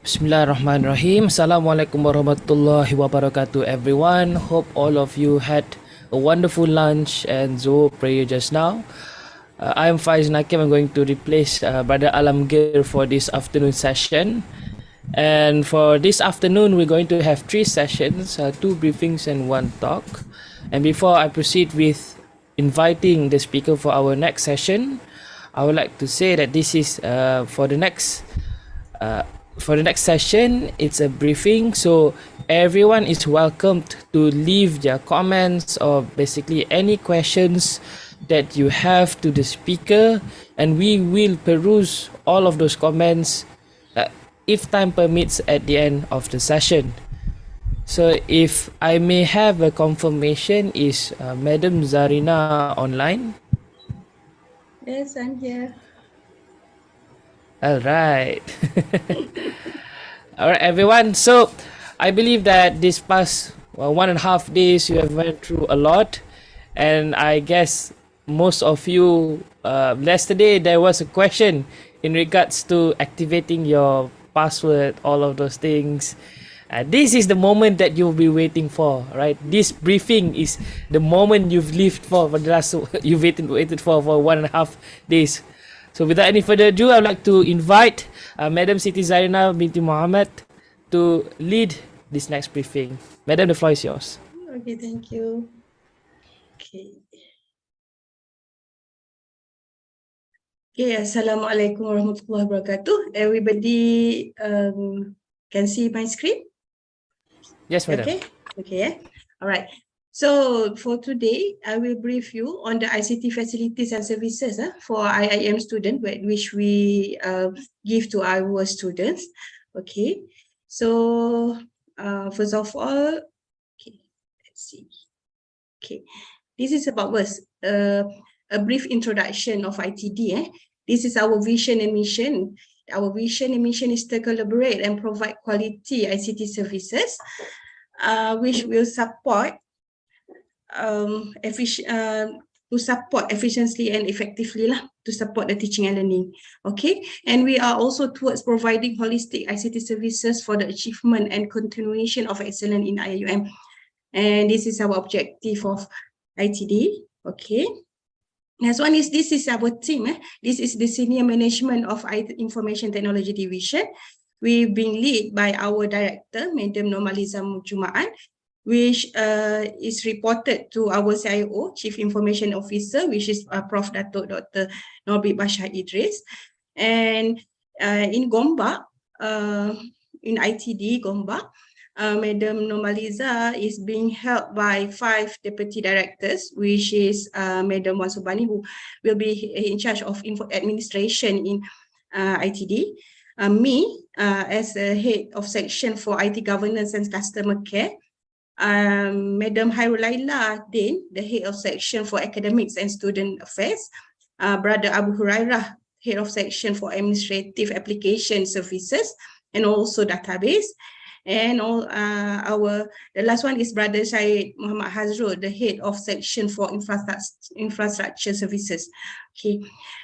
Bismillahirrahmanirrahim. Assalamualaikum warahmatullahi wabarakatuh, everyone. Hope all of you had a wonderful lunch and Zohor prayer just now. I'm Faiz Nakim. I'm going to replace Brother Alamgir for this afternoon session. And for this afternoon, we're going to have 3 sessions, 2 briefings and 1 talk. And before I proceed with inviting the speaker for our next session, I would like to say that this is for the next session. It's a briefing, so everyone is welcomed to leave their comments or basically any questions that you have to the speaker, and we will peruse all of those comments if time permits at the end of the session. So if I may have a confirmation, is Madam Zarina online? Yes, I'm here. All right. All right, everyone. So I believe that this past 1.5 days you have went through a lot, and I guess most of you, yesterday there was a question in regards to activating your password, all of those things. This is the moment that you'll be waiting for, right? This briefing is the moment you've lived for the last you've waited for 1.5 days. So without any further ado, I would like to invite Madam Siti Zarina binti Muhammad to lead this next briefing. Madam, the floor is yours. Okay, thank you. Okay. Okay, Assalamualaikum warahmatullahi wabarakatuh. Everybody can see my screen? Yes, madam. Okay, okay, yeah. All right. So for today, I will brief you on the ICT facilities and services for IIM students, which we give to our students. Okay, so first of all, okay, let's see. Okay, this is about us, a brief introduction of ITD. This is our vision and mission. Our vision and mission is to collaborate and provide quality ICT services, which will support efficiently and effectively to support the teaching and learning. Okay, and we are also towards providing holistic ICT services for the achievement and continuation of excellence in IUM. And this is our objective of ITD. Okay. Next one is, this is our team. This is the senior management of Information Technology Division. We've been led by our director, Madam Normaliza Jumaan, which is reported to our CIO, Chief Information Officer, which is Prof. Datuk Dr. Norbit Bashar Idris. And in Gombak, in ITD Gombak, Madam Normaliza is being helped by 5 deputy directors, which is Madam Wan Subani, who will be in charge of administration in ITD. Me, as a head of section for IT governance and customer care. Madam Hairulaila Din, the head of section for academics and student affairs. Brother Abu Hurairah, head of section for administrative application services and also database. And the last one is Brother Syed Muhammad Hazrul, the head of section for infrastructure services. Okay,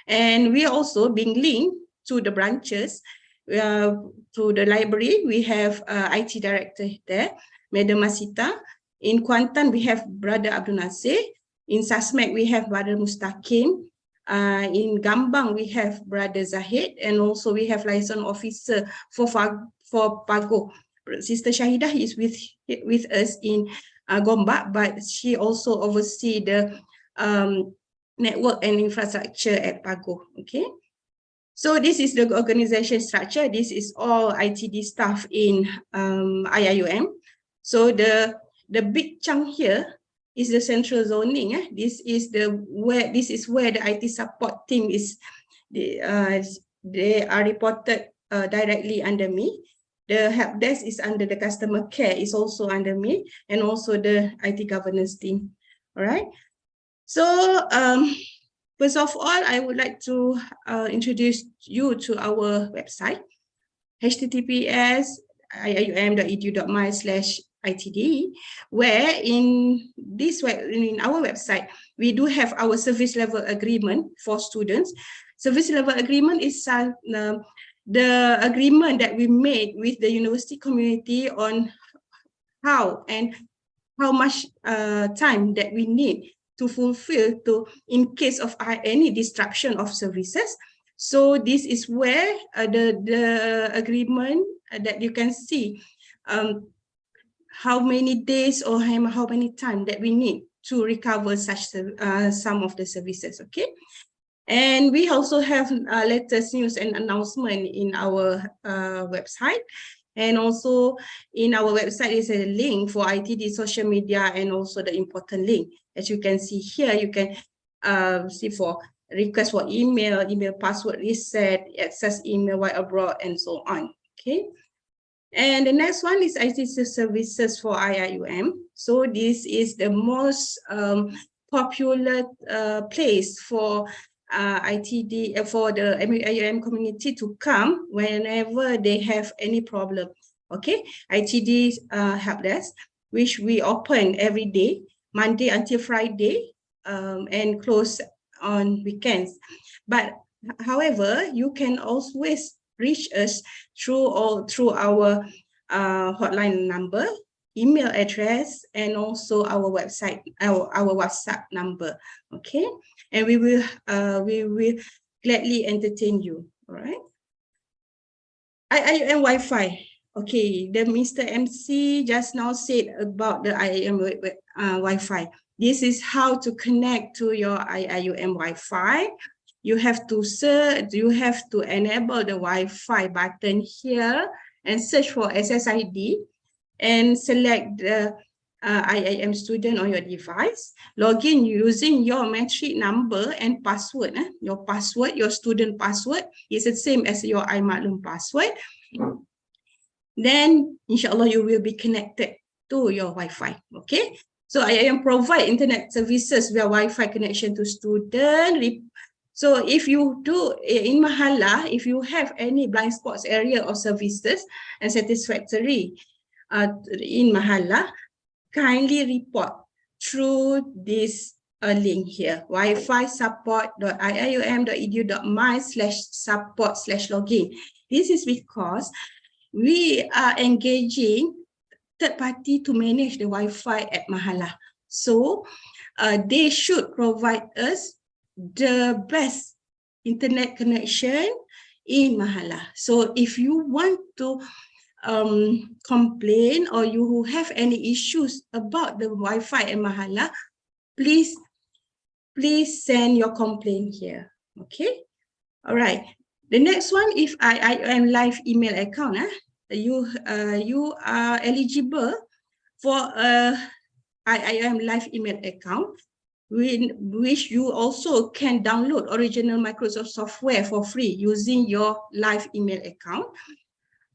and we are also being linked to the branches, to the library. We have IT director there, Madam Masita. In Kuantan, we have Brother Abdul Nasir. In Sasmek, we have Brother Mustaqim. In Gambang, we have Brother Zahid, and also we have liaison officer for Pago. Sister Shahidah is with us in Gombak, but she also oversees the network and infrastructure at Pago. Okay, so this is the organization structure. This is all ITD staff in IIUM. So the big chunk here is the central zoning. This is where the IT support team is. They are reported directly under me. The help desk is under the customer care, is also under me, and also the IT governance team. All right. So first of all, I would like to introduce you to our website, https://iium.edu.my/ITD, where in our website, we do have our service level agreement for students. Service level agreement is the agreement that we made with the university community on how much time that we need to fulfill in case of any disruption of services. So this is where the agreement that you can see how many days or how many time that we need to recover such some of the services, okay? And we also have latest news and announcement in our website. And also in our website is a link for ITD social media and also the important link. As you can see here, you can see for request for email password reset, access email while abroad, and so on, okay? And the next one is ICT services for IIUM. So this is the most popular place for ITD for the IIUM community to come whenever they have any problem. Okay, ITD help desk, which we open every day, Monday until Friday, and close on weekends. But however, you can always reach us through our hotline number, email address, and also our website, our WhatsApp number. Okay, and we will gladly entertain you. All right. IIM Wi-Fi. Okay, the Mr. MC just now said about the IIM Wi-Fi. This is how to connect to your IIUM Wi-Fi. You have to search, you have to enable the Wi-Fi button here and search for SSID and select the IIM student on your device. Log in using your metric number and password. Your password, your student password is the same as your iMaklum password. Then, inshallah, you will be connected to your Wi-Fi. Okay. So IIM provide internet services via Wi-Fi connection to students. So if you do in Mahala, if you have any blind spots area or services and satisfactory in Mahala, kindly report through this link here, wi-fi support.iium.edu.my/support/login. This is because we are engaging third party to manage the Wi-Fi at Mahala. So they should provide us the best internet connection in Mahala. So if you want to complain or you have any issues about the Wi-Fi in Mahala, please send your complaint here. Okay. All right. The next one, if IIM live email account, you are eligible for a IIM live email account, which you also can download original Microsoft software for free using your live email account.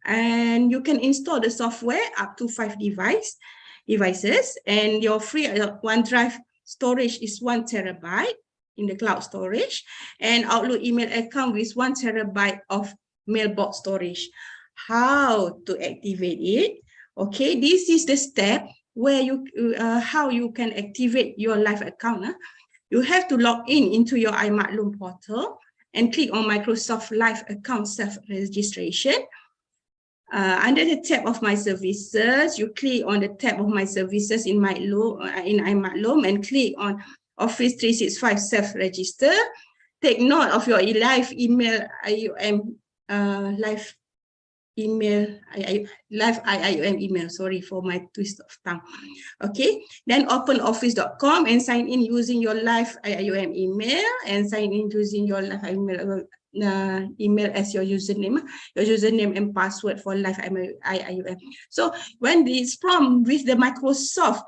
And you can install the software up to 5 devices, and your free OneDrive storage is 1 terabyte in the cloud storage, and Outlook email account with 1 terabyte of mailbox storage. How to activate it? Okay, this is the step where you how you can activate your live account. You have to log in into your iMaklum portal and click on Microsoft Live Account Self-Registration. Under the tab of My Services, you click on the tab of My Services in iMaklum and click on Office 365 Self-Register. Take note of your live email IIUM live IIUM email. Sorry for my twist of tongue. Okay, then open office.com and sign in using your live IIUM email and sign in using your live email as your username and password for live IIUM. So when it's prompt with the Microsoft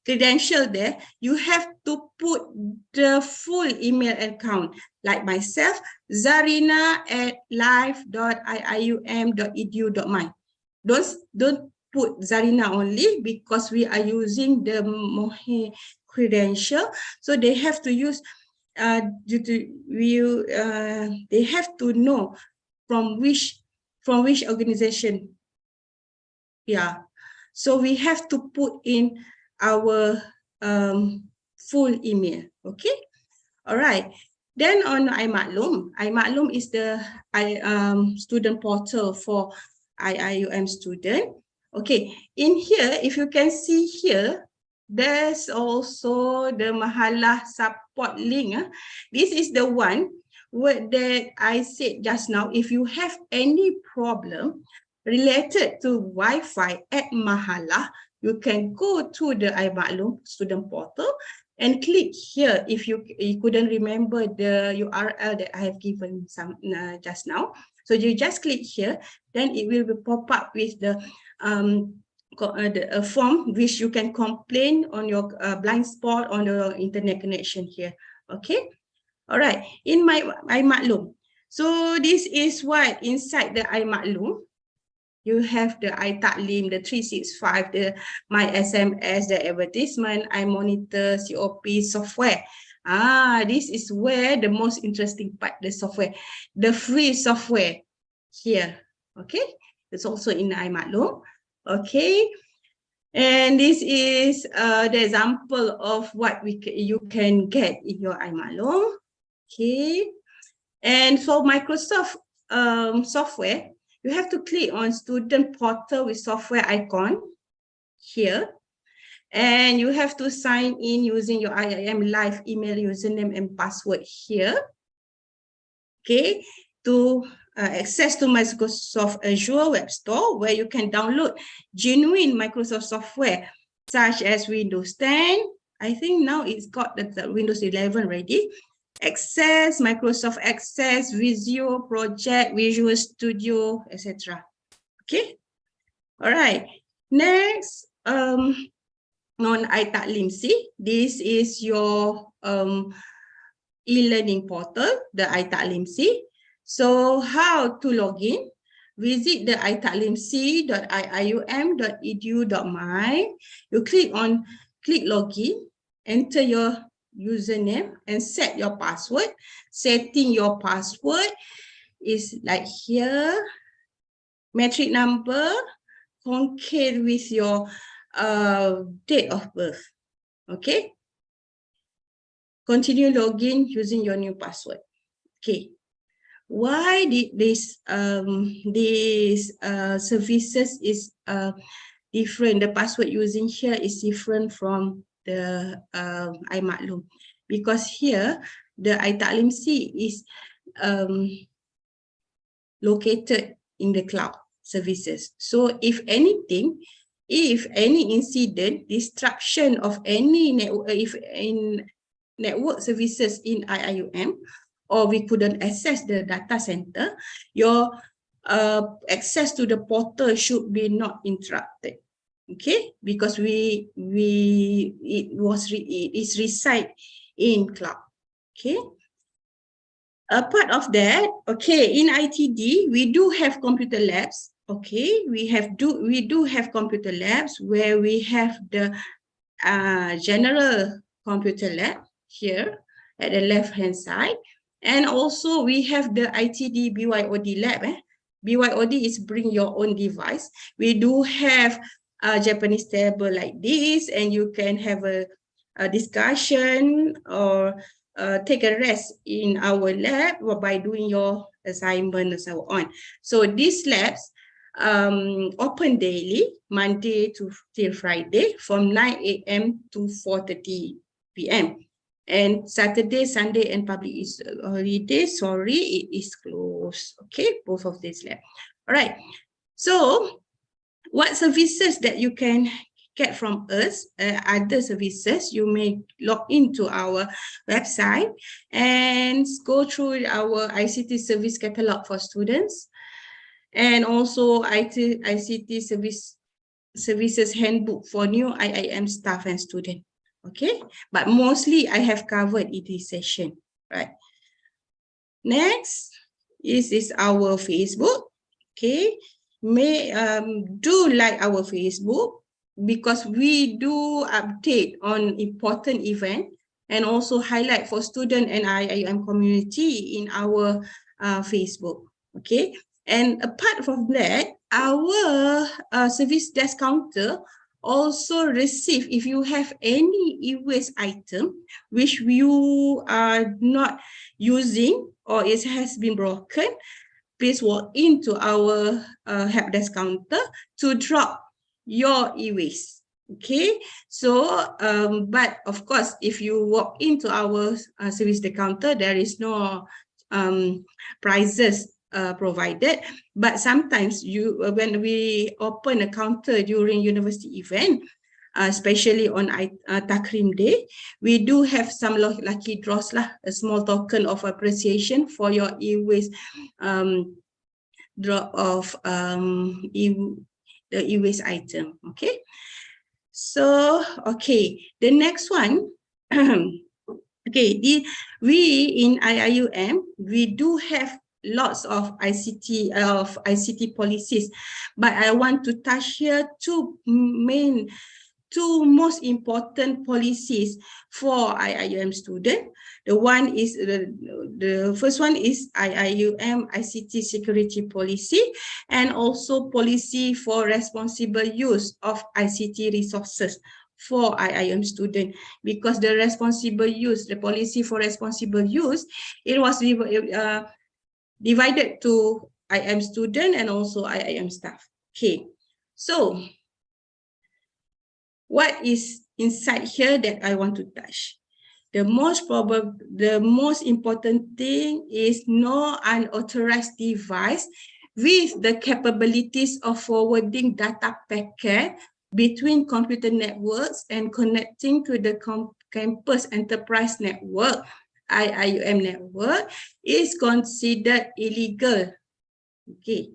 credential there, you have to put the full email account, like myself, zarina@live.iium.edu.my. Don't put Zarina only, because we are using the Mohe credential, so they have to use they have to know from which organization. Yeah, so we have to put in our full email. Okay, all right. Then on iMaklum is the student portal for IIUM student. Okay, in here, if you can see here, there's also the Mahalah support link. This is the one that I said just now. If you have any problem related to Wi-Fi at Mahalah, you can go to the iMaklum student portal and click here if you couldn't remember the URL that I have given just now. So you just click here, then it will pop up with the form which you can complain on your blind spot on your internet connection here. Okay, all right. In my iMaklum, so this is what inside the iMaklum. You have the iTaklim, the 365, the my SMS, the advertisement, iMonitor, COP software. This is where the most interesting part, the software, the free software here. Okay, it's also in iMaklum. Okay, and this is the example of what you can get in your iMaklum. Okay, and for Microsoft software, you have to click on student portal with software icon here. And you have to sign in using your IIM Live email username and password here. Okay, to access to Microsoft Azure Web Store, where you can download genuine Microsoft software, such as Windows 10. I think now it's got the Windows 11 ready. Access, Microsoft Access, Visio Project, Visual Studio, etc. Okay, all right. Next, on iTaklim, see, this is your e-learning portal, the iTaklim. So how to log in? Visit the itaklimc.iium.edu.my. You click login, enter your username and set your password. Setting your password is like here, metric number concurrent with your date of birth. Okay, continue login using your new password. Okay, why did this services is different? The password using here is different from the iMaklum, because here the iTaklim C is located in the cloud services. So if any incident, destruction of any network services in IIUM, or we couldn't access the data center, your access to the portal should be not interrupted. Okay, because it is reside in cloud. Okay, apart of that, okay, in ITD we do have computer labs. Okay, we do have computer labs where we have the general computer lab here at the left hand side, and also we have the ITD BYOD lab. BYOD is bring your own device. We do have a Japanese table like this, and you can have a discussion or take a rest in our lab by doing your assignment and so on. So these labs open daily, Monday till Friday from 9 a.m. to 4:30 p.m. And Saturday, Sunday, and public is holiday. Sorry, it is closed. Okay, both of these labs. All right. So, what services that you can get from us? Other services, you may log into our website and go through our ICT service catalog for students, and also ICT services handbook for new IIM staff and students. Okay, but mostly I have covered in this session, right? Next is our Facebook. Okay, do like our Facebook, because we do update on important event and also highlight for student and IIM community in our Facebook. Okay, and apart from that, our service desk counter also receive, if you have any e-waste item which you are not using or it has been broken, please walk into our help desk counter to drop your e-waste. Okay, so but of course, if you walk into our service desk counter, there is no prizes provided. But sometimes you, when we open a counter during university event, especially on Takrim Day, we do have some lucky draws lah, a small token of appreciation for your e-waste drop of the e-waste item. Okay, so okay, the next one. Okay, we in IIUM, we do have lots of ICT policies, but I want to touch here two most important policies for IIUM student. The one is the first one is IIUM ICT security policy, and also policy for responsible use of ICT resources for IIM student, because the responsible use, the policy for responsible use, it was divided to IIM student and also IIM staff. Okay, so what is inside here that I want to touch? The most important thing is no unauthorized device with the capabilities of forwarding data packet between computer networks and connecting to the campus enterprise network, IIUM network, is considered illegal. Okay.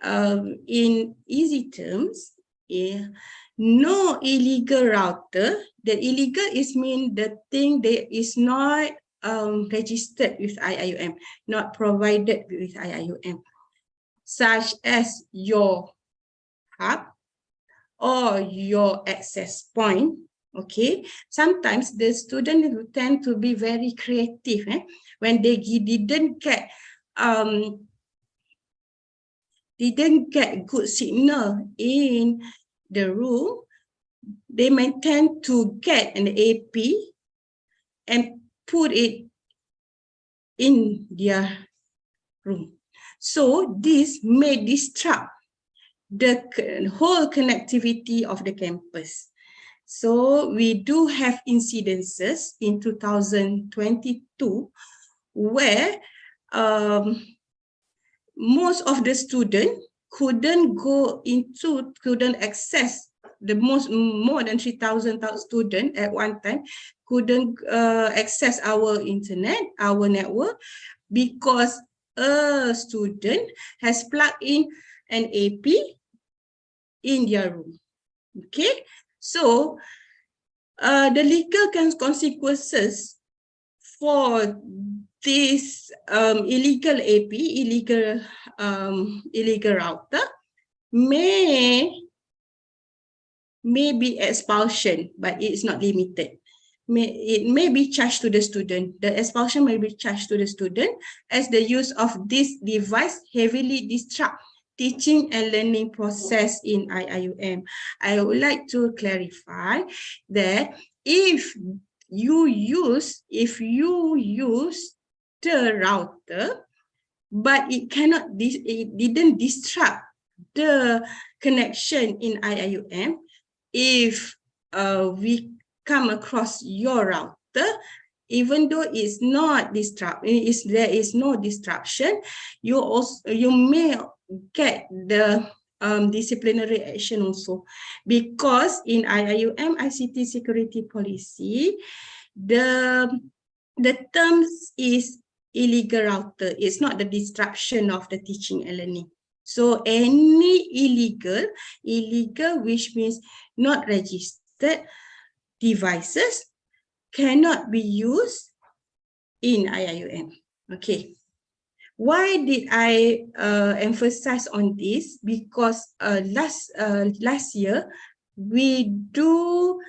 In easy terms, no illegal router. The illegal is mean the thing that is not registered with IIUM, not provided with IIUM, such as your hub or your access point. Okay, sometimes the students tend to be very creative when they didn't get good signal in the room. They may tend to get an AP and put it in their room. So this may disrupt the whole connectivity of the campus. So we do have incidences in 2022 where most of the students couldn't access more than 3,000 students at one time, couldn't access our internet, our network, because a student has plugged in an AP in their room. Okay, so the legal consequences for this illegal AP, illegal router may be expulsion, but it's not limited. It may be charged to the student. The expulsion may be charged to the student as the use of this device heavily disrupt teaching and learning process in IIUM. I would like to clarify that if you use the router, but it didn't disrupt the connection in IIUM, if we come across your router, even though it's not there is no disruption, you may get the disciplinary action also, because in IIUM ICT security policy, the terms is illegal router. It's not the disruption of the teaching and learning. So any illegal, which means not registered devices, cannot be used in IIUM. Okay. Why did I emphasize on this? Because last year we do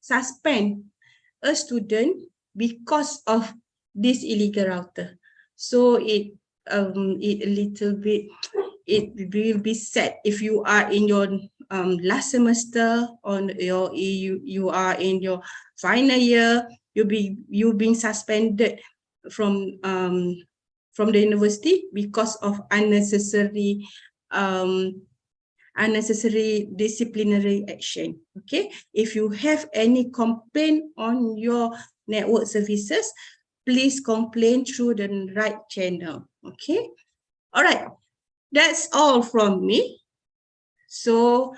suspend a student because of this illegal router. So it it will be set if you are in your last semester on your you are in your final year, you being suspended from the university because of unnecessary disciplinary action. Okay, if you have any complaint on your network services, please complain through the right channel. Okay, all right, that's all from me. So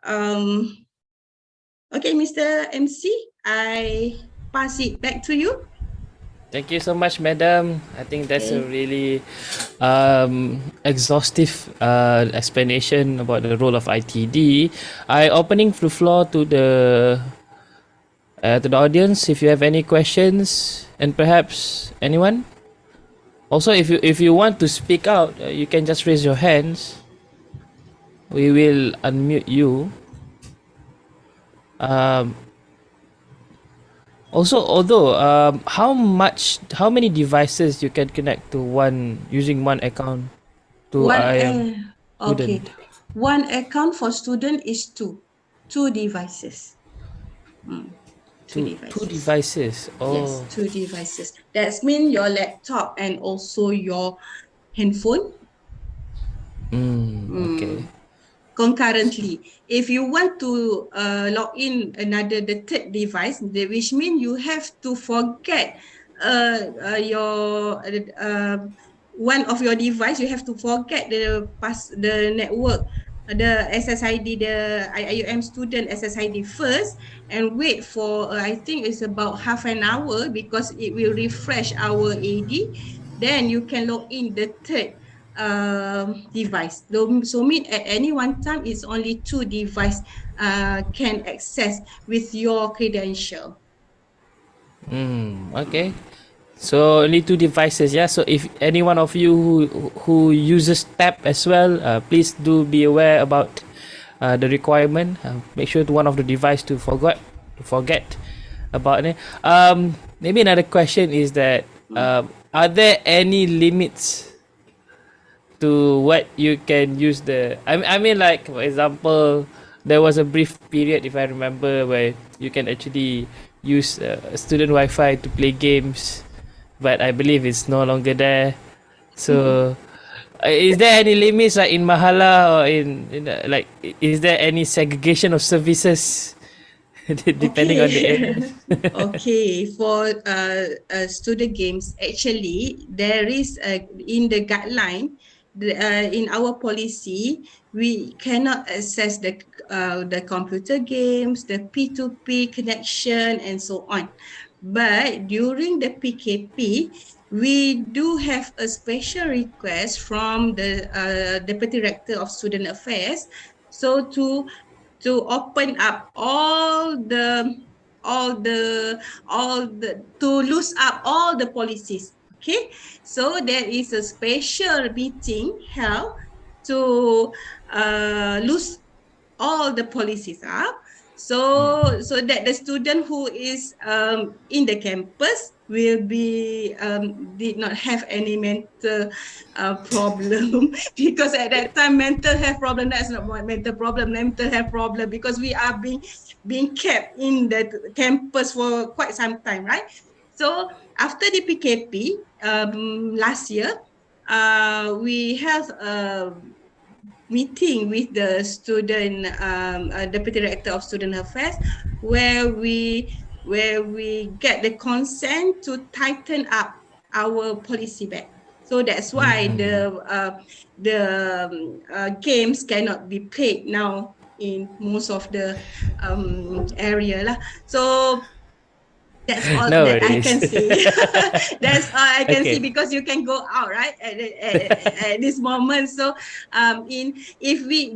okay, Mr. MC, I pass it back to you. Thank you so much, madam. I think that's a Okay. really exhaustive explanation about the role of ITD. I opening the floor to the audience. If you have any questions, and perhaps anyone. Also, if you want to speak out, you can just raise your hands. We will unmute you. Also, although how many devices you can connect to using one account to Okay, student? one account for student is two devices. Two Two devices. devices. Yes, Oh. two devices. That means your laptop and also your handphone. Okay. Concurrently. If you want to log in the third device, which means you have to forget your one of your device. You have to forget the network, the SSID, the IUM student SSID first, and wait for I think it's about half an hour because it will refresh our AD. Then you can log in the third device. So mean at any one time, it's only two device can access with your credential. Okay. So only two devices, yeah. So if any one of you who uses tab as well, please do be aware about the requirement. Make sure to one of the device to forget about it. Maybe another question is that are there any limits to what you can use the? I mean, like for example, there was a brief period, if I remember, where you can actually use student Wi-Fi to play games, but I believe it's no longer there. So, is there any limits like in Mahala or like is there any segregation of services depending on the Okay. areas? Okay, for student games, actually, there is in the guideline, in our policy, we cannot access the computer games, the P2P connection, and so on. But during the PKP, we do have a special request from the Deputy Director of Student Affairs, so to open up to loose up all the policies. Okay, so there is a special meeting held to loose all the policies up, so that the student who is in the campus will be did not have any mental problem because at that time mental health problem, that's not mental health problem, because we are being kept in the campus for quite some time, right? So after the PKP last year, we have meeting with the student deputy director of student affairs, where we get the consent to tighten up our policy back. So that's why the games cannot be played now in most of the area lah. So that's all No that I worries. can see. That's all I can see, Okay. because you can go out, right, at this moment. So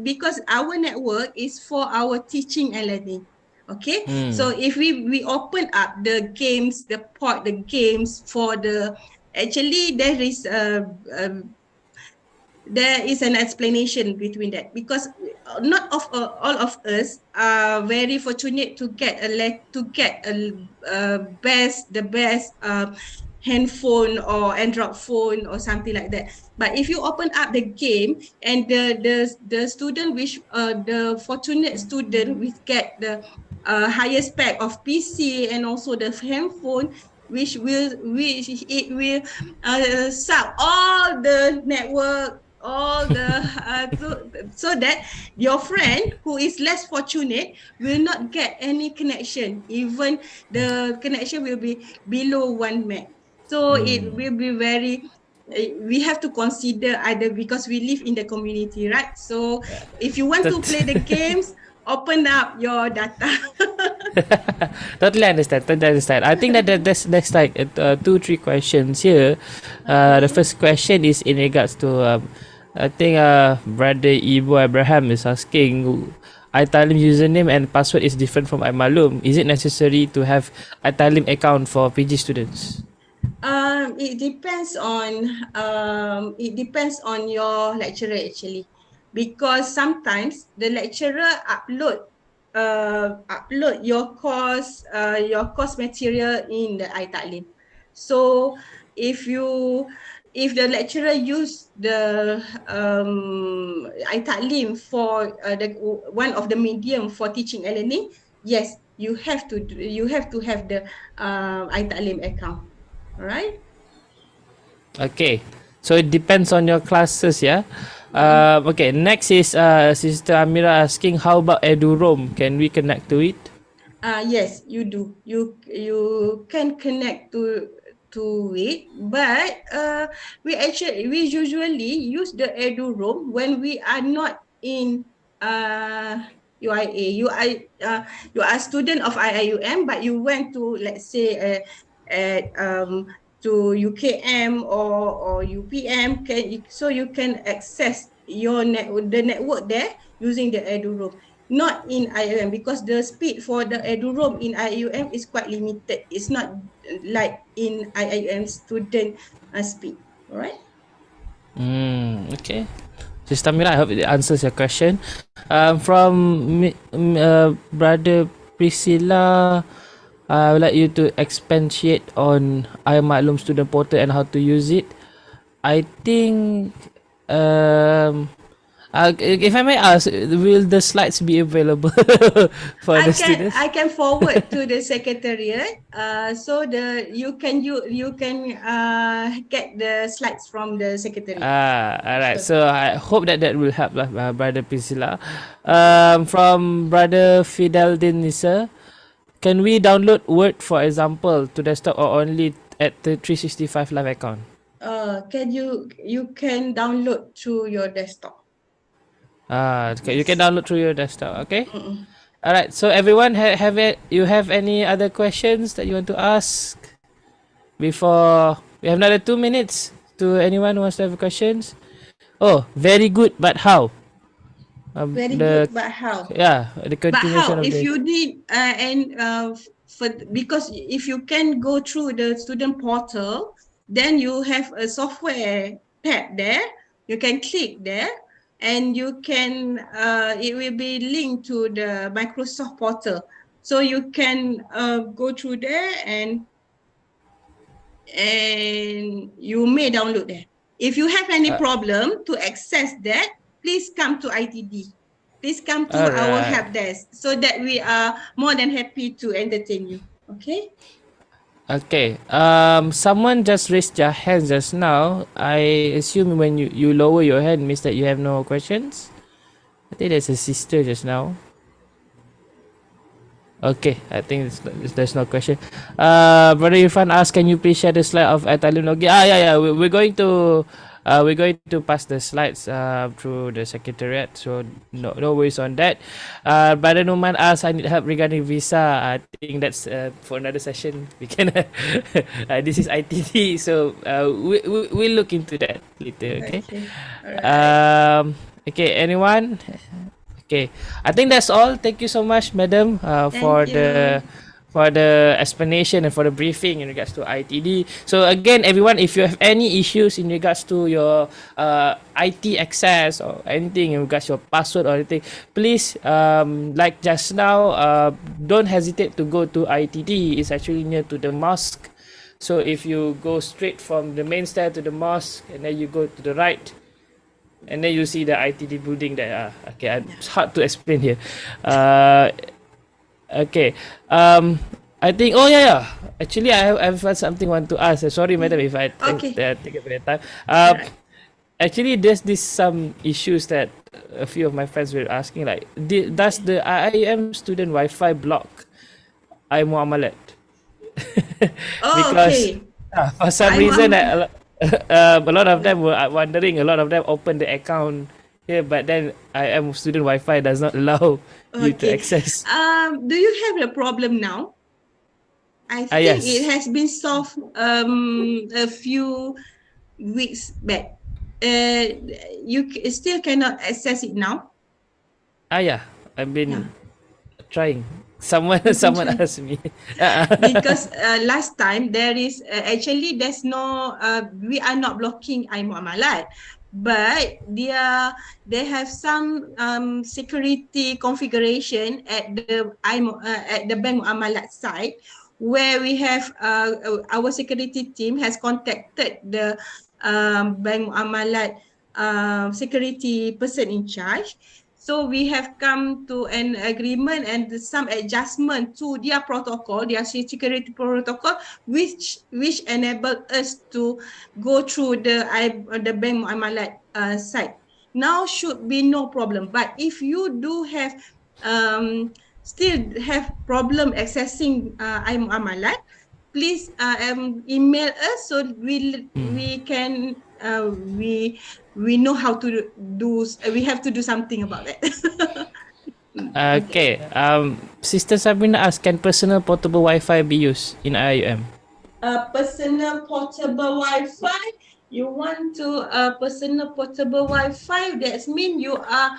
because our network is for our teaching and learning. Okay, so if we open up the games, the games for the, actually there is an explanation between that, because not all of us are very fortunate to get the best handphone or Android phone or something like that. But if you open up the game and the student which the fortunate student which get the higher spec of PC and also the handphone, which it will suck all the network, all the so that your friend who is less fortunate will not get any connection, even the connection will be below 1 meg. So it will be very we have to consider either, because we live in the community, right? So if you want to play the games, open up your data. Totally understand. Totally understand. I think that there's like 2-3 questions here. The first question is in regards to I think brother Ibu Abraham is asking, iTalim username and password is different from iMalum. Is it necessary to have iTalim account for PG students? It depends on your lecturer actually, because sometimes the lecturer upload your course material in the iTalim. So if the lecturer use the iTalim for the one of the medium for teaching and learning, yes, you have to have the iTalim account. All right. Okay. So it depends on your classes, yeah. Okay. Next is Sister Amira asking, how about EduRoam? Can we connect to it? Yes, you do. You can connect to it, but we usually use the EduRoam when we are not in UIA. You are a student of IIUM, but you went to, let's say, at to UKM or UPM, so you can access the network there using the EduRoam. Not in IIUM, because the speed for the EduRoam in IIUM is quite limited. It's not like in IIUM student speed. All right. Okay. Sister Amira, I hope it answers your question. From Brother Priscilla, I would like you to expatiate on iMaklum student portal and how to use it. I think, if I may ask, will the slides be available for the students? I can forward to the secretariat. So you can get the slides from the secretariat. Alright. So I hope that will help, Brother Priscilla. From Brother Fideldin Nisa, can we download Word, for example, to desktop or only at the 365 Live account? You can download through your desktop. Okay, you can download through your desktop. Okay. Alright. So everyone, you have any other questions that you want to ask before we have another 2 minutes? To anyone who wants to have questions. Oh, very good, but how? Very good, but how? Yeah, the continuation of if you need because if you can go through the student portal, then you have a software tab there. You can click there, and you can it will be linked to the Microsoft portal. So you can go through there and you may download that. If you have any problem to access that, please come to ITD. Please come to our help desk, so that we are more than happy to entertain you. Okay? Okay. Someone just raised their hand just now. I assume when you lower your hand means that you have no questions. I think there's a sister just now. Okay, I think there's no question. Brother Irfan asked, can you please share the slide of iTalim login? Yeah. We're going to pass the slides through the secretariat, so no worries on that. Brother Numan asked, I need help regarding visa. I think that's for another session. We can. This is ITD, so we'll look into that later. Okay. Alright. Okay. Anyone? Okay, I think that's all. Thank you so much, madam, for the explanation and for the briefing in regards to ITD. So again, everyone, if you have any issues in regards to your IT access or anything in regards to your password or anything, please, like just now, don't hesitate to go to ITD. It's actually near to the mosque. So if you go straight from the main stair to the mosque, and then you go to the right, and then you see the ITD building there. Okay, it's hard to explain here. Okay. I think. Oh yeah. Actually, I've had something I want to ask. Sorry, madam, if I Okay. take a bit of time. Alright. Actually, there's some issues that a few of my friends were asking. Like, does the IIM student Wi-Fi block iMuamalat? Oh, Because okay. for some I reason, want. a lot of them were wondering. A lot of them opened the account here, but then IIM student Wi-Fi does not allow you to Okay. access. Do you have a problem now? I think it Yes. has been solved a few weeks back. You still cannot access it now. Yeah. I've Yeah, been trying. Someone you've been someone trying. asked me. Because last time there is actually there's no we are not blocking iMuamalat, but they have some security configuration at the at the Bank Muamalat side, where we have our security team has contacted the Bank Muamalat security person in charge. So we have come to an agreement and some adjustment to their protocol, their security protocol, which enable us to go through the Bank Muamalat site. Now should be no problem. But if you do have still have problem accessing iMuamalat, please email us so we can we know how to do. We have to do something about that. Okay. Sister Sabrina asked, can personal portable Wi-Fi be used in IUM? Personal portable Wi-Fi. You want to personal portable Wi-Fi? That means you are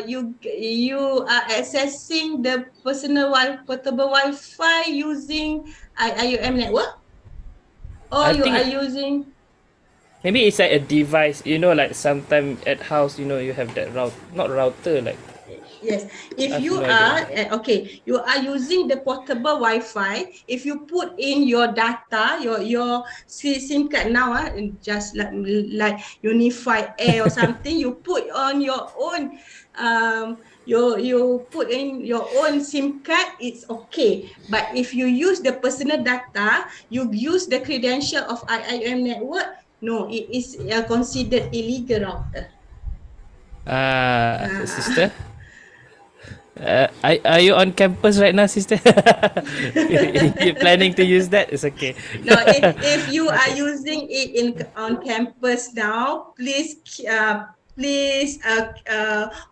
you are accessing the personal portable Wi-Fi using IUM network, or I you are think using. maybe it's like a device. You know, like sometime at house, you know, you have that not router, like Yes, if I have you no idea. are okay, you are using the portable Wi-Fi. If you put in your data, your SIM card now, just like Unified Air or something, you put on your own, you put in your own SIM card, it's okay. But if you use the personal data, you use the credential of IIM network, no, it is considered illegal router. Sister, are you on campus right now, sister? You planning to use that? It's okay. No, if you are using it on campus now, please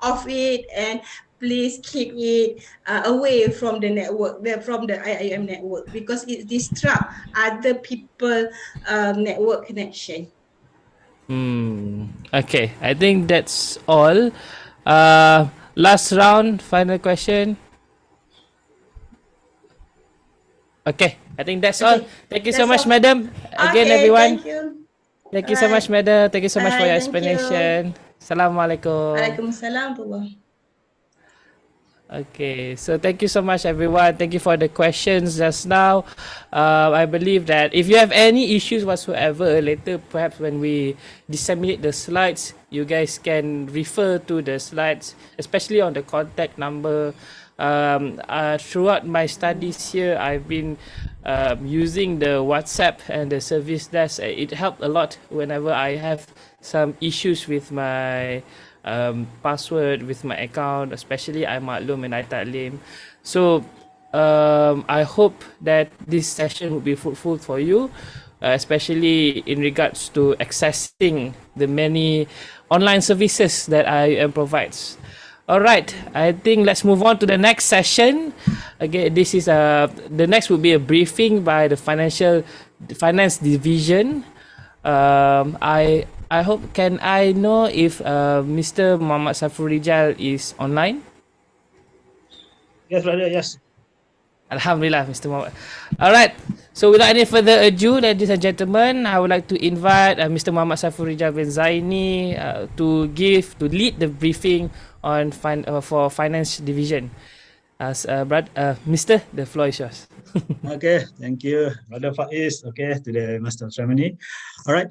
off it, and please keep it away from the network, from the IIM network, because it disrupt other people network connection. Okay, I think that's all. Last round, final question. Okay, I think that's all. Okay, Thank you so that's much, all. madam. Again, Okay, everyone. thank you. Thank All you so right, much, madam. Thank you so much for bye. your Thank you. explanation. Assalamualaikum. Waalaikumsalam. Okay, so thank you so much, everyone. Thank you for the questions just now. I believe that if you have any issues whatsoever later, perhaps when we disseminate the slides, you guys can refer to the slides, especially on the contact number. Throughout my studies here, I've been using the WhatsApp and the service desk. It helped a lot whenever I have some issues with my password, with my account, especially iMaklum and iTaklim. So I hope that this session will be fruitful for you, especially in regards to accessing the many online services that IUM provides. All right, I think let's move on to the next session. Again, this is the next will be a briefing by the finance division. I hope, can I know if Mr. Muhammad Saiful Rijal is online? Yes, brother. Yes. Alhamdulillah, Mr. Muhammad. All right. So without any further ado, ladies and gentlemen, I would like to invite Mr. Muhammad Saiful Rijal bin Zaini to lead the briefing on for finance division. Mr. The floor is yours. Okay, thank you, Brother Faiz. Okay, to the Master of Ceremony. All right.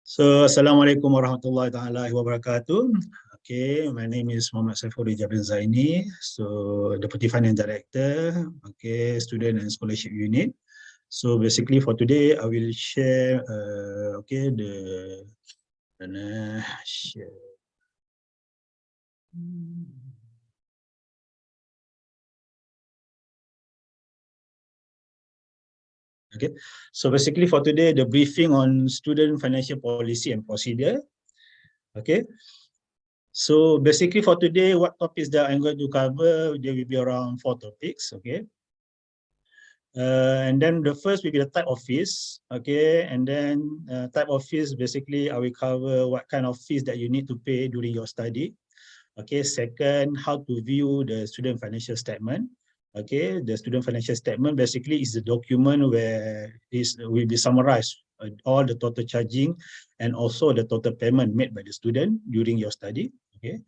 So, Assalamualaikum warahmatullahi taala wabarakatuh. Okay, my name is Muhammad Saifuri Jabrin Zaini. So, Deputy Finance Director. Okay, Student and Scholarship Unit. So, basically for today, I will share. Okay, share. Okay, so basically for today, the briefing on student financial policy and procedure. Okay, so basically for today, what topics that I'm going to cover, there will be around 4 topics. Okay, and then the first will be the type of fees. Okay, and then type of fees, basically I will cover what kind of fees that you need to pay during your study. Okay, second, how to view the student financial statement. Okay, the student financial statement basically is the document where this will be summarized all the total charging and also the total payment made by the student during your study. Okay,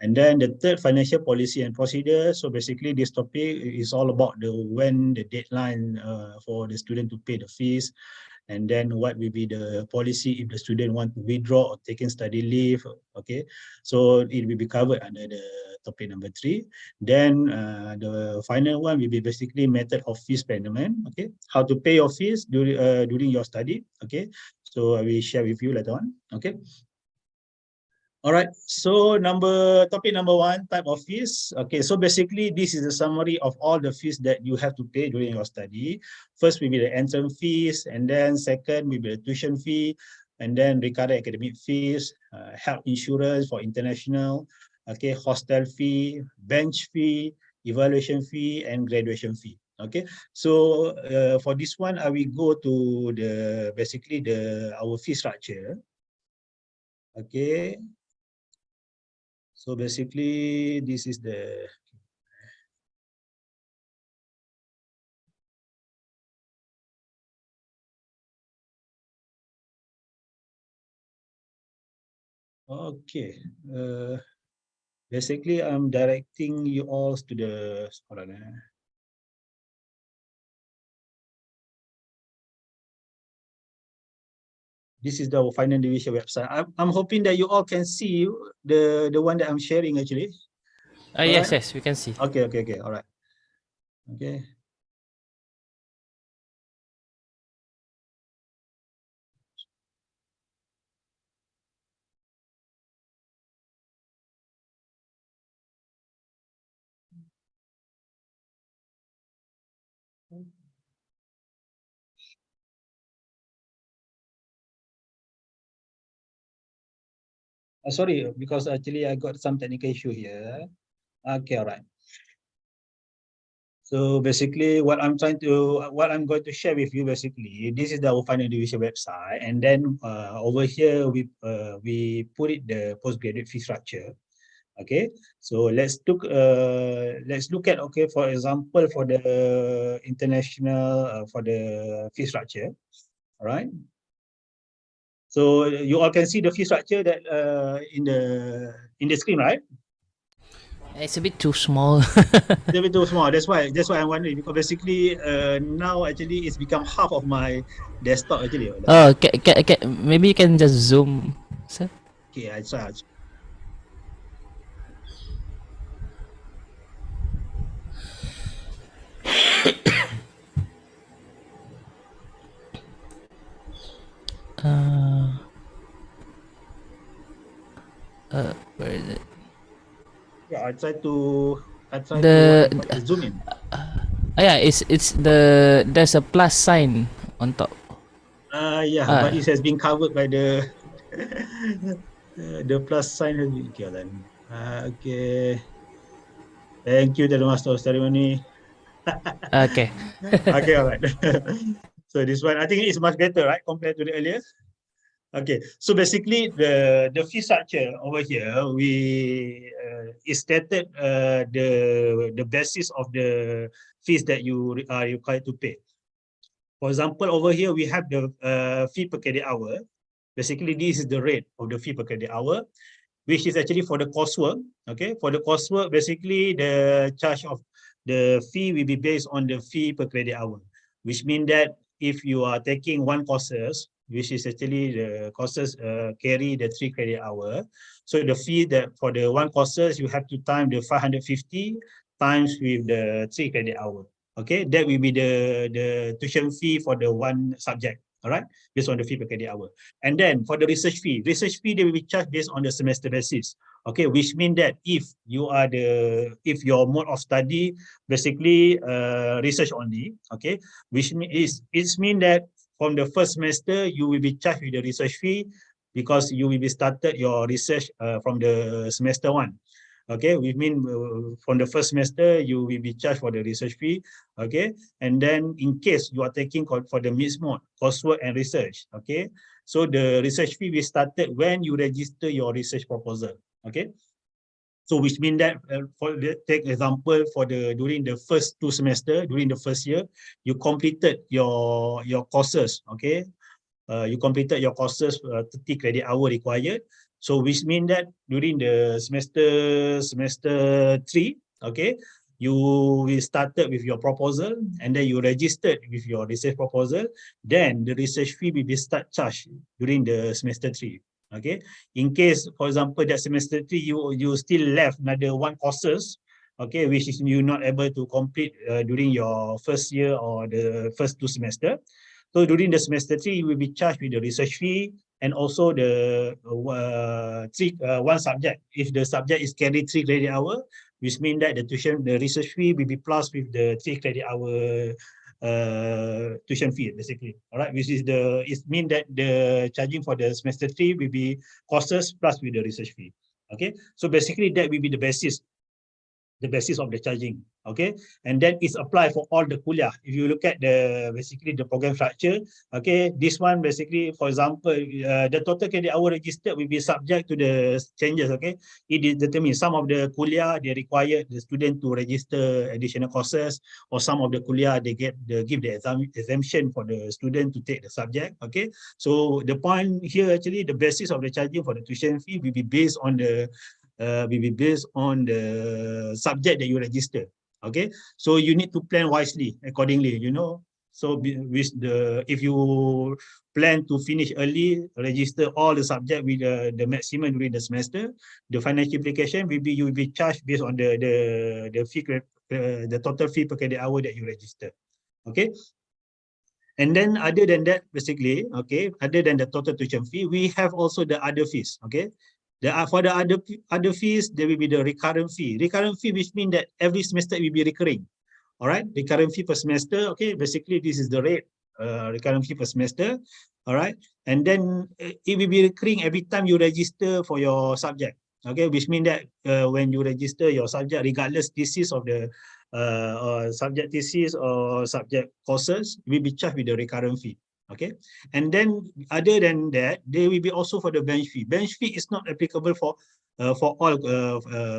and then the third, financial policy and procedure. So basically this topic is all about when the deadline for the student to pay the fees, and then what will be the policy if the student want to withdraw or taking study leave. Okay, so it will be covered under the topic number 3. Then the final one will be basically method of fees payment. Okay, how to pay your fees during your study. Okay, so I will share with you later on. Okay. All right, so topic number 1, type of fees. Okay, so basically this is a summary of all the fees that you have to pay during your study. First will be the entrance fees, and then second will be the tuition fee, and then recurrent academic fees, health insurance for international, okay, hostel fee, bench fee, evaluation fee, and graduation fee. Okay, so for this one, I will go to basically our fee structure. Okay, so basically, this is the okay. Basically, I'm directing you all to the. Hold on, This is the Finance Division website. I'm hoping that you all can see the one that I'm sharing actually. Yes, Alright. yes, we can see. Okay, all right. Okay. Sorry, because actually I got some technical issue here. Okay, all right. So basically, what I'm going to share with you, basically, this is the Finance Division website, and then over here we put it the postgraduate fee structure. Okay, so let's look at, okay, for example, for the international for the fee structure. All right. So you all can see the fee structure that in the screen, right? It's a bit too small. It's a bit too small. That's why I'm wondering, because basically now actually it's become half of my desktop actually. Oh, maybe you can just zoom, sir. Okay, I try. Where is it? Yeah, I try to zoom in. Yeah, it's there's a plus sign on top. Yeah, but it has been covered by the the plus sign has been okay then. Okay. Thank you to the Master of Ceremony. Okay. Okay, all right. So this one, I think it's much better, right, compared to the earlier. Okay, so basically the fee structure over here, we is stated the basis of the fees that you are required to pay. For example, over here we have the fee per credit hour. Basically, this is the rate of the fee per credit hour, which is actually for the coursework. Okay, for the coursework, basically the charge of the fee will be based on the fee per credit hour, which means that if you are taking one courses, which is actually the courses carry the 3 credit hour, so the fee that for the one courses you have to time the 550 times with the 3 credit hour. Okay, that will be the tuition fee for the one subject. All right, based on the fee per credit hour. And then for the research fee they will be charged based on the semester basis. Okay, which means that if your mode of study basically research only, okay, which means that from the first semester you will be charged with the research fee because you will be started your research from the semester 1. Okay, we mean from the first semester you will be charged for the research fee. Okay, and then in case you are taking for the mixed mode coursework and research, okay, so the research fee will started when you register your research proposal. Okay, so which means that take example for during the first 2 semester, during the first year, you completed your courses. Okay, you completed your courses 30 credit hour required. So which means that during the semester 3, okay, you will started with your proposal and then you registered with your research proposal. Then the research fee will be start charged during the semester 3. Okay, in case, for example, that semester 3 you still left another 1 courses, okay, which is you not able to complete during your first year or the first 2 semester. So during the semester 3, you will be charged with the research fee and also the one subject. If the subject is carry 3 credit hour, which means that the research fee will be plus with the 3 credit hour tuition fee, basically. All right, which is it means that the charging for the semester 3 will be courses plus with the research fee. Okay, so basically that will be the basis of the charging. Okay, and then it's applied for all the kuliah. If you look at basically the program structure, okay, this one basically, for example, the total credit hour registered will be subject to the changes. Okay, it is determined. Some of the kuliah they require the student to register additional courses, or some of the kuliah they give the exemption for the student to take the subject. Okay, so the point here actually the basis of the charging for the tuition fee will be based on the subject that you register. Okay, so you need to plan wisely accordingly, you know. So if you plan to finish early, register all the subject with the maximum during the semester, the financial implication will be you will be charged based on the fee, the total fee per credit hour that you register. Okay, and then other than that, basically, okay, other than the total tuition fee, we have also the other fees. Okay, for the other fees, there will be the recurrent fee. Recurrent fee, which means that every semester it will be recurring. All right, recurrent fee per semester. Okay, basically this is the rate, recurrent fee per semester. All right, and then it will be recurring every time you register for your subject. Okay, which means that when you register your subject, regardless thesis of the or subject thesis or subject courses, will be charged with the recurrent fee. Okay, and then other than that, there will be also for the bench fee. Bench fee is not applicable for all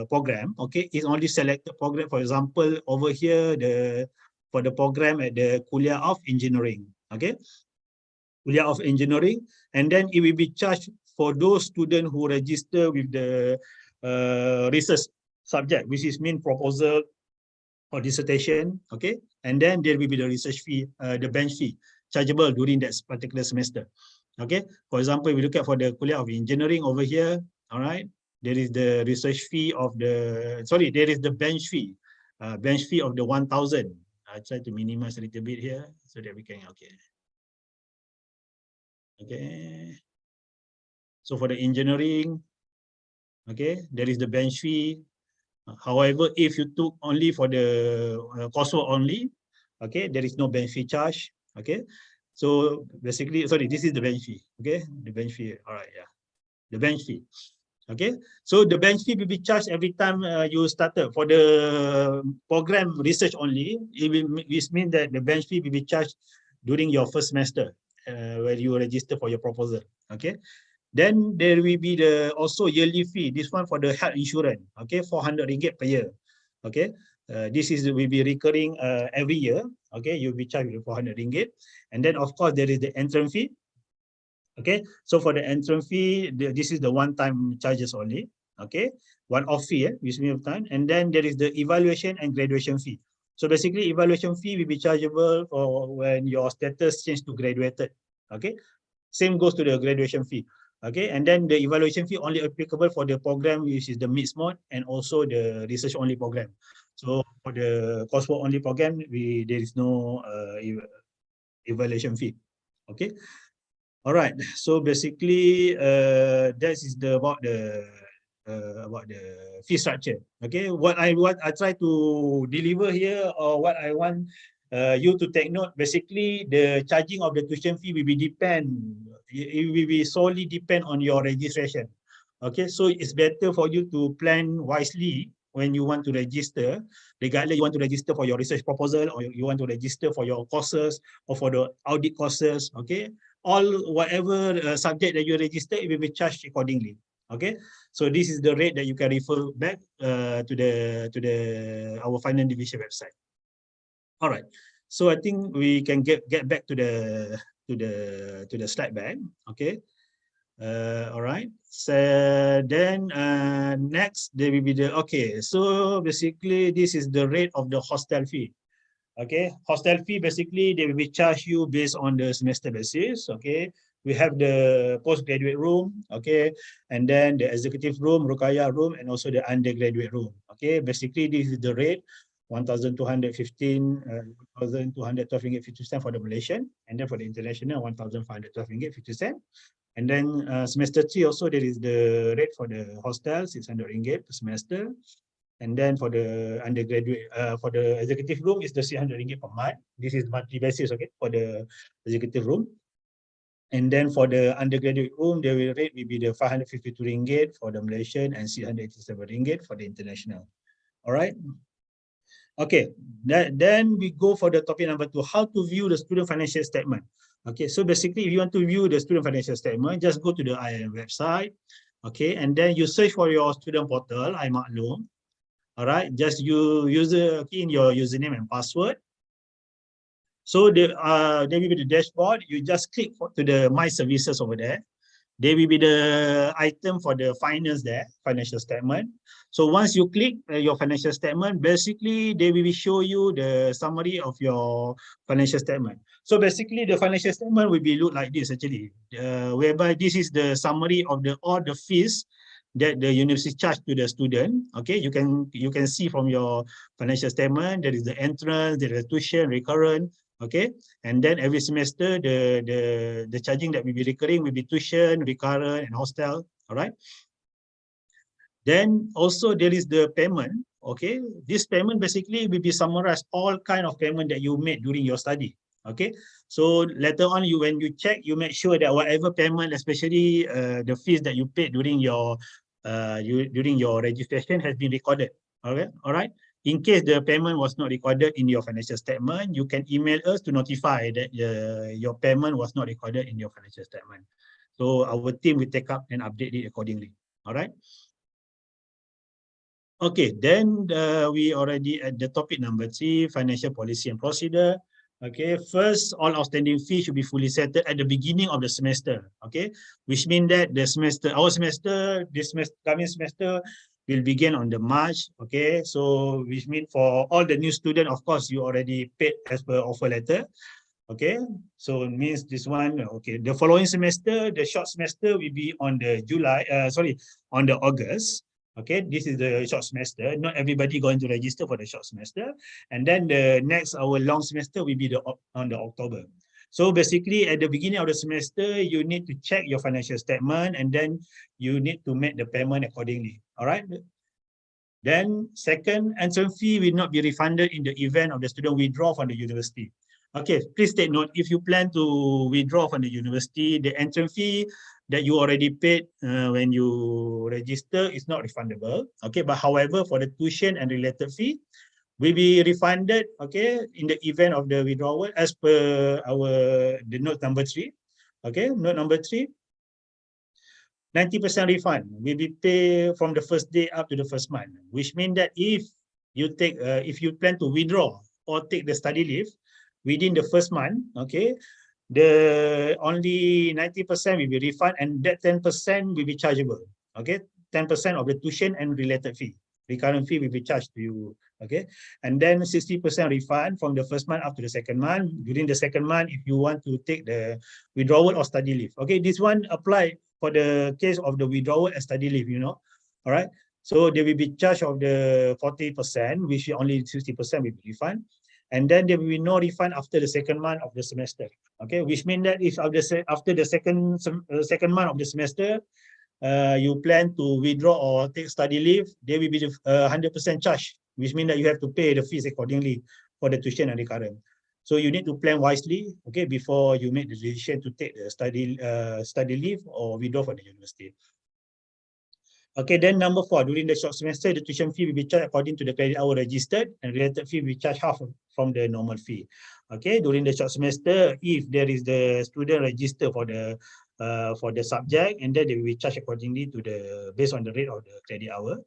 program. Okay, it's only selected program. For example, over here for the program at the Kuliah of Engineering. Okay, Kuliah of Engineering, and then it will be charged for those students who register with the research subject, which is mean proposal or dissertation. Okay, and then there will be the research fee, the bench fee chargeable during that particular semester. Okay, for example, we look at for the Kuliah of Engineering over here. All right, there is the research fee of there is the bench fee of the 1,000. I try to minimize a little bit here so that we can, okay. So for the engineering, okay, there is the bench fee. However, if you took only for the coursework only, okay, there is no bench fee charge. Okay, so basically, sorry, this is the bench fee. Okay, the bench fee. All right, yeah, the bench fee. Okay, so the bench fee will be charged every time you started. For the program research only, it means that the bench fee will be charged during your first semester where you register for your proposal. Okay, then there will be also yearly fee. This one for the health insurance. Okay, 400 ringgit per year. Okay, this will be recurring every year. Okay, you'll be charged with 400 ringgit. And then of course there is the entrance fee. Okay, so for the entrance fee, this is the one-time charges only. Okay, one-off fee, which means of time. And then there is the evaluation and graduation fee. So basically, evaluation fee will be chargeable for when your status change to graduated. Okay, same goes to the graduation fee. Okay, and then the evaluation fee only applicable for the program which is the mixed mode and also the research only program. So for the coursework only program, there is no evaluation fee. Okay, all right. So basically, that is about the fee structure. Okay, what I try to deliver here, or what I want you to take note. Basically, the charging of the tuition fee will be it will be solely depend on your registration. Okay, so it's better for you to plan wisely when you want to register, regardless you want to register for your research proposal or you want to register for your courses or for the audit courses. Okay, all whatever subject that you register, it will be charged accordingly. Okay, so this is the rate that you can refer back to our finance division website. All right, so I think we can get back to the slide back. Okay, all right. So then next there will be okay. So basically this is the rate of the hostel fee. Okay, hostel fee basically they will be charged you based on the semester basis. Okay, we have the postgraduate room, okay, and then the executive room, Rukaya room, and also the undergraduate room. Okay, basically this is the rate 1,215, 1,212 ringgit 50 cent for the Malaysian, and then for the international 1,512 ringgit 50 cent. And then semester 3 also there is the rate for the hostel 600 ringgit per semester. And then for the undergraduate, for the executive room is the 300 ringgit per month. This is monthly basis, okay, for the executive room. And then for the undergraduate room, the rate will be the 552 ringgit for the Malaysian and 687 ringgit for the international. All right. Okay, then we go for the topic number 2, how to view the student financial statement. Okay, so basically if you want to view the student financial statement, just go to the IIM website. Okay, and then you search for your student portal, iMaklum. All right, just key in your username and password. So there will be the dashboard. You just click to the My Services over there. There will be the item for the finance there, financial statement. So once you click your financial statement, basically they will show you the summary of your financial statement. So basically the financial statement will be look like this actually, whereby this is the summary of all the fees that the university charge to the student. Okay, you can see from your financial statement, there is the entrance, there is tuition, recurrent. Okay, and then every semester the charging that will be recurring will be tuition, recurrent, and hostel. All right. Then also there is the payment. Okay, this payment basically will be summarized all kind of payment that you made during your study. Okay, so later on when you check, you make sure that whatever payment, especially the fees that you paid during your registration has been recorded. Okay, all right. In case the payment was not recorded in your financial statement, you can email us to notify that your payment was not recorded in your financial statement. So our team will take up and update it accordingly. All right. Okay, then we already at the topic number 3, financial policy and procedure. Okay, first, all outstanding fees should be fully settled at the beginning of the semester. Okay, which means that this coming semester will begin on the March. Okay, so which means for all the new student, of course, you already paid as per offer letter. Okay, so it means this one. Okay, the following semester, the short semester will be on the on the August. Okay, this is the short semester. Not everybody going to register for the short semester. And then our long semester will be on the October. So basically at the beginning of the semester, you need to check your financial statement and then you need to make the payment accordingly. All right. Then second, entrance fee will not be refunded in the event of the student withdraw from the university. Okay, please take note, if you plan to withdraw from the university, the entrance fee that you already paid when you register is not refundable. Okay, but however, for the tuition and related fee, will be refunded, okay, in the event of the withdrawal as per the note number 3. Okay, note number 3, 90% refund will be paid from the first day up to the first month, which means that if you plan to withdraw or take the study leave within the first month, okay, the only 90% will be refunded and that 10% will be chargeable. Okay, 10% of the tuition and related fee. recurrent fee will be charged to you. Okay, and then 60% refund from the first month up to the second month. During the second month, if you want to take the withdrawal or study leave. Okay, this one apply for the case of the withdrawal and study leave, you know. All right. So they will be charged of the 40%, which only 60% will be refund. And then there will be no refund after the second month of the semester. Okay, which means that if after the second month of the semester, you plan to withdraw or take study leave, there will be 100% charge, which means that you have to pay the fees accordingly for the tuition and recurrent. So you need to plan wisely, okay, before you make the decision to take the study leave or withdraw from the university. Okay, then number 4, during the short semester, the tuition fee will be charged according to the credit hour registered, and related fee will be charged half from the normal fee. Okay, during the short semester, if there is the student register for the subject, and then they will be charged accordingly to the based on the rate of the credit hour.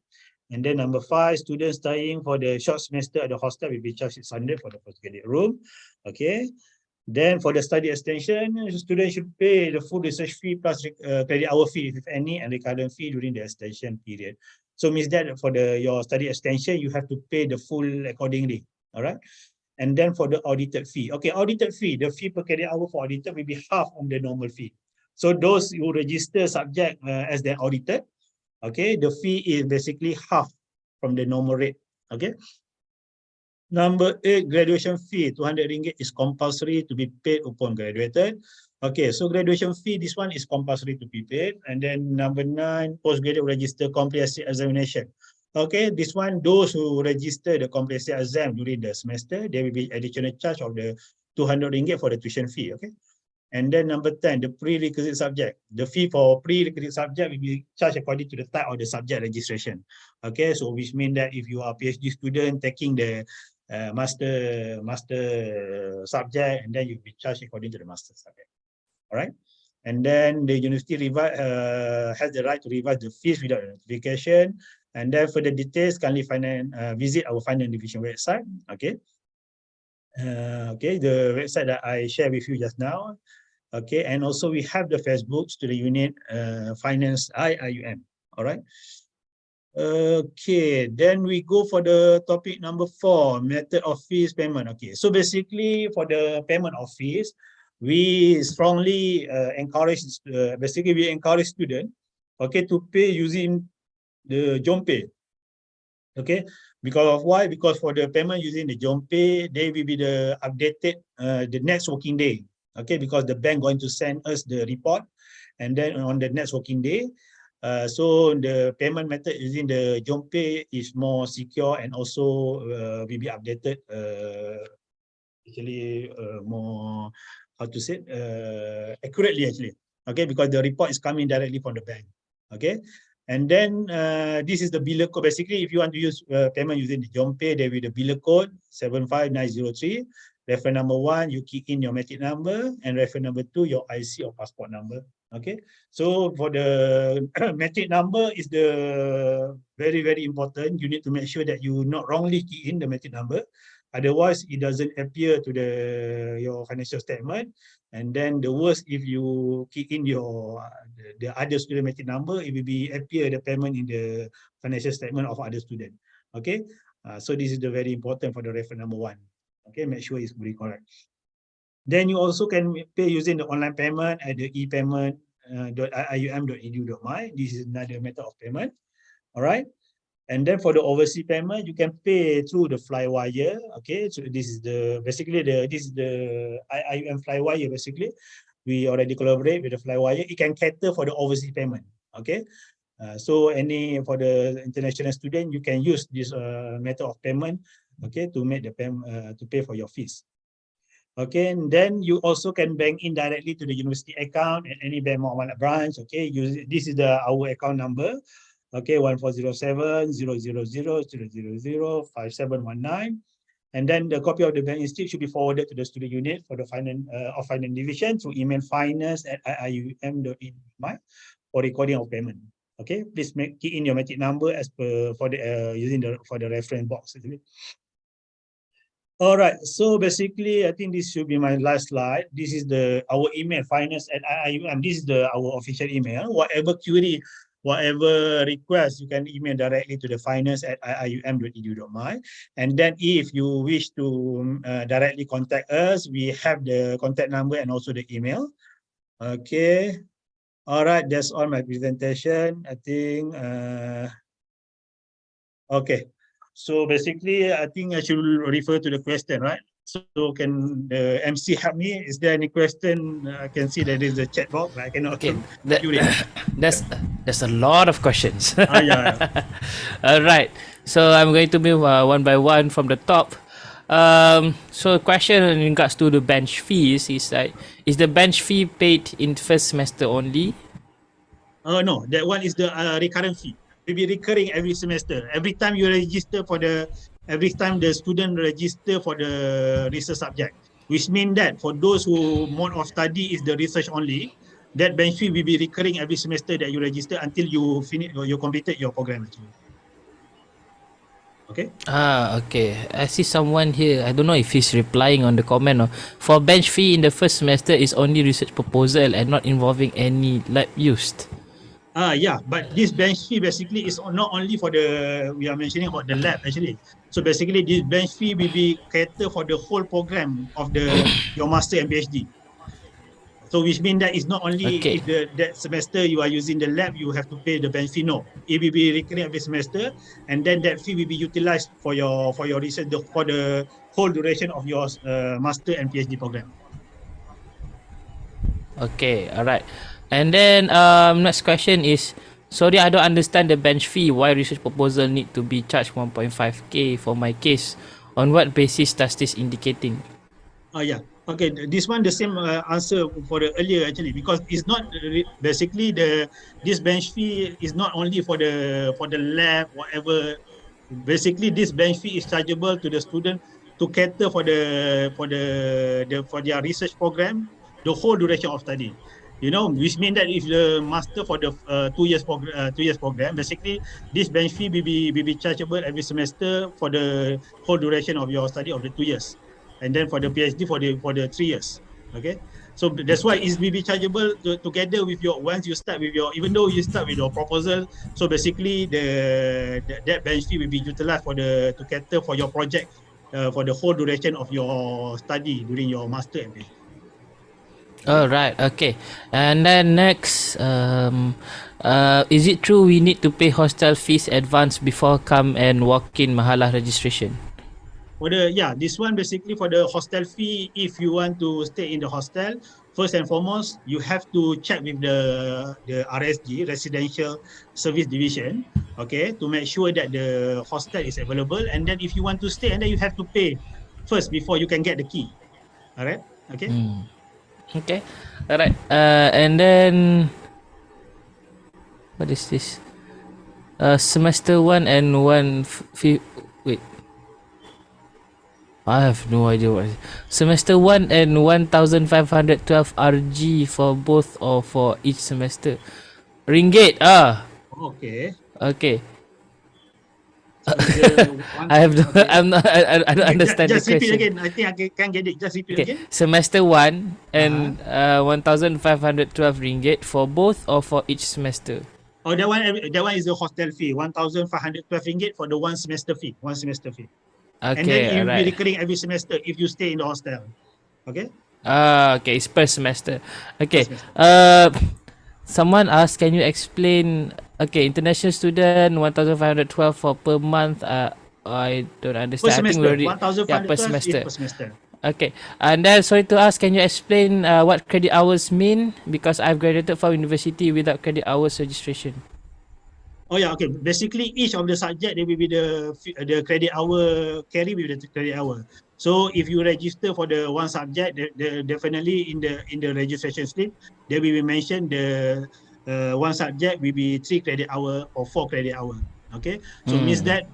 And then number 5, students staying for the short semester at the hostel will be charged 600 for the postgraduate room. Okay. Then for the study extension, students should pay the full research fee plus credit hour fee, if any, and recurrent fee during the extension period. So means that for your study extension, you have to pay the full accordingly. All right. And then for the audited fee. Okay, audited fee, the fee per credit hour for audited will be half of the normal fee. So those who register subject as their audited, okay, the fee is basically half from the normal rate. Okay. Number 8, graduation fee, 200 ringgit is compulsory to be paid upon graduated. Okay, so graduation fee, this one is compulsory to be paid. And then number 9, postgraduate register comprehensive examination. Okay, this one, those who register the comprehensive exam during the semester, there will be additional charge of the 200 ringgit for the tuition fee. Okay. And then number 10, the prerequisite subject. The fee for prerequisite subject will be charged according to the type of the subject registration. Okay, so which means that if you are a PhD student taking the master subject, and then you'll be charged according to the master subject. All right. And then the university has the right to revise the fees without notification. And then for the details, kindly visit our finance division website. Okay. Okay, the website that I shared with you just now. Okay, and also we have the Facebook student unit finance IIUM. All right. Okay, then we go for the topic number 4, method of fees payment. Okay, so basically for the payment of fees, we strongly encourage students, okay, to pay using the JomPay. Okay, because of why? Because for the payment using the JomPay, they will be the updated the next working day. Okay, because the bank going to send us the report, and then on the next working day, so the payment method using the JomPay is more secure, and also will be updated actually more, how to say, accurately actually. Okay, because the report is coming directly from the bank. Okay. And then this is the biller code. Basically, if you want to use payment using the JomPay, there will be the biller code 75903. Reference number 1, you key in your matric number, and reference number 2, your IC or passport number. Okay. So for the matric number is the very, very important. You need to make sure that you not wrongly key in the matric number. Otherwise, it doesn't appear to your financial statement. And then the worst, if you key in the other student matric number, it will be appear the payment in the financial statement of other student. Okay, so this is the very important for the reference number 1. Okay, make sure it's very correct. Then you also can pay using the online payment at the epayment.ium.edu.my. This is another method of payment. All right. And then for the overseas payment, you can pay through the Flywire. Okay, so this is the IIUM Flywire. Basically, we already collaborate with the Flywire. It can cater for the overseas payment. Okay, so for the international student, you can use this method of payment. Okay, to make the payment to pay for your fees. Okay, and then you also can bank in directly to the university account at any bank Muamalat branch. Okay, this is our account number. Okay, 1407-000-000-5719. And then the copy of the bank receipt should be forwarded to the student unit for the finance division through email finance@iium.edu.my for recording of payment. Okay, please key in your matric number as per for the using for the reference box. All right, so basically, I think this should be my last slide. This is our email finance@iium. This is our official email. Whatever query, whatever request, you can email directly to the finance@iium.edu.my. And then if you wish to directly contact us, we have the contact number and also the email. Okay. All right, that's all my presentation. I think, okay. So basically, I think I should refer to the question, right? So can the MC help me? Is there any question? I can see that there's a chat box, but I cannot Okay, help you read. there's a lot of questions. Yeah. All right, so I'm going to move one by one from the top. So question in regards to the bench fees is like, is the bench fee paid in first semester only? No, that one is the recurrent fee. It will be recurring every semester. Every time you register every time the student register for the research subject, which means that for those who mode of study is the research only, that bench fee will be recurring every semester that you register until you finish or you completed your program actually. Okay. Okay. I see someone here. I don't know if he's replying on the comment or for bench fee in the first semester is only research proposal and not involving any lab used. Yeah, but this bench fee basically is not only for we are mentioning about the lab actually. So basically this bench fee will be cater for the whole program of your master and PhD. So which means that it's not only if that semester you are using the lab, you have to pay the bench fee. No, it will be recurring every semester, and then that fee will be utilized for your research for the whole duration of your master and PhD program. Okay, alright. And then next question is, sorry, I don't understand the bench fee. Why research proposal need to be charged 1.5k for my case? On what basis does this indicating? Yeah. Okay, this one the same answer for the earlier actually, because it's not basically this bench fee is not only for the lab whatever. Basically, this bench fee is chargeable to the student to cater for their research program the whole duration of study. You know, which means that if the master for the 2 years program, basically this bench fee will be chargeable every semester for the whole duration of your study of the 2 years, and then for the PhD for the 3 years. Okay, so that's why it will be chargeable together with once you start with even though you start with your proposal. So basically, that bench fee will be utilized to cater for your project for the whole duration of your study during your master and PhD. All right, okay. And then next, is it true we need to pay hostel fees advance before come and walk in Mahalah registration? This one basically for the hostel fee. If you want to stay in the hostel, first and foremost, you have to check with the RSG, Residential Service Division, okay, to make sure that the hostel is available. And then if you want to stay, and then you have to pay first before you can get the key. All right, okay. Okay, all right. And then what is this? Semester 1 and 1 wait. I have no idea what it is. Semester 1 and 1512 RG for both or for each semester. Ringgit. Okay. Okay. I have no, I don't understand just the question. Repeat again. I think I can get it. Just repeat again. Semester 1 and 1512 ringgit for both or for each semester. Oh, that one is the hostel fee, 1,512 ringgit for the one semester fee. Okay, And then it will alright. be recurring every semester if you stay in the hostel. Okay? Okay, it's per semester. Okay. Per semester. Someone asked, can you explain? Okay, international student 1,512 for per month. I don't understand. Per I think semester. we already, 1,512 per semester. is per semester. Okay, and then sorry to ask, can you explain what credit hours mean? Because I've graduated from university without credit hours registration. Oh yeah, okay. Basically, each of the subject there will be the credit hour carry with the credit hour. So if you register for the one subject, definitely in the registration slip, there will be mentioned the one subject will be 3 credit hour or 4 credit hour. Okay, so means that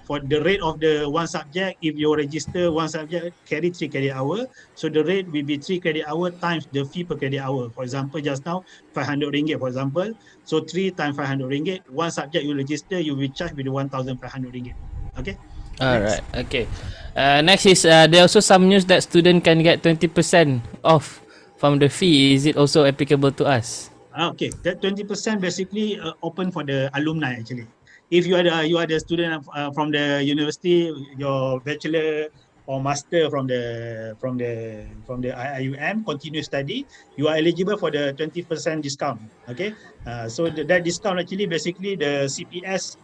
for the rate of the one subject, if you register one subject carry 3 credit hour, so the rate will be 3 credit hour times the fee per credit hour. For example, just now 500 ringgit, for example. So 3 times 500 ringgit, one subject you register, you will charge with the 1,500 ringgit. Okay. Alright. Okay. Next is there also some news that student can get 20% off from the fee. Is it also applicable to us? Okay, that 20% basically open for the alumni actually. If you are the student from the university, your bachelor or master from the IIUM continue study, you are eligible for the 20% discount. Okay, so that discount actually basically the CPS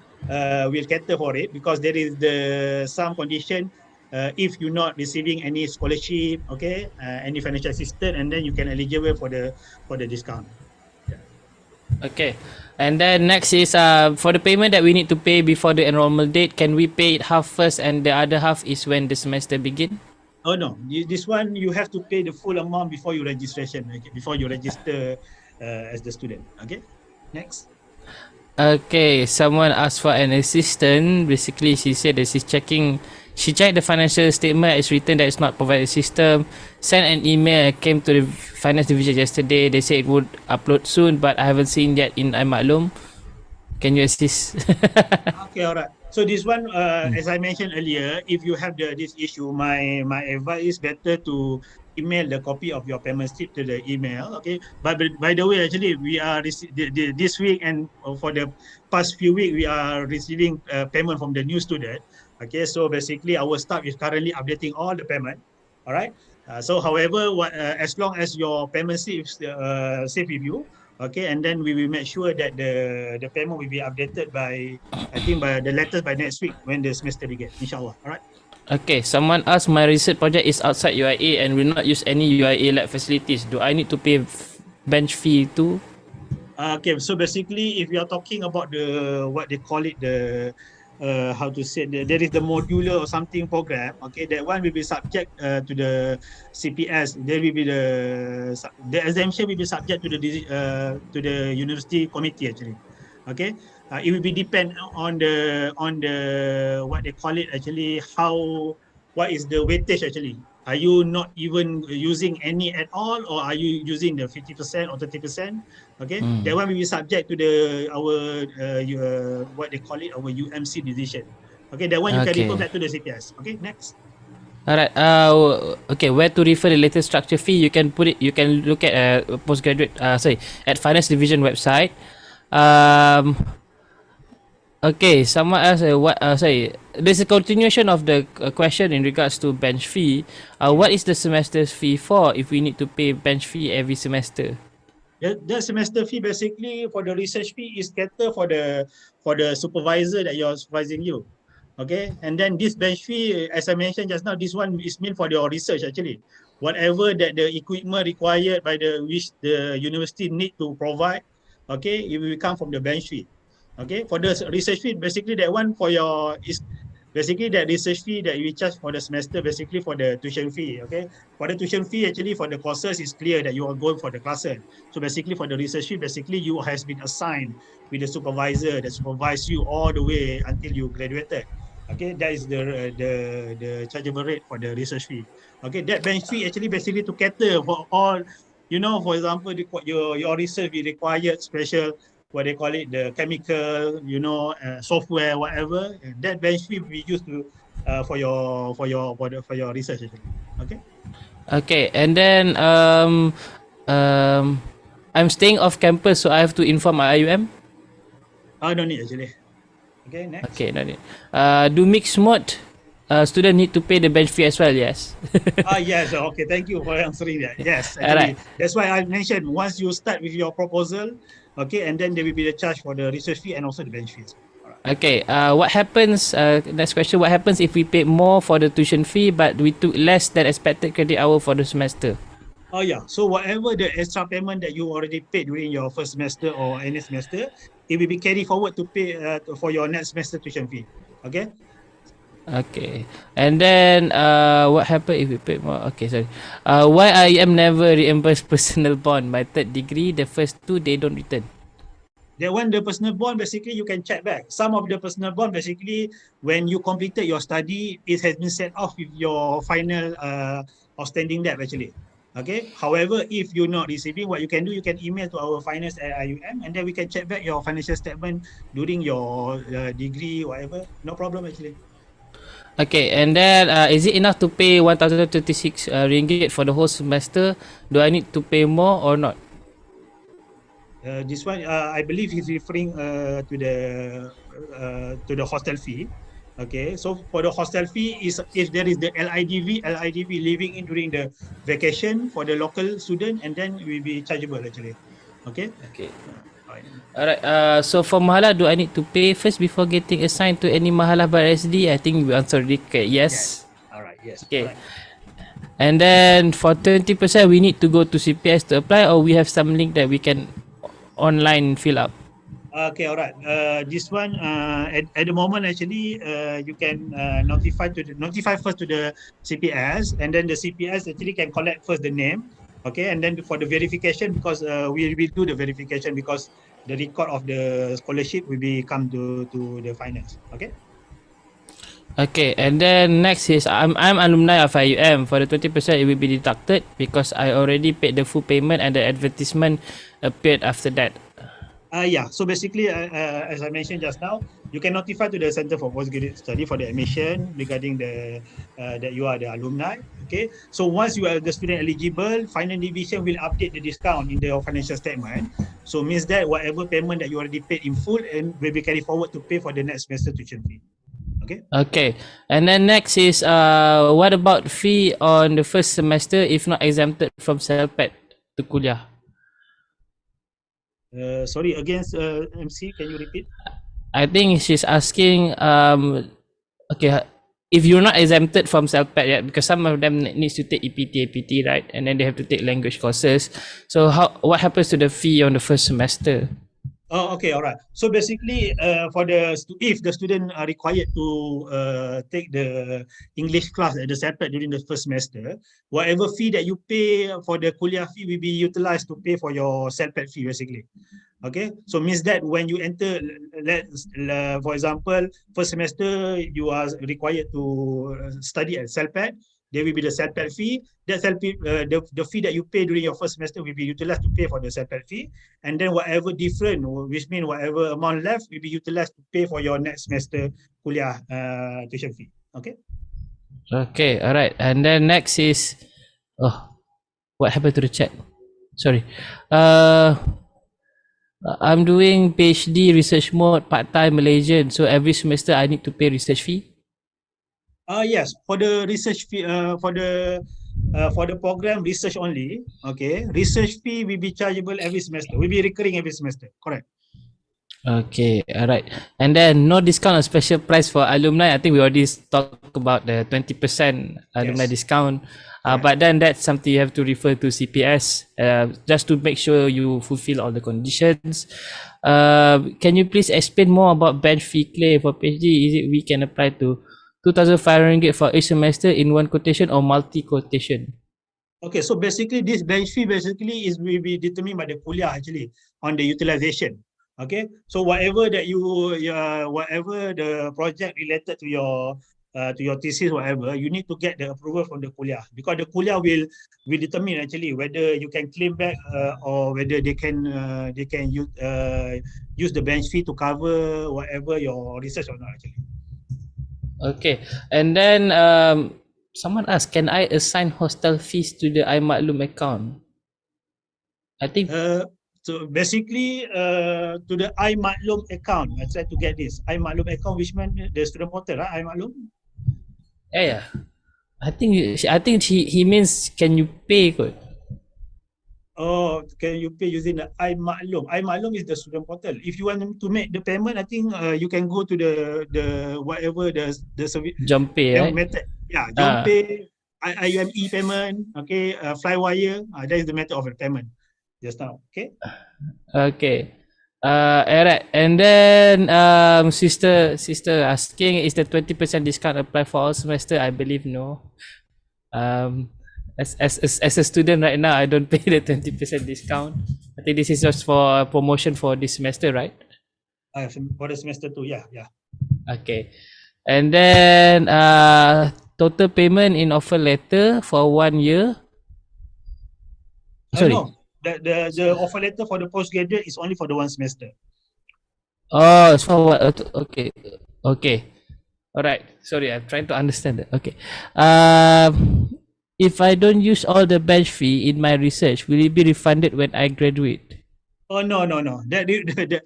will cater for it because there is some condition. If you're not receiving any scholarship, okay, any financial assistance, and then you can eligible for the discount. Okay. And then next is for the payment that we need to pay before the enrollment date, can we pay it half first and the other half is when the semester begin? Oh no, this one you have to pay the full amount before you registration, okay? Before you register as the student. Okay, next. Okay, someone asked for an assistant. Basically, she said that she checked the financial statement. It's written that it's not provided system. Sent an email. Came to the finance division yesterday. They said it would upload soon, but I haven't seen yet in iMaklum. Can you assist? Okay, all right. So this one, as I mentioned earlier, if you have this issue, my advice is better to email the copy of your payment slip to the email. Okay, but by the way, actually, we are this week and for the past few weeks, we are receiving payment from the new student. Okay, so basically, our staff is currently updating all the payment. All right. So, however, as long as your payment slip is safe with you, okay, and then we will make sure that the payment will be updated by, I think, by the latest by next week when the semester begins, inshallah. All right. Okay, someone asked my research project is outside UIA and will not use any UIA lab facilities. Do I need to pay bench fee too? Okay, so basically, if you are talking about the what they call it, the how to say, there is the modular or something program. Okay, that one will be subject to the CPS. There will be the exemption will be subject to the university committee actually. Okay, it will be depend on the what they call it actually, what is the weightage actually. Are you not even using any at all, or are you using the 50% or 30%? Okay, that one will be subject to our what they call it, our UMC decision. Okay, that one you can refer back to the CPS. Okay, next. Alright. Okay. Where to refer the latest structure fee? You can put it. You can look at postgraduate. At finance division website. Um. Okay. Someone else. There's a continuation of the question in regards to bench fee. What is the semester's fee for? If we need to pay bench fee every semester. The semester fee basically for the research fee is cater for the supervisor that you're supervising you. Okay, and then this bench fee, as I mentioned just now, this one is meant for your research actually. Whatever that the equipment required by which the university need to provide, okay, it will come from the bench fee. Okay, for the research fee, basically that one for your is basically that research fee that we charge for the semester, basically for the tuition fee. Okay, for the tuition fee actually for the courses is clear that you are going for the classes. So basically for the research fee, basically you has been assigned with the supervisor that supervise you all the way until you graduated. Okay, that is the chargeable rate for the research fee. Okay, that bench fee actually basically to cater for all, for example, your research will require special, what they call it, the chemical, software, whatever. And that bench fee will be used to for your research actually. Okay. Okay, and then I'm staying off campus, so I have to inform my IUM. No need actually. Okay, next. Okay, no need. Do mixed mode student need to pay the bench fee as well? Yes. Yes. Okay, thank you for answering that. Yes, actually, that's why I mentioned once you start with your proposal, okay, and then there will be the charge for the research fee and also the bench fees. Okay. What happens? Next question. What happens if we pay more for the tuition fee, but we took less than expected credit hour for the semester? Oh yeah. So whatever the extra payment that you already paid during your first semester or any semester, it will be carried forward to pay for your next semester tuition fee. Okay. Okay. And then what happened if we pay more? Okay, sorry. Why I am never reimbursed personal bond? My third degree, the first two they don't return. That one, the personal bond, basically you can check back. Some of the personal bond, basically, when you completed your study, it has been set off with your final outstanding debt actually. Okay. However, if you're not receiving, what you can do, you can email to our finance at IUM, and then we can check back your financial statement during your degree, whatever. No problem actually. Okay, and then is it enough to pay 1,036 ringgit for the whole semester? Do I need to pay more or not? This one, I believe he's referring to the hostel fee. Okay, so for the hostel fee is if there is the LIDV living in during the vacation for the local student, and then will be chargeable actually. Okay. Okay. Alright. Alright. So for mahala, do I need to pay first before getting assigned to any mahala by SD? I think we answered it. Okay, yes. All right. Yes. Okay. Alright. And then for 20%, we need to go to CPS to apply, or we have some link that we can online fill up. Okay, all right. This one at the moment actually you can notify first to the CPS, and then the CPS actually can collect first the name, okay, and then for the verification, because we will do the verification because the record of the scholarship will be come to the finance. Okay. Okay, and then next is I'm alumni of IUM. For the 20%, it will be deducted because I already paid the full payment and the advertisement appeared after that. Yeah, so basically, as I mentioned just now, you can notify to the Center for Postgraduate Study for the admission regarding the that you are the alumni. Okay, so once you are the student eligible, Finance Division will update the discount in the financial statement. So means that whatever payment that you already paid in full and will be carried forward to pay for the next semester tuition fee. Okay. Okay, and then next is what about fee on the first semester if not exempted from CELPET to kuliah? Sorry, against MC, can you repeat? I think she's asking okay, if you're not exempted from CELPET yet, because some of them needs to take EPT, APT, right? And then they have to take language courses. So what happens to the fee on the first semester? Oh, okay, all right. So basically, if the student are required to take the English class at the CELPET during the first semester, whatever fee that you pay for the kuliah fee will be utilized to pay for your CELPET fee, basically. Okay, so means that when you enter, for example, first semester you are required to study at CELPET. There will be the CELPET fee. That CELPET, the fee that you pay during your first semester will be utilized to pay for the CELPET fee, and then whatever different, which means whatever amount left, will be utilized to pay for your next semester kuliah tuition fee. Okay. Okay, all right. And then next is, what happened to the chat? Sorry. I'm doing PhD research mode part-time Malaysian, so every semester I need to pay research fee. Yes, for the research fee, for the program research only, okay, research fee will be chargeable every semester, will be recurring every semester, correct? Okay, all right. And then no discount or special price for alumni. I think we already talked about the 20% alumni discount. But then that's something you have to refer to CPS just to make sure you fulfill all the conditions. Can you please explain more about bench fee claim for PhD? Is it we can apply to 2,500 ringgit for each semester in one quotation or multi quotation? Okay, so basically this bench fee basically will be determined by the kuliah actually on the utilization. Okay, so whatever that whatever the project related to your thesis, whatever, you need to get the approval from the kuliah, because the kuliah will determine actually whether you can claim back or whether they can use the bench fee to cover whatever your research or not actually. Okay, and then someone asked, can I assign hostel fees to the iMaklum account? I think so basically to the iMaklum account, I try to get this iMaklum account, which meant the student portal, right? iMaklum. Yeah. I think he means can you pay kot? Oh, can you pay using the iMaklum? iMaklum is the student portal. If you want to make the payment, I think you can go to the whatever the service Jumpay, right? method. Yeah, Jumpay, IUME payment, okay, Flywire. That is the method of the payment just now. Okay. Okay. Alright. And then sister asking, is the 20% discount apply for all semester? I believe no. As a student right now, I don't pay the 20% discount. I think this is just for promotion for this semester, right? For the semester 2, yeah. Okay. And then total payment in offer letter for 1 year. Sorry. No, the offer letter for the postgraduate is only for the one semester. Oh, it's for what? Okay. All right. Sorry, I'm trying to understand that. Okay. If I don't use all the bench fee in my research, will it be refunded when I graduate? Oh no. The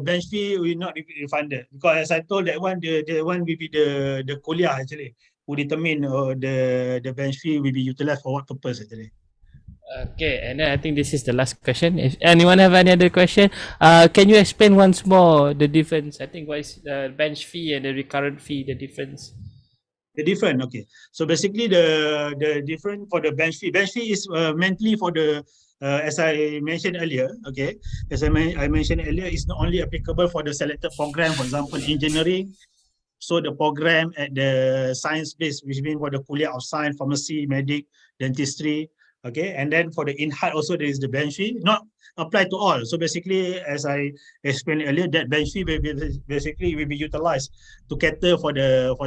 bench fee will not be refunded because as I told that one, the one will be the kuliah actually who determine the bench fee will be utilized for what purpose actually. Okay, and then I think this is the last question. If anyone have any other question, can you explain once more the difference? I think what is the bench fee and the recurrent fee, the difference? The different, okay. So basically the different for the bench fee. Bench fee is mainly for the as I mentioned earlier, okay. I mentioned earlier, it's not only applicable for the selected program, for example, engineering. So the program at the science base, which means for the kuliah of science, pharmacy, medic, dentistry, okay. And then for the in-heart also there is the bench fee, not applied to all. So basically, as I explained earlier, that bench fee will be basically will be utilized to cater for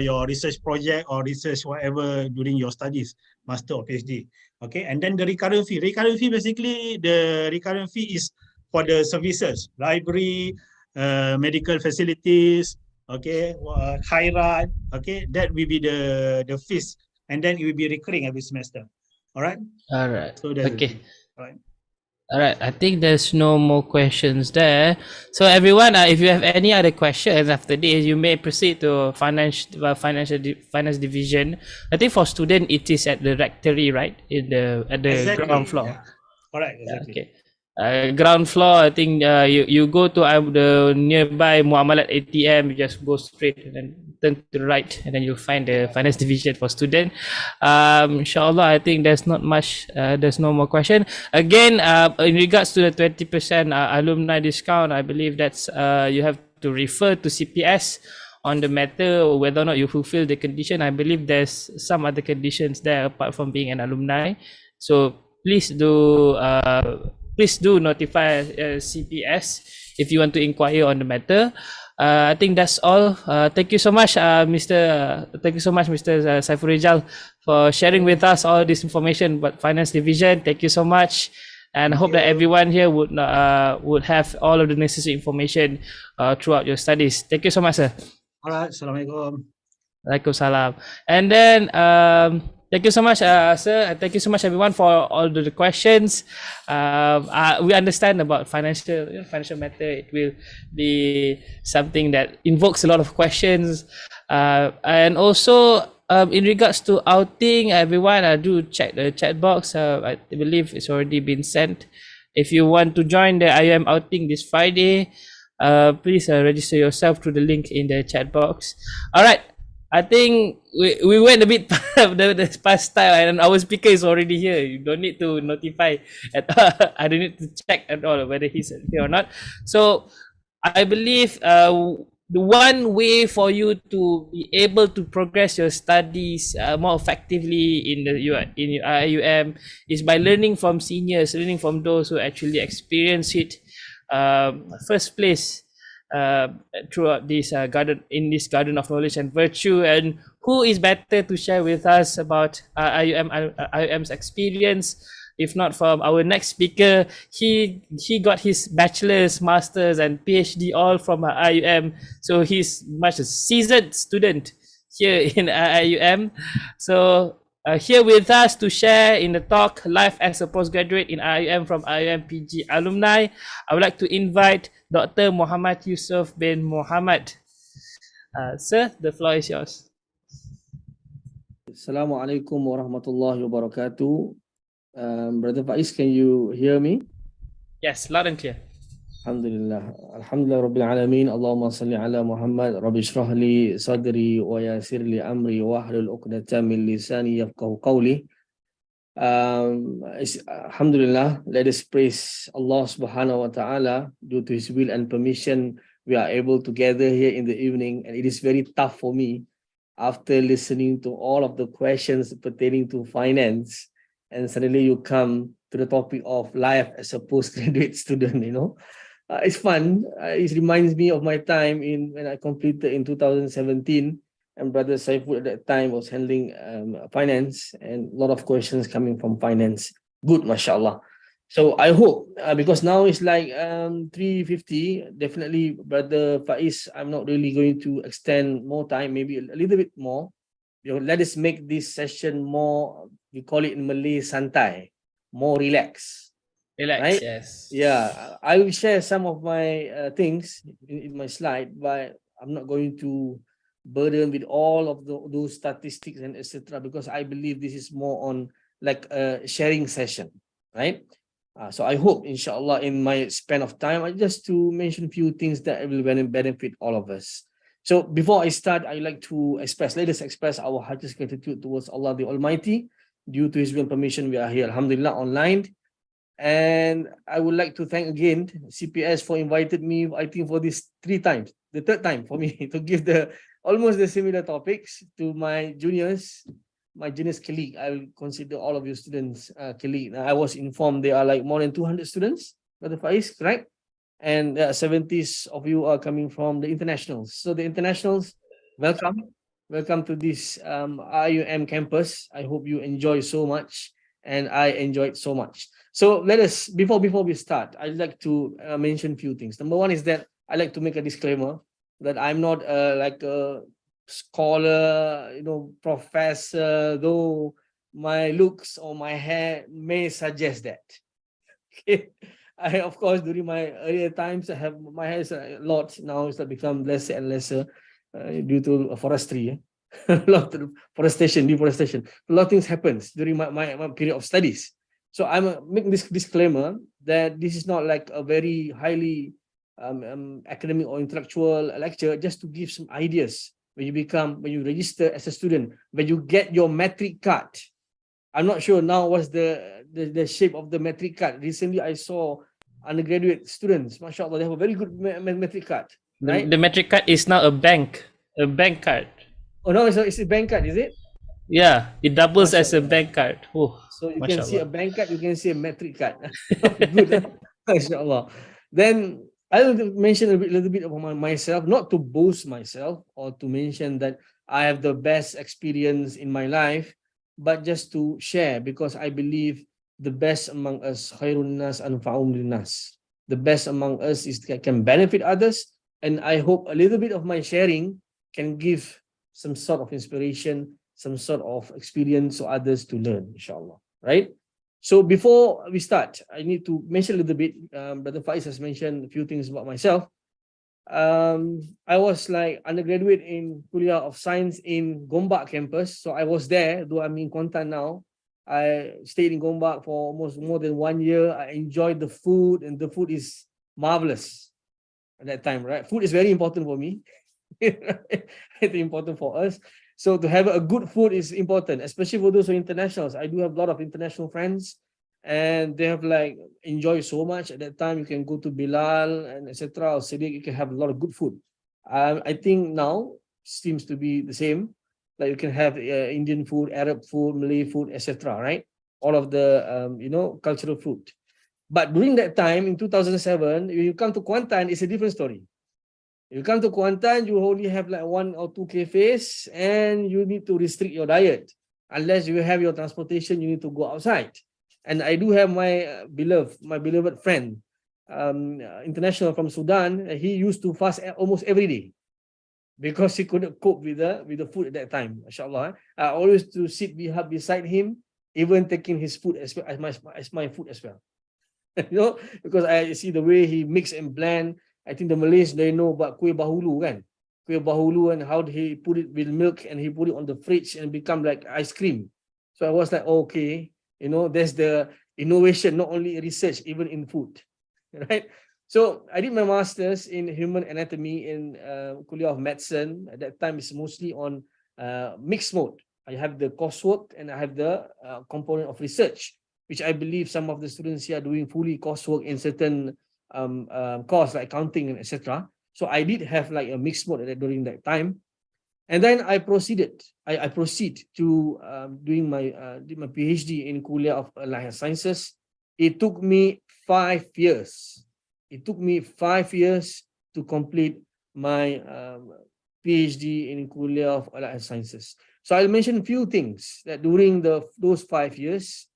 your research project or research whatever during your studies, master or PhD. Okay, and then the recurrent fee. Recurrent fee basically the recurrent fee is for the services, library, medical facilities, okay, khairat, okay, that will be the fees, and then it will be recurring every semester. All right. All right. So that's the Okay. thing. All right. All right. I think there's no more questions there. So everyone, if you have any other questions after this, you may proceed to finance division. I think for student, it is at the rectory, right? At the Exactly. ground floor. Yeah. Correct. Exactly. Okay. Ground floor, I think you go to the nearby Muamalat ATM, you just go straight and then turn to the right, and then you'll find the finance division for student. Inshallah, I think there's not much, there's no more question. Again, in regards to the 20% alumni discount, I believe that's you have to refer to CPS on the matter whether or not you fulfill the condition. I believe there's some other conditions there apart from being an alumni. So please do notify CPS if you want to inquire on the matter. I think that's all. Thank you so much, Mr. Saiful Rijal, for sharing with us all this information about finance division. Thank you so much, and I hope that everyone here would have all of the necessary information throughout your studies. Thank you so much, sir. All right. Assalamualaikum. Waalaikumsalam. And then thank you so much, sir. Thank you so much, everyone, for all the questions. We understand about financial matter. It will be something that invokes a lot of questions. And also, in regards to outing, everyone, do check the chat box. I believe it's already been sent. If you want to join the IUM outing this Friday, please register yourself through the link in the chat box. All right. I think we went a bit past time, and our speaker is already here. You don't need to notify I don't need to check at all whether he's here or not. So I believe the one way for you to be able to progress your studies more effectively in your IUM is by learning from seniors, learning from those who actually experience it first place. Throughout this garden of knowledge and virtue, and who is better to share with us about IUM's experience if not from our next speaker. He got his bachelor's, master's and PhD all from IUM, so he's much a seasoned student here in IUM. So here with us to share in the talk life as a postgraduate in IUM from IUM PG alumni, I would like to invite Dr. Muhammad Yusuf bin Muhammad. Sir, the floor is yours. Assalamualaikum warahmatullahi wabarakatuh. Brother Faiz, can you hear me? Yes, loud and clear. Alhamdulillah. Alhamdulillah Rabbil Alameen. Allahumma salli ala Muhammad. Rabbi shrah li sadri wa yasir li amri wa ahlul uqdatan min lisani yafqahu qawli. Alhamdulillah, let us praise Allah subhanahu wa ta'ala. Due to his will and permission, we are able to gather here in the evening, and it is very tough for me after listening to all of the questions pertaining to finance, and suddenly you come to the topic of life as a postgraduate student. It's fun. It reminds me of my time when I completed in 2017, and Brother Saiful at that time was handling finance, and a lot of questions coming from finance. Good, mashallah. So I hope, because now it's like 3:50, definitely Brother Faiz, I'm not really going to extend more time, maybe a little bit more. Let us make this session more, we call it in Malay, santai, more relaxed. Relax, right? yes. Yeah, I will share some of my things in my slide, but I'm not going to burden with all of those statistics and etc. because I believe this is more on like a sharing session, right? So I hope, inshallah, in my span of time, I just to mention a few things that will benefit all of us. So before I start, I like to let us express our heartiest gratitude towards Allah the Almighty. Due to His will and permission, we are here, alhamdulillah, online. And I would like to thank again CPS for invited me, I think for this 3 times, the third time for me to give the almost the similar topics to my juniors colleague. I will consider all of you students colleague. I was informed there are like more than 200 students, Brother Faiz, correct? And 70s of you are coming from the internationals. So the internationals, welcome. Welcome to this IUM campus. I hope you enjoy so much and I enjoyed so much. So let us, before we start, I'd like to mention a few things. Number one is that I like to make a disclaimer that I'm not like a scholar, professor, though my looks or my hair may suggest that. Okay. Of course, during my earlier times, I have my hair is a lot. Now it's become lesser and lesser due to forestry. A lot of deforestation. A lot of things happens during my period of studies. So I'm making this disclaimer that this is not like a very highly academic or intellectual lecture, just to give some ideas when you register as a student, when you get your metric card. I'm not sure now what's the shape of the metric card. Recently, I saw undergraduate students, mashallah, they have a very good metric card, right? The metric card is now a bank card. Oh no, it's a bank card, is it? Yeah, it doubles as a Mashallah. bank card. Oh, So you can see a mashallah. bank card, you can see a metric card. Good, mashallah. Then I'll mention a little bit about myself, not to boast myself or to mention that I have the best experience in my life, but just to share, because I believe the best among us, khairun nas anfa'um linnas. The best among us is can benefit others, and I hope a little bit of my sharing can give some sort of inspiration, some sort of experience for others to learn, inshallah. Right? So before we start, I need to mention a little bit. Brother Faiz has mentioned a few things about myself. I was like undergraduate in Kuliah of Science in Gombak campus. So I was there, though I'm in Kuantan now. I stayed in Gombak for almost more than 1 year. I enjoyed the food, and the food is marvelous at that time, right? Food is very important for me. It's important for us. So to have a good food is important, especially for those who are internationals. I do have a lot of international friends, and they have like enjoyed so much at that time. You can go to Bilal and etc. or Siddiq, you can have a lot of good food. I think now seems to be the same. Like you can have Indian food, Arab food, Malay food, etc. Right? All of the cultural food. But during that time in 2007, when you come to Kuantan, it's a different story. You come to Kuantan, you only have like 1 or 2 cafes, and you need to restrict your diet. Unless you have your transportation, you need to go outside. And I do have my beloved friend, international from Sudan. He used to fast almost every day because he couldn't cope with the food at that time. Mashallah. I always to sit beside him, even taking his food as my food as well. Because I see the way he mix and blend. I think the Malays, they know about kuih bahulu, kan? Kuih bahulu, and how he put it with milk and he put it on the fridge and become like ice cream. So I was like, okay, there's the innovation, not only research, even in food, right? So I did my master's in human anatomy in Kuliah of Medicine. At that time, it's mostly on mixed mode. I have the coursework and I have the component of research, which I believe some of the students here are doing fully coursework in certain course like accounting and etc. So I did have like a mixed mode during that time, and then I proceed to doing my PhD in Kuliah of Life Sciences. It took me 5 years. It took me 5 years to complete my PhD in Kuliah of Life Sciences. So I'll mention a few things that during those 5 years,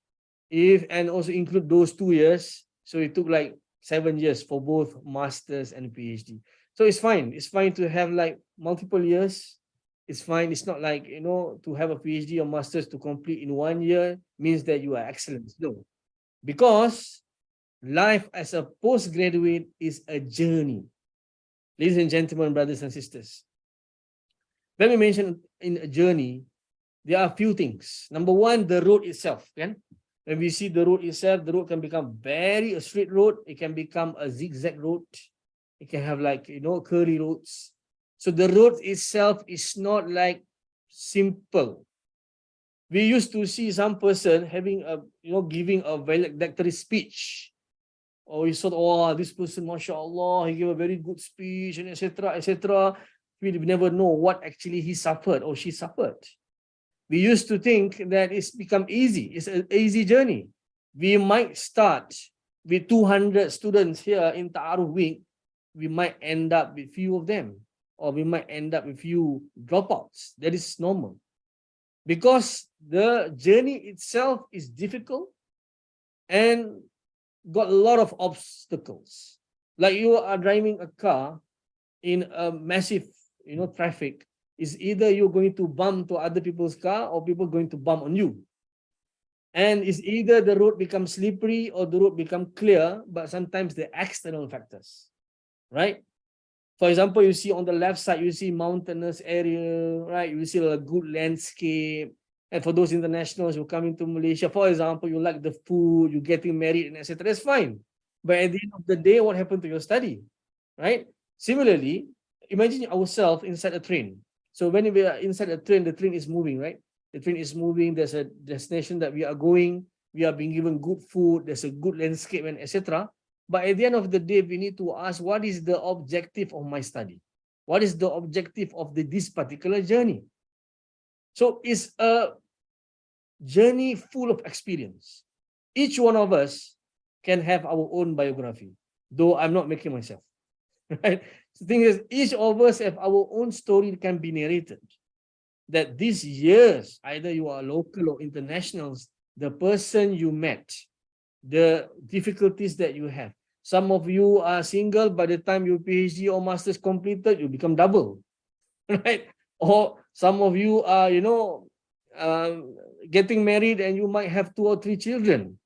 and also include those 2 years. So it took like 7 years for both masters and PhD. So it's fine. It's fine to have like multiple years. It's fine. It's not like, to have a PhD or masters to complete in 1 year means that you are excellent. No, because life as a postgraduate is a journey. Ladies and gentlemen, brothers and sisters, when we mention in a journey, there are a few things. Number one, the road itself. When we see the road itself, the road can become a straight road. It can become a zigzag road. It can have like, curly roads. So the road itself is not like simple. We used to see some person having giving a valedictory speech. Or we thought, oh, this person, mashallah, he gave a very good speech, and etc., etc. We never know what actually he suffered or she suffered. We used to think that it's become easy. It's an easy journey. We might start with 200 students here in Ta'aruf Week. We might end up with few of them, or we might end up with few dropouts. That is normal. Because the journey itself is difficult and got a lot of obstacles. Like you are driving a car in a massive, traffic. Is either you're going to bump to other people's car or people going to bump on you. And it's either the road becomes slippery or the road become clear, but sometimes the external factors, right? For example, you see on the left side, you see mountainous area, right? You see a good landscape. And for those internationals who come into Malaysia, for example, you like the food, you're getting married, and etc. That's fine. But at the end of the day, what happened to your study, right? Similarly, imagine ourselves inside a train. So when we are inside the train is moving, right? The train is moving. There's a destination that we are going. We are being given good food. There's a good landscape, and etc. But at the end of the day, we need to ask, what is the objective of my study? What is the objective of this particular journey? So it's a journey full of experience. Each one of us can have our own biography, though I'm not making myself. Right? The thing is, each of us have our own story can be narrated. That these years, either you are local or internationals, the person you met, the difficulties that you have. Some of you are single, by the time your PhD or master's completed, you become double, right? Or some of you are, getting married and you might have 2 or 3 children,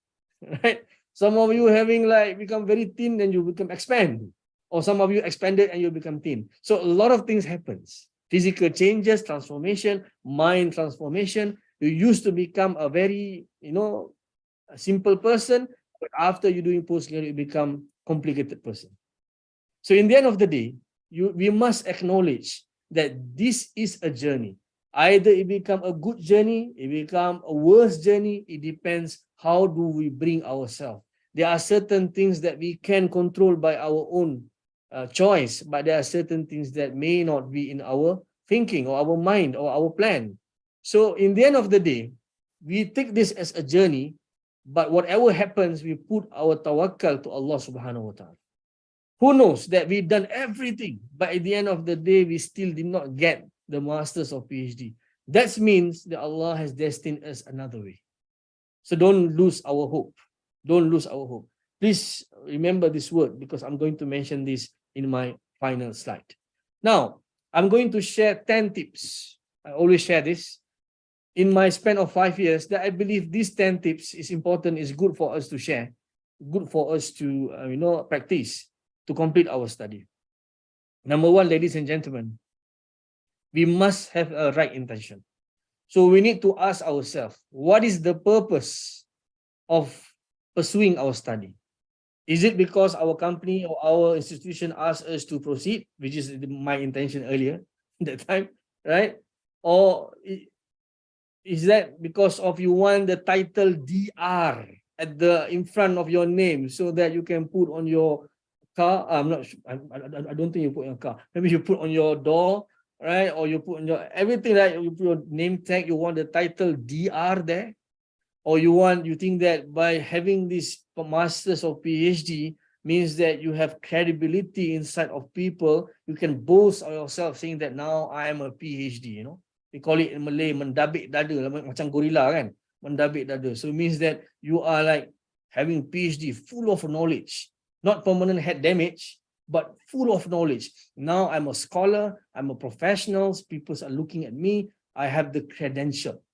right? Some of you having become very thin and you become expand. Or some of you expanded and you become thin. So a lot of things happens. Physical changes, transformation, mind transformation. You used to become a very, a simple person, but after you're doing postgraduate, you become complicated person. So in the end of the day, we must acknowledge that this is a journey. Either it become a good journey, it become a worse journey. It depends how do we bring ourselves. There are certain things that we can control by our own choice, but there are certain things that may not be in our thinking or our mind or our plan. So in the end of the day, we take this as a journey, but whatever happens, we put our tawakkal to Allah subhanahu wa ta'ala. Who knows that we've done everything, but at the end of the day, we still did not get the masters or PhD. That means that Allah has destined us another way. So don't lose our hope. Don't lose our hope. Please remember this word because I'm going to mention this in my final slide. Now, I'm going to share 10 tips. I always share this. In my span of 5 years, that I believe these 10 tips is important, is good for us to share, good for us to practice to complete our study. Number one, ladies and gentlemen, we must have a right intention. So we need to ask ourselves, what is the purpose of pursuing our study? Is it because our company or our institution asked us to proceed, which is my intention earlier that time, right? Or is that because of you want the title DR at in front of your name so that you can put on your car? I'm not sure. I don't think you put on your car. Maybe you put on your door, right? Or you put on your everything, right? You put your name tag. You want the title DR there, or you think that by having this master's or PhD means that you have credibility inside of people. You can boast of yourself saying that now I am a PhD. We call it in Malay mendabik dada, macam gorilla kan, mendabik dada. So it means that you are like having PhD, full of knowledge, not permanent head damage, but full of knowledge. Now I'm a scholar, I'm a professional, people are looking at me, I have the credential,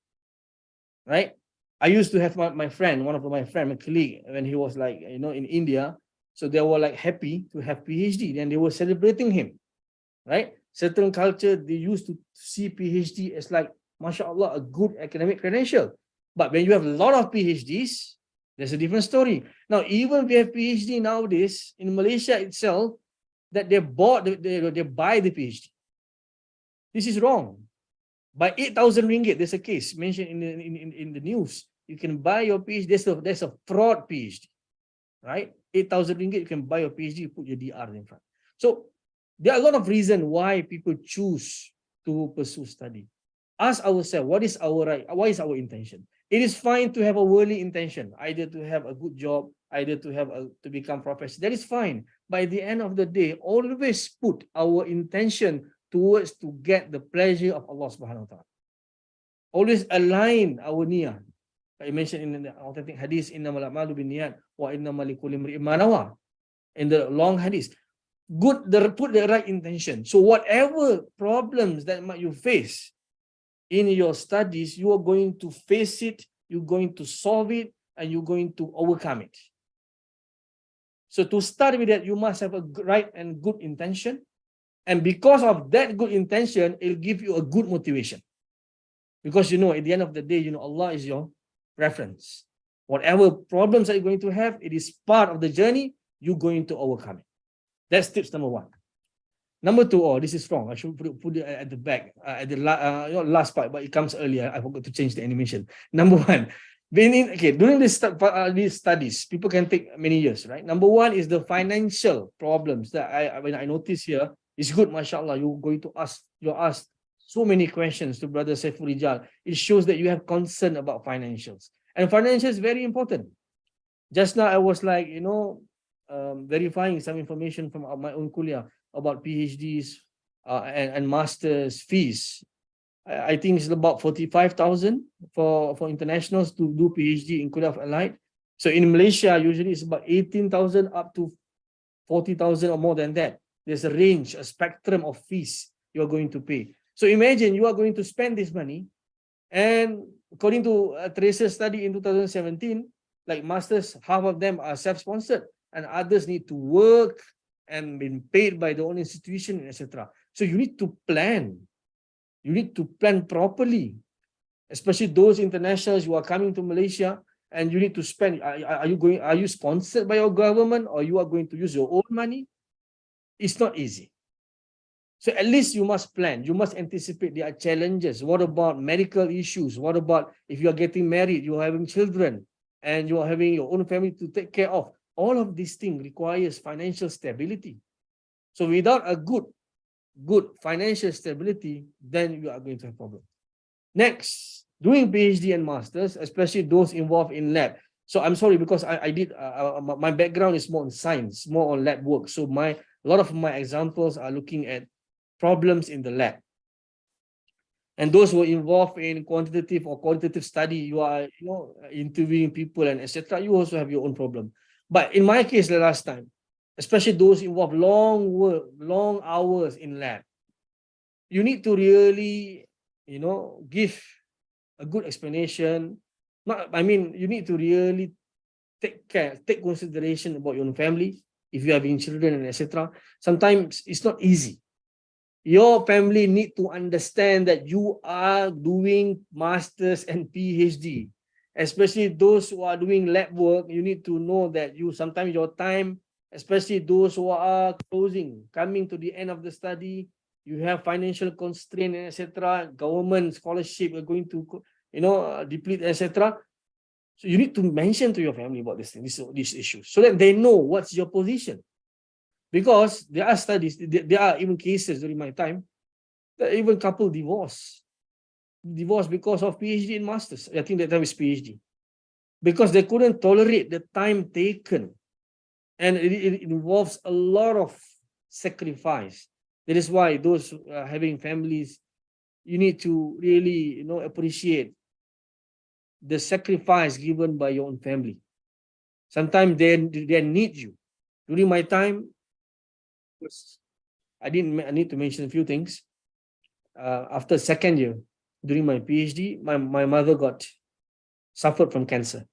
right? I used to have my friend, one of my friend, my colleague, when he was like, in India. So they were like happy to have PhD, and they were celebrating him, right? Certain culture, they used to see PhD as like, mashallah, a good academic credential. But when you have a lot of PhDs, there's a different story. Now, even if you have PhD nowadays in Malaysia itself, that they buy the PhD. This is wrong. By 8,000 ringgit, there's a case mentioned in the news. You can buy your PhD. There's a fraud PhD, right? 8,000 ringgit, you can buy your PhD, you put your DR in front. So there are a lot of reasons why people choose to pursue study. Ask ourselves, what is our right? What is our intention? It is fine to have a worldly intention, either to have a good job, either to become professor. That is fine. By the end of the day, always put our intention towards to get the pleasure of Allah subhanahu wa ta'ala. Always align our niyyah. I mentioned in the authentic hadith, innamal a'malu binniyat wa innamal likulli imri'in ma nawa. In the long hadith, put the right intention. So whatever problems that you face in your studies, you are going to face it, you're going to solve it, and you're going to overcome it. So to start with that, you must have a right and good intention. And because of that good intention, it'll give you a good motivation. Because at the end of the day, Allah is your reference. Whatever problems that you're going to have, it is part of the journey, you're going to overcome it. That's tips number one. Number two, this is wrong. I should put it at the back, at the last part, but it comes earlier. I forgot to change the animation. Number one, during these studies, people can take many years, right? Number one is the financial problems that when I notice here, it's good, mashallah, you're asked so many questions to Brother Saiful Rijal. It shows that you have concern about financials. And financial is very important. Just now I was like, verifying some information from my own kuliah about PhDs and master's fees. I think it's about 45,000 for internationals to do PhD in Kuliah of Allied. So in Malaysia, usually it's about 18,000 up to 40,000 or more than that. There's a range, a spectrum of fees you're going to pay. So imagine you are going to spend this money, and according to Teresa's study in 2017, like masters, half of them are self-sponsored, and others need to work and been paid by their own institution, etc. So you need to plan. You need to plan properly, especially those internationals who are coming to Malaysia, and you need to spend. Are you sponsored by your government, or you are going to use your own money? It's not easy. So at least you must plan. You must anticipate there are challenges. What about medical issues? What about if you are getting married, you are having children, and you are having your own family to take care of? All of these things requires financial stability. So without a good financial stability, then you are going to have problems. Next, doing PhD and masters, especially those involved in lab. So I'm sorry, because I did my background is more on science, more on lab work. So a lot of my examples are looking at problems in the lab. And those who are involved in quantitative or qualitative study, you are interviewing people and etc. You also have your own problem. But in my case, the last time, especially those involved long work, long hours in lab, you need to really, give a good explanation. You need to really take consideration about your own family, if you are having children and etc. Sometimes it's not easy. Your family need to understand that you are doing masters and PhD, especially those who are doing lab work. You need to know that sometimes your time, especially those who are coming to the end of the study, you have financial constraint, etc. Government scholarship are going to, deplete, etc. So you need to mention to your family about this issues, so that they know what's your position. Because there are studies, there are even cases during my time that even couple divorce because of PhD and masters. I think that time is PhD, because they couldn't tolerate the time taken, and it involves a lot of sacrifice. That is why those having families, you need to really appreciate the sacrifice given by your own family. Sometimes they need you. During my time, I need to mention a few things. After second year, during my PhD, my mother got suffered from cancer.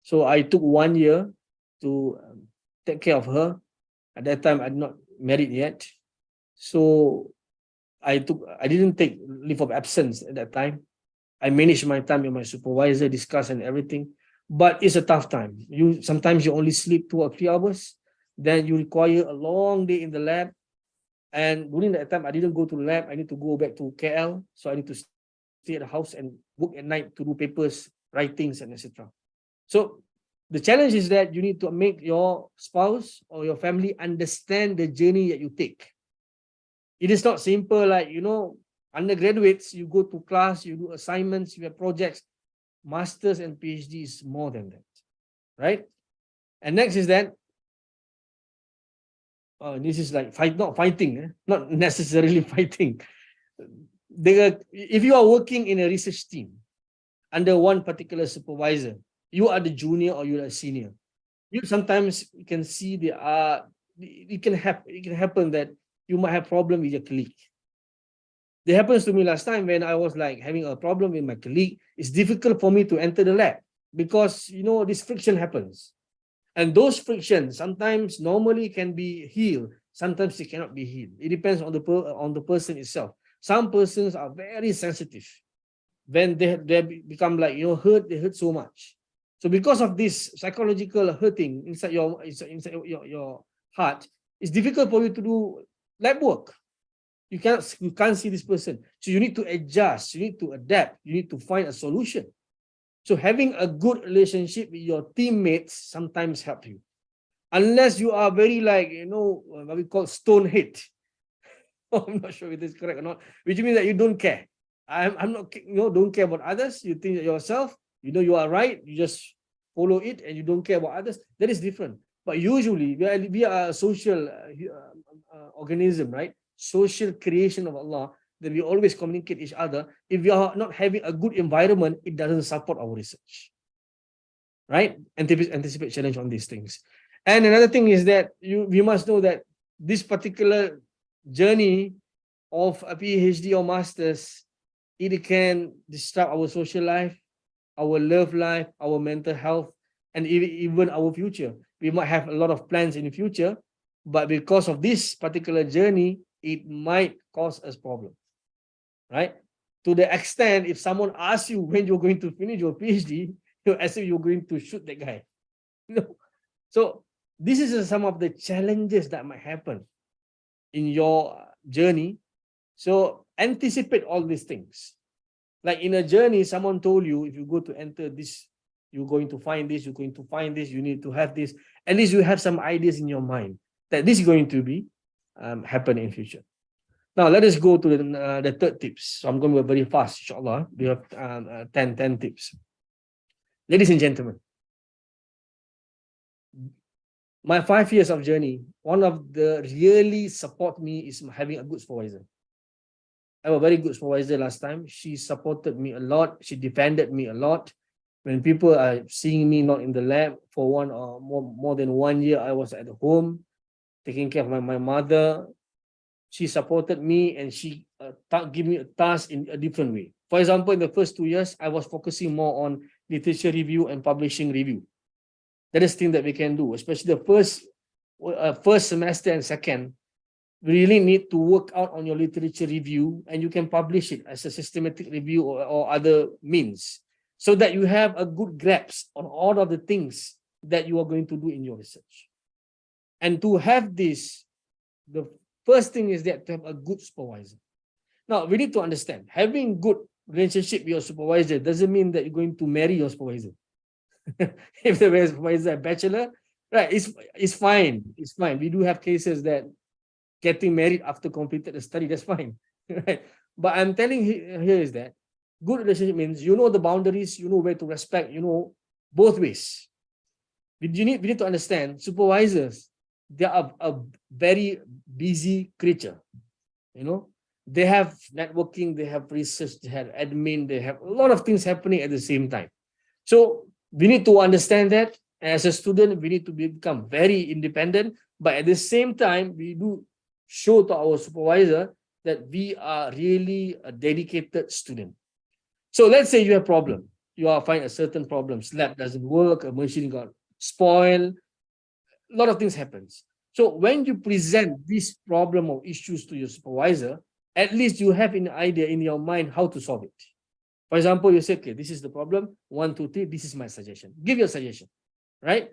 So I took 1 year to take care of her. At that time, I'm not married yet. So I didn't take leave of absence at that time. I managed my time with my supervisor, discuss and everything. But it's a tough time. Sometimes you only sleep 2 or 3 hours. Then you require a long day in the lab. And during that time, I didn't go to the lab. I need to go back to KL. So I need to stay at the house and work at night to do papers, writings, and etc. So the challenge is that you need to make your spouse or your family understand the journey that you take. It is not simple like, undergraduates, you go to class, you do assignments, you have projects. Masters and PhD is more than that, right? And next is that, this is like not fighting, not necessarily fighting. If you are working in a research team under one particular supervisor, you are the junior or you are a senior. Sometimes you can see it can happen that you might have problem with your colleague. It happens to me last time when I was like having a problem with my colleague. It's difficult for me to enter the lab because this friction happens. And those frictions sometimes normally can be healed. Sometimes it cannot be healed. It depends on the person itself. Some persons are very sensitive. When they become like hurt, they hurt so much. So because of this psychological hurting inside your heart, it's difficult for you to do lab work. You can't see this person. So you need to adjust, you need to adapt, you need to find a solution. So having a good relationship with your teammates sometimes help you. Unless you are very what we call stone head. I'm not sure if this is correct or not, which means that you don't care. I'm not, don't care about others. You think that yourself, you are right, you just follow it and you don't care about others. That is different. But usually we are a social organism, right? Social creation of Allah, that we always communicate each other. If we are not having a good environment, it doesn't support our research, right? Anticipate challenge on these things. And another thing is that we must know that this particular journey of a PhD or master's, it can disrupt our social life, our love life, our mental health, and even our future. We might have a lot of plans in the future, but because of this particular journey, it might cause us problem, right? To the extent, if someone asks you when you're going to finish your PhD, as if you're going to shoot that guy. So this is some of the challenges that might happen in your journey. So anticipate all these things. Like in a journey, someone told you, if you go to enter this, you're going to find this, you're going to find this, you need to have this. At least you have some ideas in your mind that this is going to be happen in future. Now let us go to the third tips. So I'm going to go very fast, inshallah. We have 10 tips. Ladies and gentlemen, my 5 years of journey, one of the really support me is having a good supervisor. I have a very good supervisor last time. She supported me a lot. She defended me a lot. When people are seeing me not in the lab for one or more than 1 year, I was at home taking care of my mother. She supported me and she gave me a task in a different way. For example, in the first 2 years, I was focusing more on literature review and publishing review. That is thing that we can do, especially the first semester and second. We really need to work out on your literature review, and you can publish it as a systematic review or other means, so that you have a good grasp on all of the things that you are going to do in your research. And to have this, the first thing is that to have a good supervisor. Now, we need to understand, having good relationship with your supervisor doesn't mean that you're going to marry your supervisor. If the supervisor is a bachelor, right, it's fine. It's fine. We do have cases that getting married after completed the study, that's fine. Right? But I'm telling here is that good relationship means you know the boundaries, you know where to respect, you know both ways. We need to understand supervisors, they are a very busy creature. They have networking, they have research, they have admin, they have a lot of things happening at the same time. So we need to understand that as a student, we need to become very independent, but at the same time, we do show to our supervisor that we are really a dedicated student. So let's say you have a problem. you are find a certain problem, slab doesn't work, a machine got spoiled, a lot of things happens. So when you present this problem or issues to your supervisor, at least you have an idea in your mind how to solve it. For example, you say, okay, this is the problem, 1, 2, 3, this is my suggestion. Give your suggestion, right?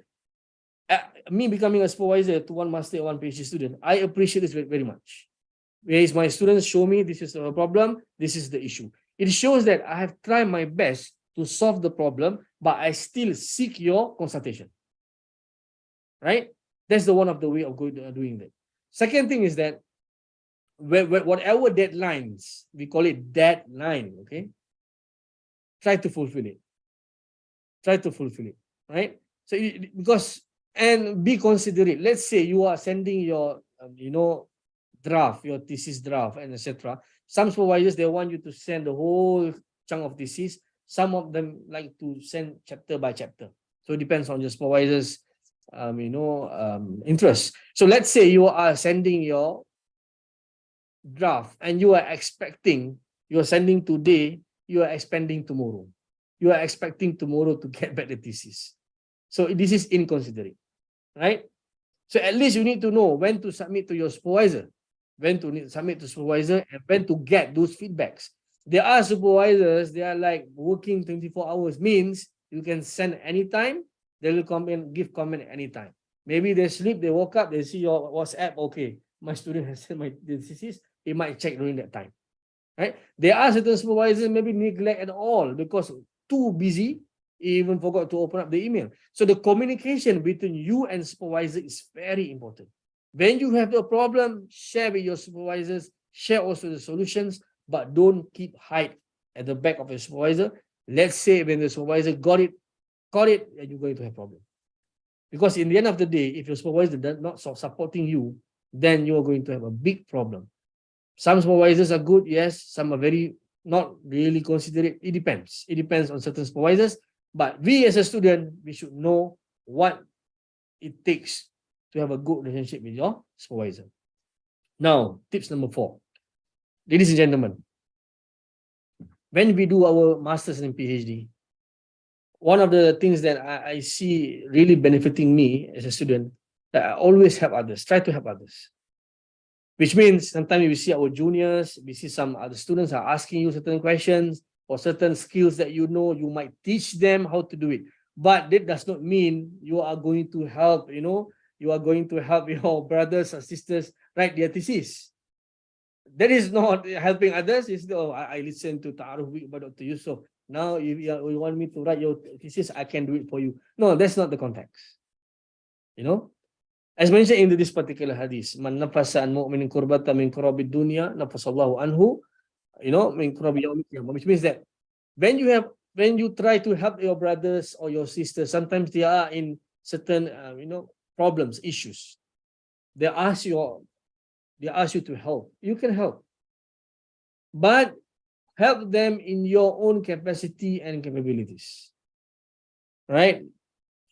Me becoming a supervisor to one master, one PhD student, I appreciate this very, very much. Whereas my students show me this is the problem, this is the issue. It shows that I have tried my best to solve the problem, but I still seek your consultation. Right? That's the one of the way of doing that. Second thing is that whatever deadlines, we call it deadline, okay? Try to fulfill it. Try to fulfill it, right? So because, and be considerate. Let's say you are sending your, draft, your thesis draft, and etc. Some supervisors, they want you to send the whole chunk of thesis. Some of them like to send chapter by chapter. So it depends on your supervisor's, interest. So let's say you are sending your draft and you are expecting, you are sending today, you are expecting tomorrow. You are expecting tomorrow to get back the thesis. So this is inconsiderate, right? So at least you need to know when to submit to your supervisor, when to submit to supervisor, and when to get those feedbacks. There are supervisors, they are like working 24 hours, means you can send anytime, they will come and give comment anytime. Maybe they sleep, they woke up, they see your WhatsApp, okay, my student has sent my thesis, he might check during that time, right? There are certain supervisors maybe neglect at all because too busy, even forgot to open up the email. So the communication between you and supervisor is very important. When you have a problem, share with your supervisors, share also the solutions, but don't keep hide at the back of your supervisor. Let's say when the supervisor got it, and you're going to have problem. Because in the end of the day, if your supervisor does not supporting you, then you are going to have a big problem. Some supervisors are good, yes. Some are very not really considerate. It depends. It depends on certain supervisors. But we as a student, we should know what it takes to have a good relationship with your supervisor. Now, tips number 4. Ladies and gentlemen, when we do our masters and PhD, one of the things that I see really benefiting me as a student, that I always help others, try to help others. Which means sometimes we see our juniors, we see some other students are asking you certain questions or certain skills that you know, you might teach them how to do it. But that does not mean you are going to help, you are going to help your brothers or sisters write their thesis. That is not helping others. It's I listen to Ta'aruf Week by Dr. Yusuf. Now, if you want me to write your thesis, I can do it for you. No, that's not the context. As mentioned in this particular hadith, man nafasa an mu'minin kurbata min kurabi dunya, nafasallahu anhu, min kurabi yawmil qiyamah, which means that when you try to help your brothers or your sisters, sometimes they are in certain, problems, issues. They ask you to help. You can help. But help them in your own capacity and capabilities. Right?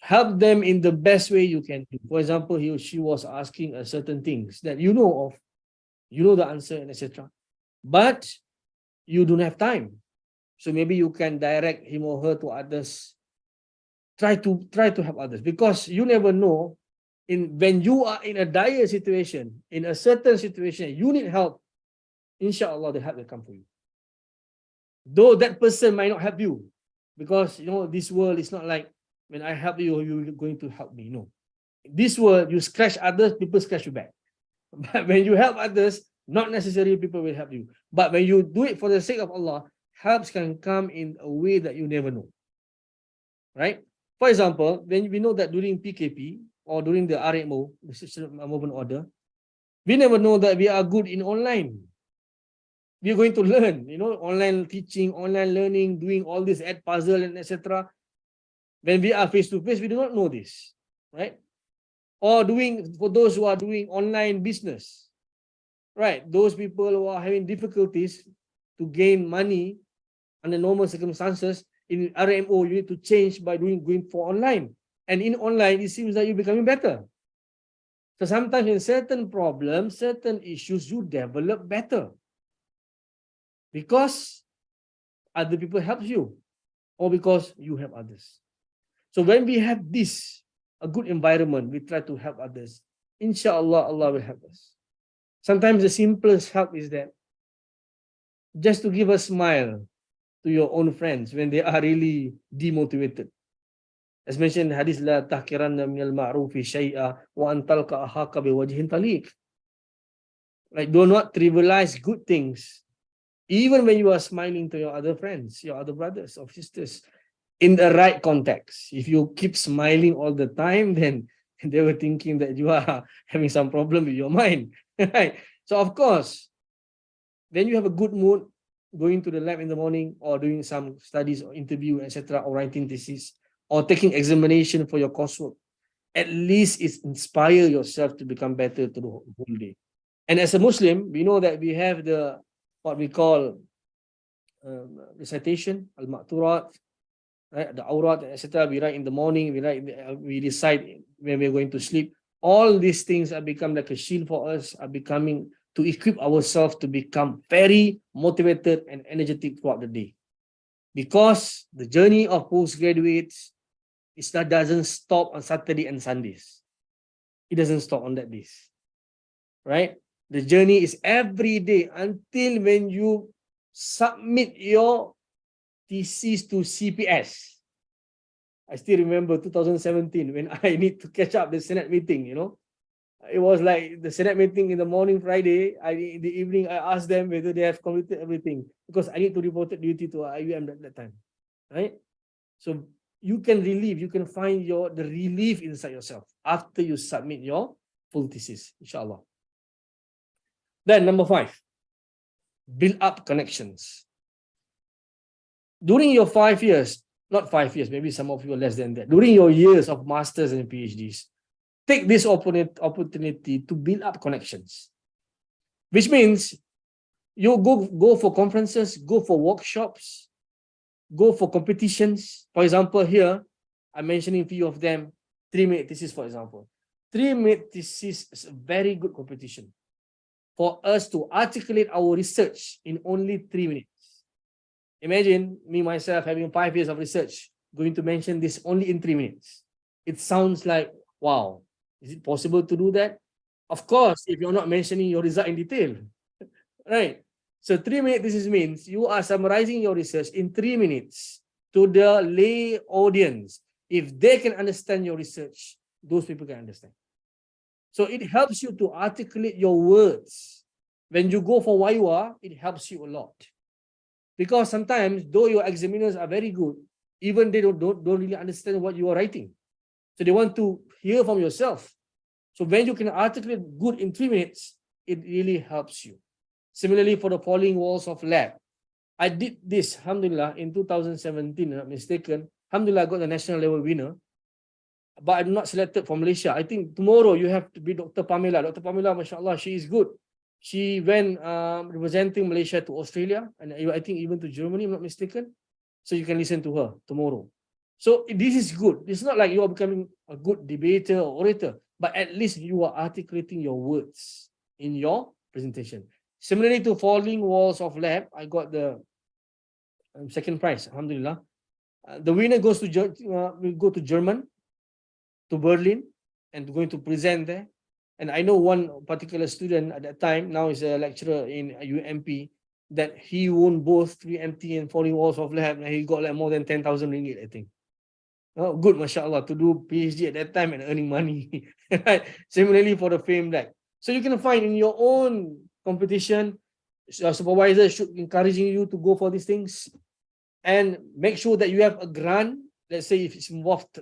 Help them in the best way you can. For example, he or she was asking certain things that you know of, you know the answer, and etc. But you don't have time. So maybe you can direct him or her to others. Try to help others, because you never know when you are in a dire situation, in a certain situation, you need help. Inshallah, the help will come for you. Though that person might not help you, because this world is not like when I help you, you're going to help me. No. This world, you scratch others, people scratch you back. But when you help others, not necessarily people will help you. But when you do it for the sake of Allah, helps can come in a way that you never know. Right? For example, when we know that during PKP or during the RMO, the System Movement Order, we never know that we are good in online. We are going to learn, online teaching, online learning, doing all this ad puzzle and etc. When we are face to face, we do not know this, right? Or for those who are doing online business, right? Those people who are having difficulties to gain money under normal circumstances, in RMO, you need to change by going for online. And in online, it seems that you're becoming better. So sometimes in certain problems, certain issues, you develop better because other people help you. or because you help others. So when we have this, a good environment, we try to help others. Inshallah, Allah will help us. Sometimes the simplest help is that just to give a smile to your own friends when they are really demotivated. As mentioned in hadith, la tahkiranna minal ma'rufi shay'a wa an talqa ahaka biwajhin taliq. Like, do not trivialize good things, even when you are smiling to your other friends, your other brothers or sisters, in the right context. If you keep smiling all the time, then they were thinking that you are having some problem with your mind. Right? So of course, when you have a good mood, going to the lab in the morning or doing some studies or interview, etc., or writing thesis, or taking examination for your coursework, at least it's inspire yourself to become better to the whole day. And as a Muslim, we know that we have the what we call recitation, al-ma'turat, right? The aurat, etc. We write in the morning, we recite when we're going to sleep. All these things are become like a shield for us, are becoming to equip ourselves to become very motivated and energetic throughout the day. Because the journey of postgraduates doesn't stop on Saturday and Sundays. It doesn't stop on that days, right? The journey is every day until when you submit your thesis to CPS. I still remember 2017 when I need to catch up the Senate meeting, you know. It was like the Senate meeting in the morning Friday. In the evening, I asked them whether they have completed everything because I need to report duty to IUM at that time, right? So you can relieve, you can find the relief inside yourself after you submit your full thesis, inshallah. Then number 5, build up connections. During your 5 years, not 5 years, maybe some of you are less than that. During your years of masters and PhDs, take this opportunity to build up connections, which means you go for conferences, go for workshops, go for competitions. For example, here, I'm mentioning a few of them. 3-minute thesis, for example. 3-minute thesis is a very good competition for us to articulate our research in only 3 minutes. Imagine me, myself, having 5 years of research, going to mention this only in 3 minutes. It sounds like, wow, is it possible to do that? Of course, if you're not mentioning your result in detail, right? So 3-minute thesis means you are summarizing your research in 3 minutes to the lay audience. If they can understand your research, those people can understand. So it helps you to articulate your words. When you go for Waiwa, it helps you a lot. Because sometimes, though your examiners are very good, even they don't really understand what you are writing. So they want to hear from yourself. So when you can articulate good in 3 minutes, it really helps you. Similarly, for the falling walls of lab, I did this, alhamdulillah, in 2017, I'm not mistaken. Alhamdulillah, I got the national level winner. But I'm not selected for Malaysia. I think tomorrow you have to be Dr. Pamela. Dr. Pamela, mashallah, she is good. She went representing Malaysia to Australia, and I think even to Germany, I'm not mistaken. So you can listen to her tomorrow. So this is good. It's not like you are becoming a good debater or orator, but at least you are articulating your words in your presentation. Similarly to falling walls of lab, I got the second prize, alhamdulillah. The winner goes to will go to German, to Berlin, and going to present there. And I know one particular student at that time, now is a lecturer in UMP, that he won both 3MT and falling walls of lab, and he got like more than 10,000 ringgit, I think. Oh, good, mashallah, to do PhD at that time and earning money. Similarly for the fame lab. So you can find in your own competition, your supervisor should encouraging you to go for these things, and make sure that you have a grant. Let's say if it's involved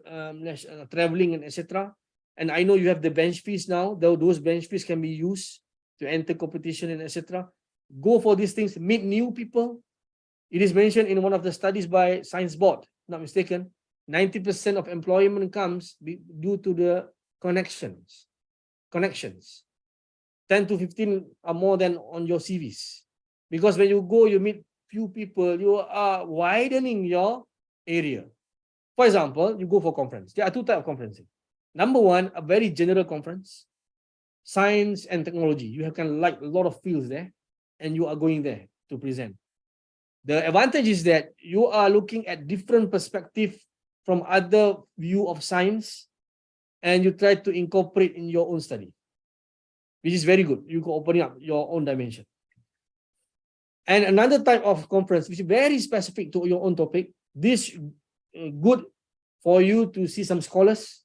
traveling and etc. And I know you have the bench fees now. Those bench fees can be used to enter competition and etc. Go for these things, meet new people. It is mentioned in one of the studies by Science Board, not mistaken, 90% of employment comes due to the connections. 10 to 15 are more than on your CVs. Because when you go, you meet few people, you are widening your area. For example, you go for conference. There are 2 types of conferencing. Number 1, a very general conference, science and technology. You have kind of like a lot of fields there, and you are going there to present. The advantage is that you are looking at different perspective from other view of science, and you try to incorporate in your own study, which is very good. You can open up your own dimension. And another type of conference, which is very specific to your own topic, this good for you to see some scholars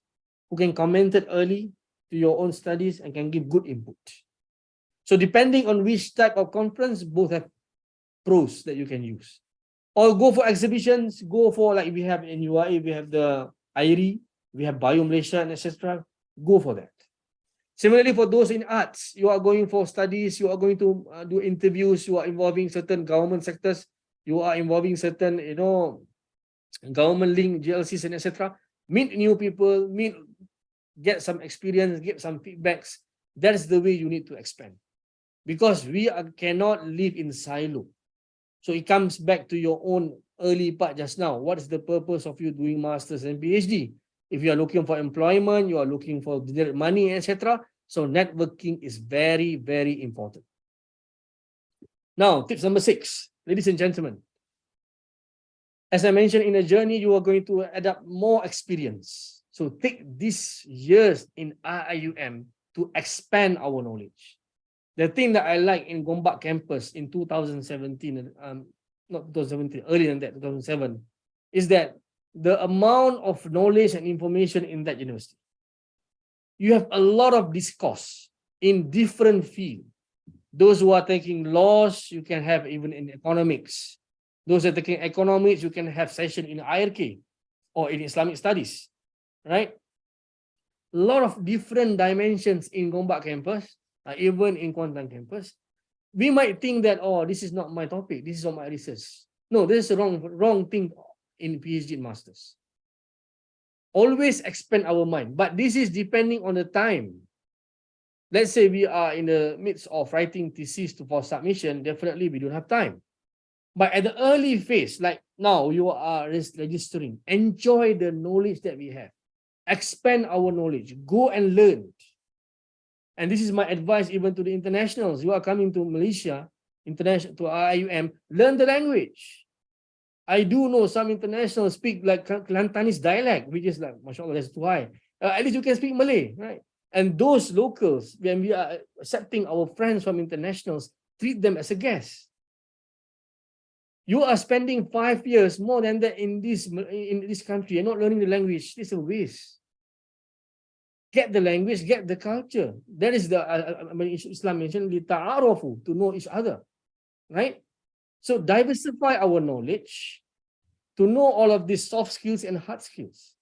who can comment it early to your own studies and can give good input. So depending on which type of conference, both have pros that you can use. Or go for exhibitions, go for, like we have in UAE, we have the IRI, we have Bio Malaysia, and etc. Go for that. Similarly, for those in arts, you are going for studies, you are going to do interviews, you are involving certain government sectors, you are involving certain, government link, GLCs, and etc. Meet new people, get some experience, get some feedbacks. That is the way you need to expand. Because we cannot live in silo. So it comes back to your own early part just now. What is the purpose of you doing masters and PhD? If you are looking for employment, you are looking for money, etc. So networking is very, very important. Now, tips number 6, ladies and gentlemen. As I mentioned, in a journey, you are going to adapt more experience. So take these years in IIUM to expand our knowledge. The thing that I like in Gombak campus in 2017, not 2017, earlier than that, 2007, is that the amount of knowledge and information in that university. You have a lot of discourse in different fields. Those who are taking laws, you can have even in economics. Those who are taking economics, you can have session in IRK or in Islamic studies, right? A lot of different dimensions in Gombak campus, even in Kuantan campus. We might think that, oh, this is not my topic, this is not my research. No, this is the wrong thing in PhD and masters. Always expand our mind, but this is depending on the time. Let's say we are in the midst of writing thesis for submission, definitely we don't have time. But at the early phase, like now you are registering, enjoy the knowledge that we have. Expand our knowledge, go and learn. And this is my advice even to the internationals. You are coming to Malaysia, international to IIUM, learn the language. I do know some internationals speak like Kelantanese dialect, which is like, mashallah, that's too high. At least you can speak Malay, right? And those locals, when we are accepting our friends from internationals, treat them as a guest. You are spending 5 years more than that in this country and not learning the language. It's a waste. Get the language, get the culture. That is the Islam mentioned, to know each other, right? So diversify our knowledge to know all of these soft skills and hard skills.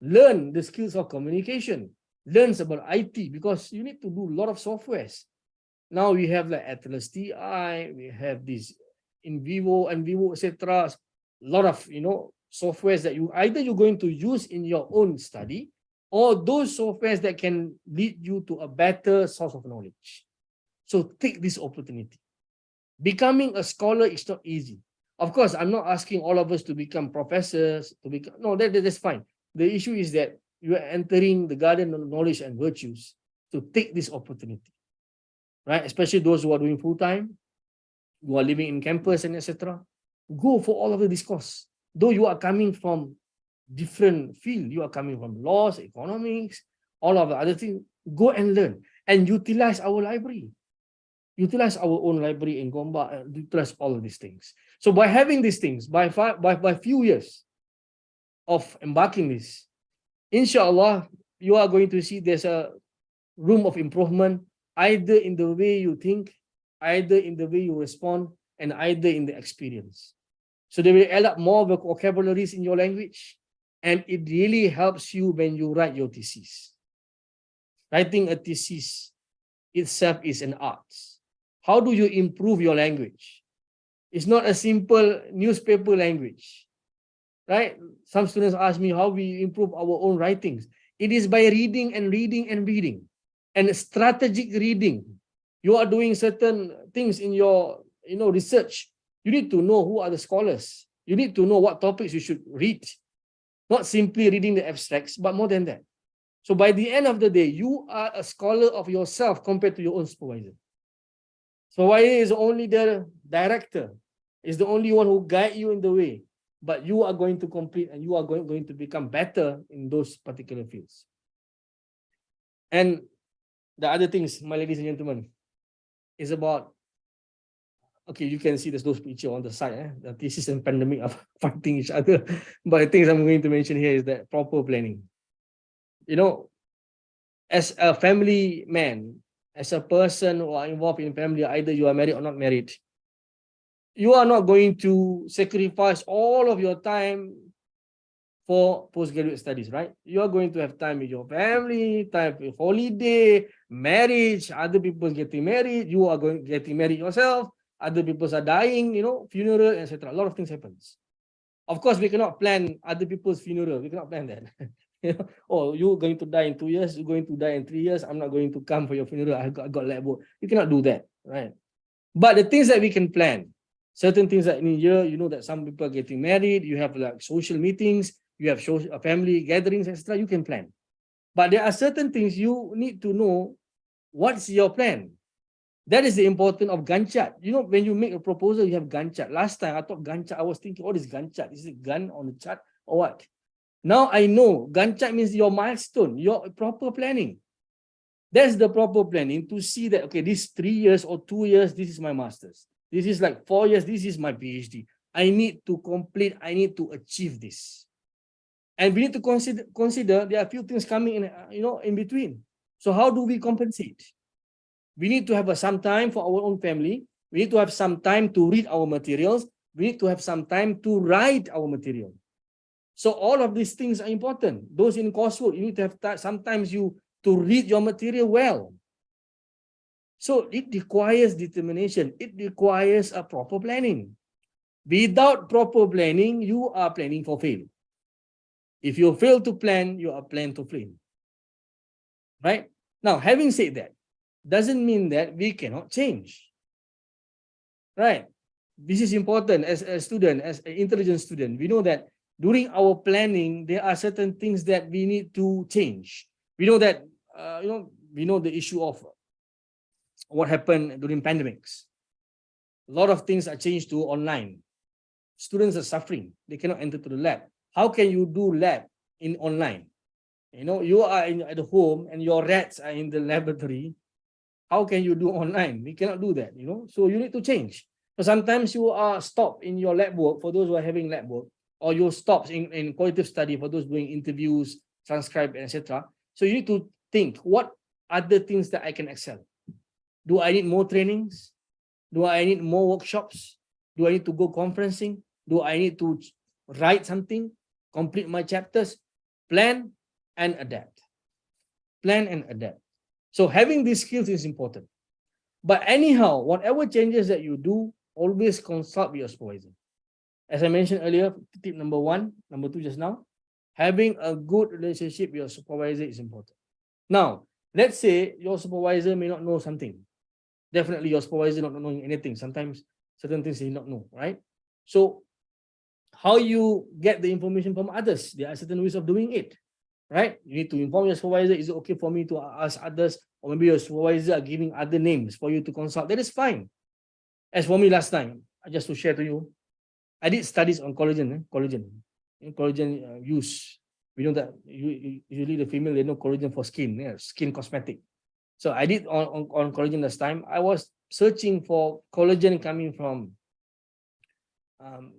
Learn the skills of communication. Learn about IT because you need to do a lot of softwares. Now we have like Atlas TI, we have this in vivo, etc. A lot of softwares that you're going to use in your own study, or those softwares that can lead you to a better source of knowledge. So take this opportunity. Becoming a scholar is not easy. Of course, I'm not asking all of us to become professors, that's fine. The issue is that you are entering the garden of knowledge and virtues. So take this opportunity, right? Especially those who are doing full-time, who are living in campus and etc. Go for all of the discourse. Though you are coming from different field, you are coming from laws, economics, all of the other things, go and learn and utilize our library. Utilize our own library in Gombak and utilize all of these things. So by having these things, by few years of embarking this, inshallah, you are going to see there's a room of improvement, either in the way you think, either in the way you respond, and either in the experience. So they will add up more vocabularies in your language, and it really helps you when you write your thesis. Writing a thesis itself is an art. How do you improve your language? It's not a simple newspaper language, right? Some students ask me how we improve our own writings. It is by reading and reading and reading, and strategic reading. You are doing certain things in your research. You need to know who are the scholars. You need to know what topics you should read. Not simply reading the abstracts, but more than that. So by the end of the day, you are a scholar of yourself compared to your own supervisor. Supervisor is only the director. is the only one who guide you in the way, but you are going to complete and you are going to become better in those particular fields. And the other things, my ladies and gentlemen, is about, okay, you can see there's those pictures on the side, the thesis and pandemic are fighting each other. But the things I'm going to mention here is that proper planning. You know, as a family man, as a person who are involved in family, either you are married or not married, you are not going to sacrifice all of your time for postgraduate studies, right? You are going to have time with your family, time with holiday, marriage, other people getting married, you are getting married yourself, other people are dying, you know, funeral, etc. A lot of things happens. Of course, we cannot plan other people's funeral. We cannot plan that. You know, oh, you're going to die in 2 years, you're going to die in 3 years, I'm not going to come for your funeral, I got lab work. You cannot do that, right? But the things that we can plan, certain things that in a year, you know that some people are getting married, you have like social meetings, you have social, family gatherings, etc. You can plan. But there are certain things you need to know what's your plan. That is the importance of Gantt chart. You know, when you make a proposal, you have Gantt chart. Last time I thought Gantt chart, I was thinking, what is Gantt chart? Is it gun on the chart or what? Now I know Gantt chart means your milestone, your proper planning. That's the proper planning to see that, okay, this 3 years or 2 years, this is my master's. This is like 4 years, this is my PhD. I need to complete, I need to achieve this. And we need to consider there are a few things coming in, you know, in between. So how do we compensate? We need to have some time for our own family. We need to have some time to read our materials. We need to have some time to write our material. So all of these things are important. Those in coursework, you need to have sometimes you to read your material well. So it requires determination. It requires a proper planning. Without proper planning, you are planning for fail. If you fail to plan, you are planned to fail. Right? Now, having said that, doesn't mean that we cannot change. Right? This is important as a student, as an intelligent student. We know that during our planning, there are certain things that we need to change. We know that, we know the issue of what happened during pandemics. A lot of things are changed to online. Students are suffering. They cannot enter to the lab. How can you do lab in online? You know, you are at the home and your rats are in the laboratory. How can you do online? We cannot do that, you know. So you need to change. So sometimes you are stopped in your lab work for those who are having lab work, or you stop in qualitative study for those doing interviews, transcribe, etc. So you need to think, what other things that I can excel? Do I need more trainings? Do I need more workshops? Do I need to go conferencing? Do I need to write something? Complete my chapters? Plan and adapt. Plan and adapt. So having these skills is important. But anyhow, whatever changes that you do, always consult with your supervisor. As I mentioned earlier, tip number 1, number 2 just now, having a good relationship with your supervisor is important. Now, let's say your supervisor may not know something. Definitely your supervisor not knowing anything. Sometimes certain things he not know, right? So how you get the information from others? There are certain ways of doing it, right? You need to inform your supervisor. Is it okay for me to ask others? Or maybe your supervisor are giving other names for you to consult. That is fine. As for me last time, just to share to you, I did studies on collagen use. We know that usually the female, they know collagen for skin, skin cosmetic. So I did on collagen last time. I was searching for collagen coming from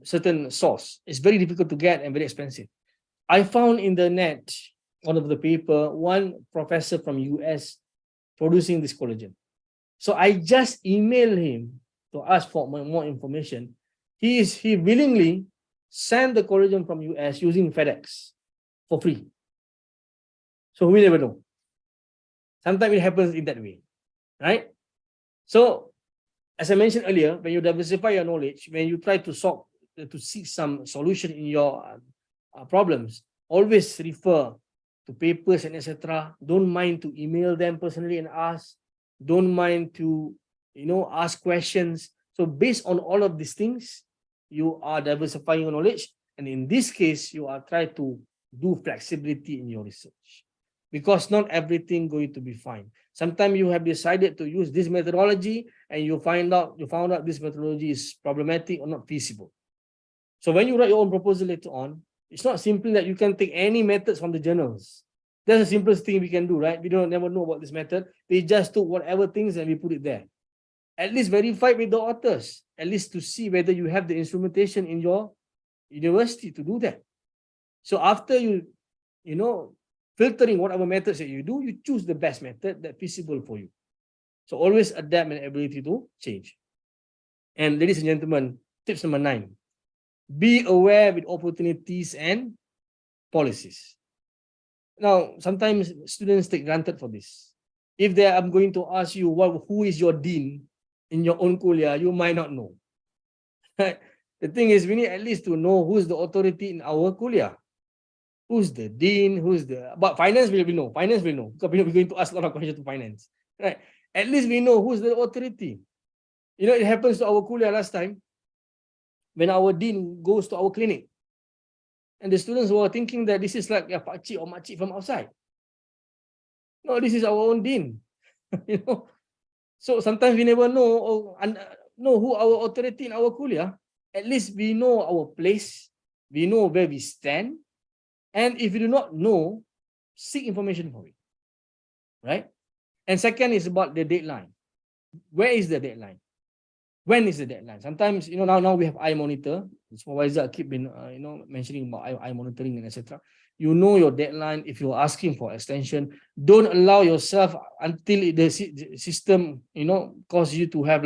certain source. It's very difficult to get and very expensive. I found in the net, one of the paper, one professor from US producing this collagen. So I just emailed him to ask for more information. He willingly sent the collagen from US using FedEx for free. So we never know. Sometimes it happens in that way, right? So, as I mentioned earlier, when you diversify your knowledge, when you try to seek some solution in your problems, always refer to papers and etc. Don't mind to email them personally and ask. Don't mind to, ask questions. So based on all of these things, you are diversifying your knowledge. And in this case, you are trying to do flexibility in your research. because not everything going to be fine. Sometimes you have decided to use this methodology and you found out this methodology is problematic or not feasible. So when you write your own proposal later on, it's not simply that you can take any methods from the journals. That's the simplest thing we can do, right? We don't never know about this method. We just took whatever things and we put it there. At least verify with the authors, at least to see whether you have the instrumentation in your university to do that. So after you filtering whatever methods that you do, you choose the best method that's feasible for you. So always adapt and ability to change. And ladies and gentlemen, tips number 9. Be aware with opportunities and policies. Now, sometimes students take granted for this. If I'm going to ask you who is your dean in your own kuliah, you might not know. The thing is, we need at least to know who's the authority in our kuliah. Who's the dean? But finance will know. Finance will know. Because we're going to ask a lot of questions to finance. Right? At least we know who's the authority. It happens to our kuliah last time when our dean goes to our clinic. And the students were thinking that this is like a pakcik or makcik from outside. No, this is our own dean. So sometimes we never know who our authority in our kuliah. At least we know our place. We know where we stand. And if you do not know, seek information for it. Right? And second is about the deadline. Where is the deadline? When is the deadline? Sometimes, now we have eye monitor. The supervisor keep mentioning about eye monitoring and etc. You know your deadline. If you're asking for extension, don't allow yourself until the system, cause you to have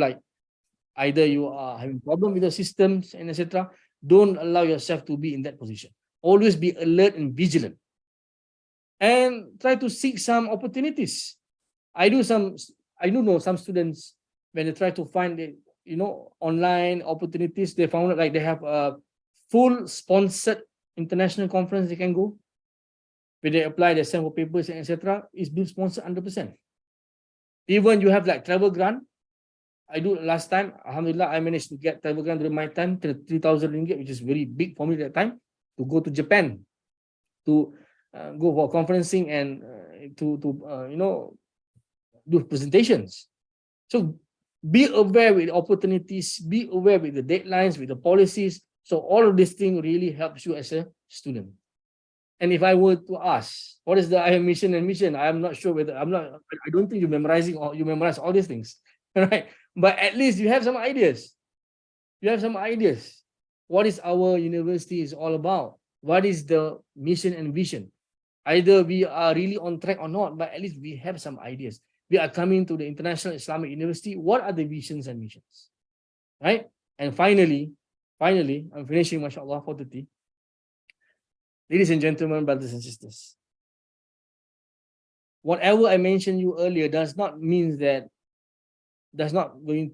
either you are having problem with the systems and etc. Don't allow yourself to be in that position. Always be alert and vigilant. And try to seek some opportunities. I do know some students, when they try to find it, online opportunities, they found they have a full sponsored international conference they can go. When they apply their sample papers and etc., it's being sponsored 100%. Even you have travel grant. I do last time, alhamdulillah, I managed to get travel grant during my time, 3,000 ringgit, which is very big for me at that time, to go to Japan, to go for conferencing and to do presentations. So be aware with opportunities, be aware with the deadlines, with the policies. So all of this thing really helps you as a student. And if I were to ask, what is the mission and mission? I'm not sure whether I don't think you memorize all these things, right? But at least you have some ideas. You have some ideas. What is our university is all about? What is the mission and vision? Either we are really on track or not, but at least we have some ideas. We are coming to the International Islamic University. What are the visions and missions? Right? And finally, I'm finishing, mashallah, 4:30. Ladies and gentlemen, brothers and sisters, whatever I mentioned you earlier does not going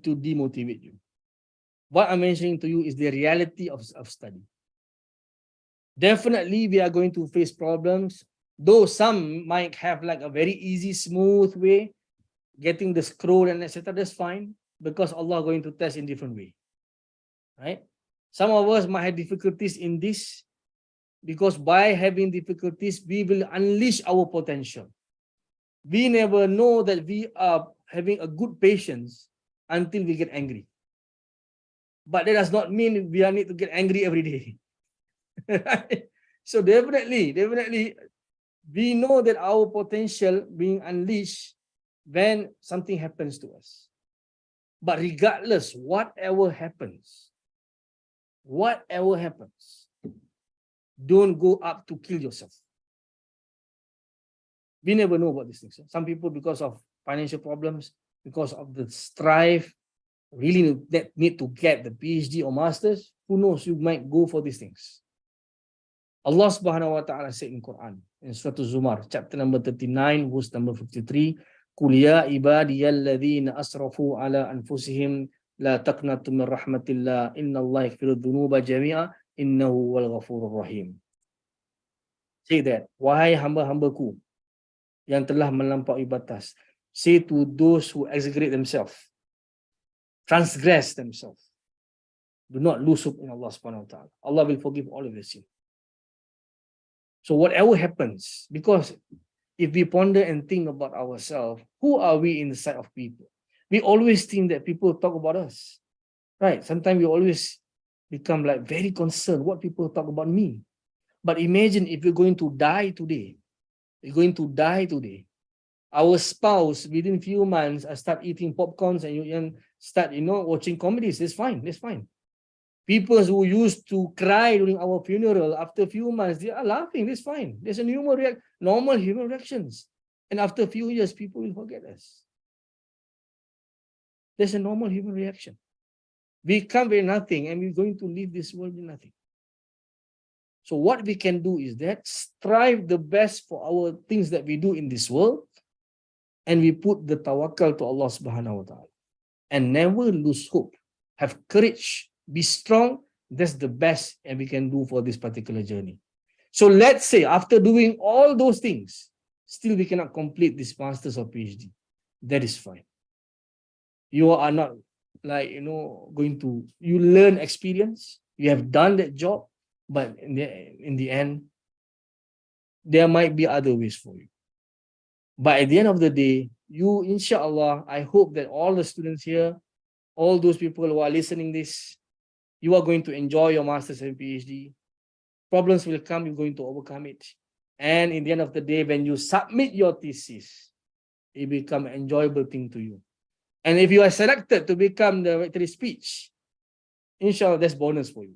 to demotivate you. What I'm mentioning to you is the reality of study. Definitely, we are going to face problems, though some might have a very easy, smooth way, getting the scroll and etc. That's fine, because Allah is going to test in different way. Right? Some of us might have difficulties in this, because by having difficulties, we will unleash our potential. We never know that we are having a good patience until we get angry. But that does not mean we need to get angry every day. So definitely, we know that our potential being unleashed when something happens to us. But regardless, whatever happens, don't go up to kill yourself. We never know about these things. Some people, because of financial problems, because of the strife, really need to get the PhD or masters. Who knows, you might go for these things. Allah subhanahu wa ta'ala said in Quran, in Surah Zumar, chapter number 39, verse number 53, Qul ya ibadiyalladhina asrafu ala anfusihim la taqnatu min rahmatillah inna Allah yaghfiru dhunuba jami'a innahu wal ghafurur rahim. Say that, wahai hamba-hambaku yang telah melampaui batas, say to those who exaggerate themselves, transgress themselves, do not lose hope in Allah subhanahu wa ta'ala. Allah will forgive all of your sin. So whatever happens, because if we ponder and think about ourselves, who are we in the sight of people? We always think that people talk about us, right? Sometimes we always become like very concerned what people talk about me. But imagine if you're going to die today, you're going to die today. Our spouse within few months start eating popcorns and you start, watching comedies. That's fine. That's fine. People who used to cry during our funeral, after a few months, they are laughing. That's fine. There's a normal human reactions. And after a few years, people will forget us. There's a normal human reaction. We come with nothing and we're going to leave this world with nothing. So what we can do is that strive the best for our things that we do in this world, and we put the tawakkal to Allah subhanahu wa ta'ala and never lose hope. Have courage, be strong. That's the best and we can do for this particular journey. So let's say after doing all those things, still we cannot complete this master's or PhD. That is fine. You are not going to, you learn experience, you have done that job, but in the end, there might be other ways for you. But at the end of the day, you, inshallah, I hope that all the students here, all those people who are listening this, you are going to enjoy your master's and PhD. Problems will come, you're going to overcome it. And in the end of the day, when you submit your thesis, it becomes an enjoyable thing to you. And if you are selected to become the victory speech, inshallah, that's bonus for you.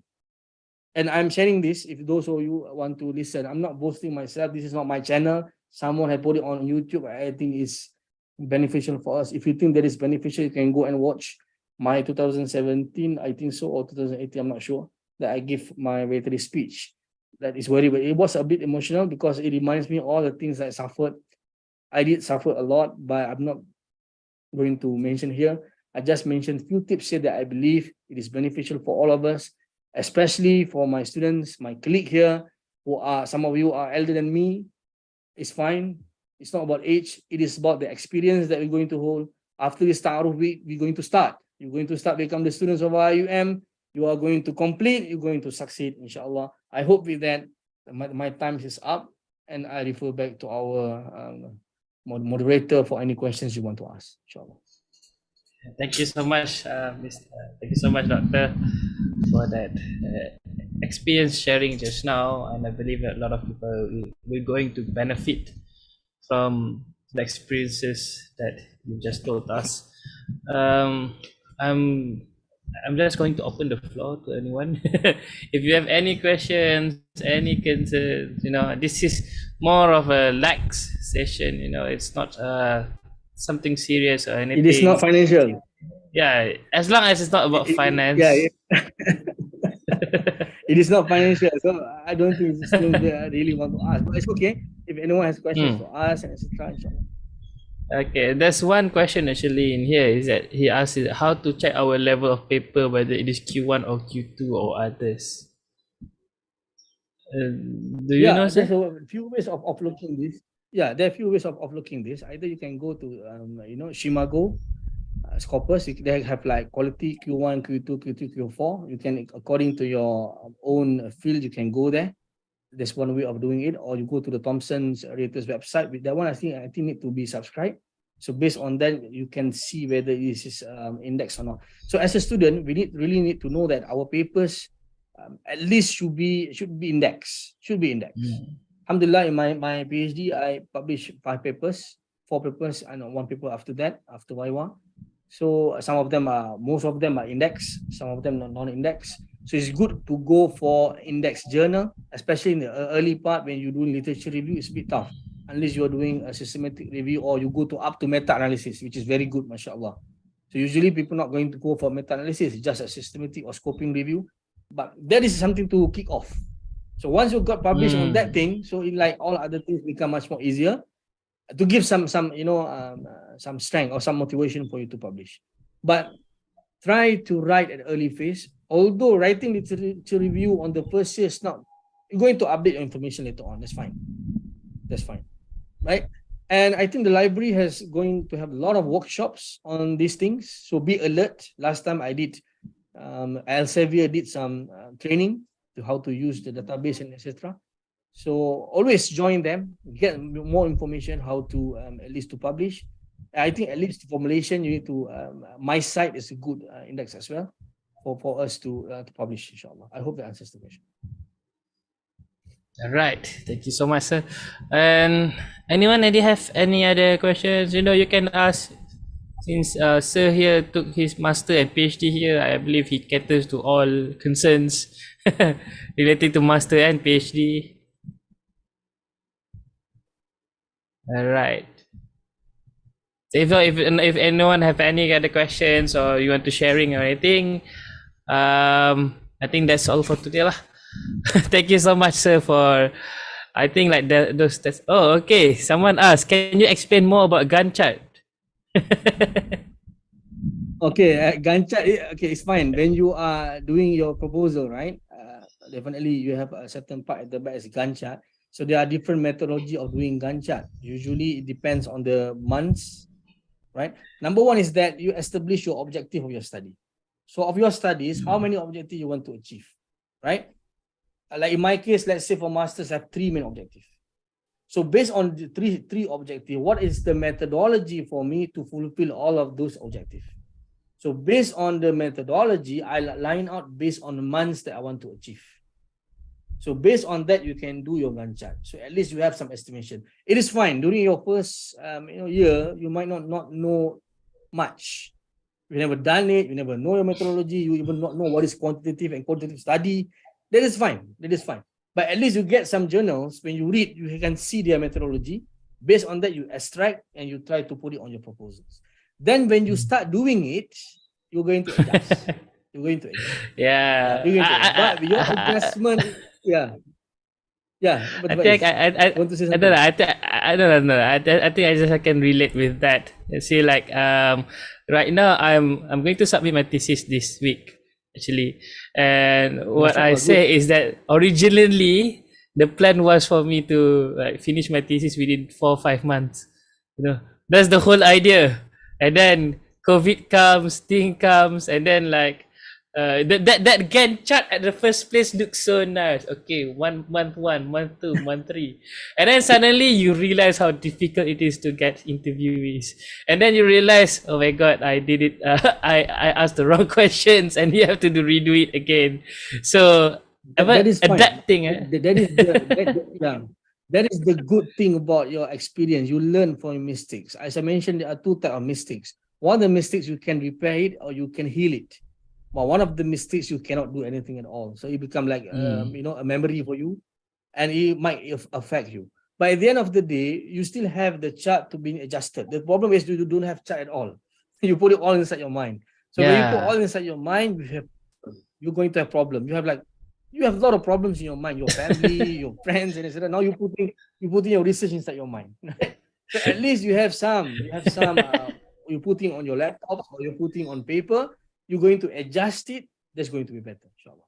And I'm sharing this, if those of you want to listen, I'm not boasting myself, this is not my channel. Someone had put it on YouTube. I think it's beneficial for us. If you think that is beneficial, you can go and watch my 2017, I think so, or 2018, I'm not sure, that I give my victory speech. That is very, it was a bit emotional because it reminds me of all the things I suffered. I did suffer a lot, but I'm not going to mention here. I just mentioned a few tips here that I believe it is beneficial for all of us, especially for my students, my colleague here, who are, some of you are elder than me. It's fine. It's not about age. It is about the experience that we're going to hold. After this Ta'aruf week, we're going to start. You're going to start become the students of IUM. You are going to complete. You're going to succeed, inshallah. I hope with that, my time is up, and I refer back to our moderator for any questions you want to ask, inshallah. Thank you so much, thank you so much, Doctor, for that experience sharing just now. And I believe that a lot of people will going to benefit from the experiences that you just told us. I'm just going to open the floor to anyone. If you have any questions, any concerns, this is more of a lax session. It's not something serious or anything. It is not financial. Yeah, as long as it's not about finance. It is not financial, so I don't think the students really want to ask. But it's okay if anyone has questions for us and etc. Inshallah. Okay, there's one question actually in here, is that he asked how to check our level of paper, whether it is Q1 or Q2 or others. Do you know, sir? There's a few ways of looking this. Yeah, there are a few ways of looking this. Either you can go to Shimago, Scopus. They have like quality Q1, Q2, Q3, Q4. You can, according to your own field, you can go there. There's one way of doing it, or you go to the Thomson's Reuters website. With that one, I think need to be subscribed. So based on that, you can see whether this is indexed or not. So as a student, we really need to know that our papers at least should be indexed. Alhamdulillah, in my PhD, I published 5 papers, 4 papers, and 1 paper after that, after YWA. So some of them most of them are indexed, some of them non-indexed. So it's good to go for index journal, especially in the early part when you're doing literature review. It's a bit tough unless you're doing a systematic review or you go to up to meta-analysis, which is very good, mashallah. So usually people not going to go for meta-analysis, just a systematic or scoping review. But that is something to kick off. So once you got published on that thing, so it, like all other things, become much more easier to give some strength or some motivation for you to publish. But try to write at early phase. Although writing literature review on the first year is not, you're going to update your information later on. That's fine. That's fine, right? And I think the library has going to have a lot of workshops on these things. So be alert. Last time I did, Elsevier did some training to how to use the database and etc. So always join them, get more information how to at least to publish. I think at least formulation you need to my site is a good index as well for us to publish, inshallah. I hope that answers the question. All right, thank you so much, sir. And anyone already have any other questions? You know, you can ask. Since sir here took his master and PhD here, I believe he caters to all concerns relating to master and PhD. All right. So if anyone have any other questions or you want to sharing or anything, I think that's all for today lah. Thank you so much, sir, for I think like those tests. Oh, okay. Someone asked, can you explain more about Gantt chart? Okay, Gantt chart. Okay, it's fine. When you are doing your proposal, right? Definitely you have a certain part at the back as Gantt chart. So there are different methodology of doing Gantt chart. Usually it depends on the months, right? Number one is that you establish your objective of your study. So of your studies, how many objectives you want to achieve, right? Like in my case, let's say for masters, I have 3 main objectives. So based on the three objectives, what is the methodology for me to fulfill all of those objectives? So based on the methodology, I line out based on the months that I want to achieve. So based on that, you can do your Gantt chart. So at least you have some estimation. It is fine. During your first year, you might not know much. You never done it. You never know your methodology. You even not know what is quantitative and quantitative study. That is fine. That is fine. But at least you get some journals. When you read, you can see their methodology. Based on that, you extract and you try to put it on your proposals. Then when you start doing it, you're going to adjust. You're going to adjust. Yeah. But your adjustment, yeah. But I think I want to say I don't know. I don't know. I think I can relate with that. See, like right now I'm going to submit my thesis this week actually, and what I say is that originally the plan was for me to like finish my thesis within 4 or 5 months. You know, that's the whole idea. And then COVID comes, thing comes, and then like that Gantt chart at the first place looks so nice. Okay, month 1, month 2, month 3, and then suddenly you realize how difficult it is to get interviewees, and then you realize, oh my god, I did it. I asked the wrong questions, and you have to redo it again. So that is fine. Adapting. That is the good thing about your experience. You learn from your mistakes. As I mentioned, there are 2 types of mistakes. One of the mistakes you can repair it or you can heal it. But one of the mistakes you cannot do anything at all. So it become like a memory for you, and it might affect you. But at the end of the day, you still have the chart to be adjusted. The problem is you don't have chart at all. You put it all inside your mind. So when you put all inside your mind, you're going to have problem. You have a lot of problems in your mind, your family, your friends, and etc. Now you're putting your research inside your mind. So at least you have some you're putting on your laptop or you're putting on paper. You're going to adjust it. That's going to be better, inshallah.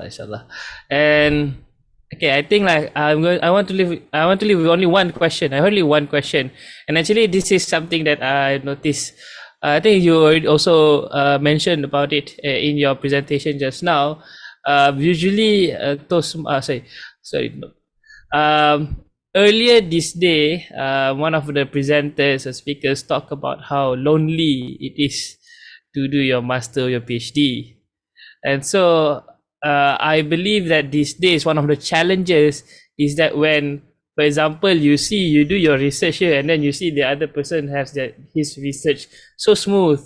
Inshallah. And okay, I think like I want to leave with only one question. Only one question, and actually this is something that I noticed. I think you already also mentioned about it in your presentation just now. Usually, earlier this day, one of the presenters or speakers talk about how lonely it is to do your master or your PhD. And so I believe that these days, one of the challenges is that when, for example, you do your research here and then you see the other person has his research so smooth,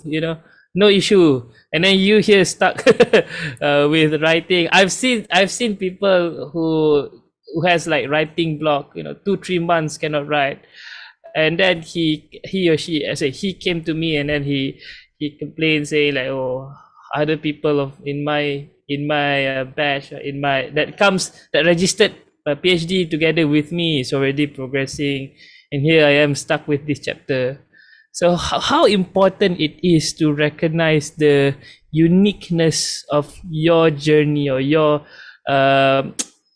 no issue. And then you here stuck with writing. I've seen people who has like writing block, 2-3 months cannot write, and then he or she, he came to me and then he complained, saying like, oh, other people in my batch, that registered a PhD together with me is already progressing, and here I am stuck with this chapter. So how important it is to recognize the uniqueness of your journey or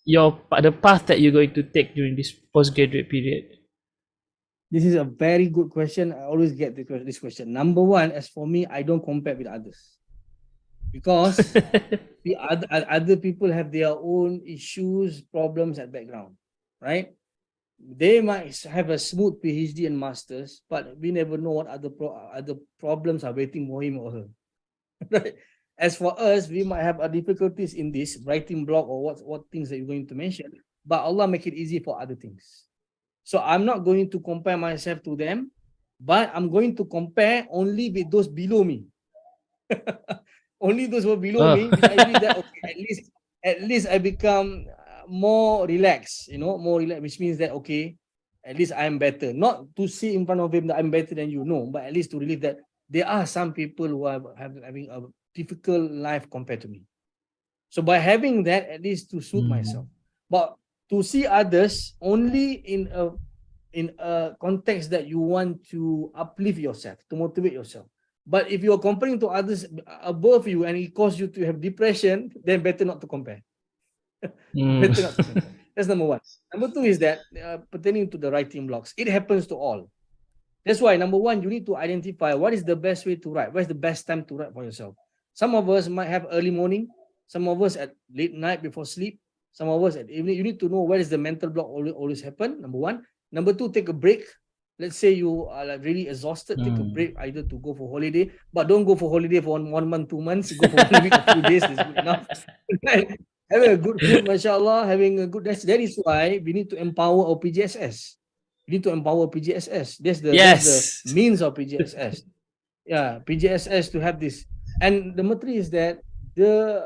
the path that you're going to take during this postgraduate period? This is a very good question. I always get this question. Number one, as for me, I don't compare with others. because other people have their own issues, problems at background, right? They might have a smooth PhD and masters, but we never know what other problems are waiting for him or her. Right? As for us, we might have a difficulties in this writing block or what things that you're going to mention, but Allah make it easy for other things. So I'm not going to compare myself to them, but I'm going to compare only with those below me. Only those who are below me, which I believe that okay, at least I become more relaxed, more relaxed, which means that okay, at least I'm better. Not to see in front of him that I'm better than you, no, but at least to believe that there are some people who are having a difficult life compared to me. So by having that, at least to suit myself. But to see others only in a context that you want to uplift yourself, to motivate yourself. But if you're comparing to others above you and it causes you to have depression, then better not to compare. Better not to compare. That's number one. Number two is that pertaining to the writing blocks, it happens to all. That's why number one, you need to identify what is the best way to write. What is the best time to write for yourself? Some of us might have early morning. Some of us at late night before sleep. Some of us at evening. You need to know where is the mental block always happen. Number one. Number two, take a break. Let's say you are like really exhausted, take a break either to go for holiday, but don't go for holiday for 1 month, 2 months. Go for 1 week or 2 days is good enough. Having a good food, mashallah, having a good rest. That is why we need to empower our PGSS. We need to empower PGSS. That's the means of PGSS. Yeah, PGSS to have this. And number three is that the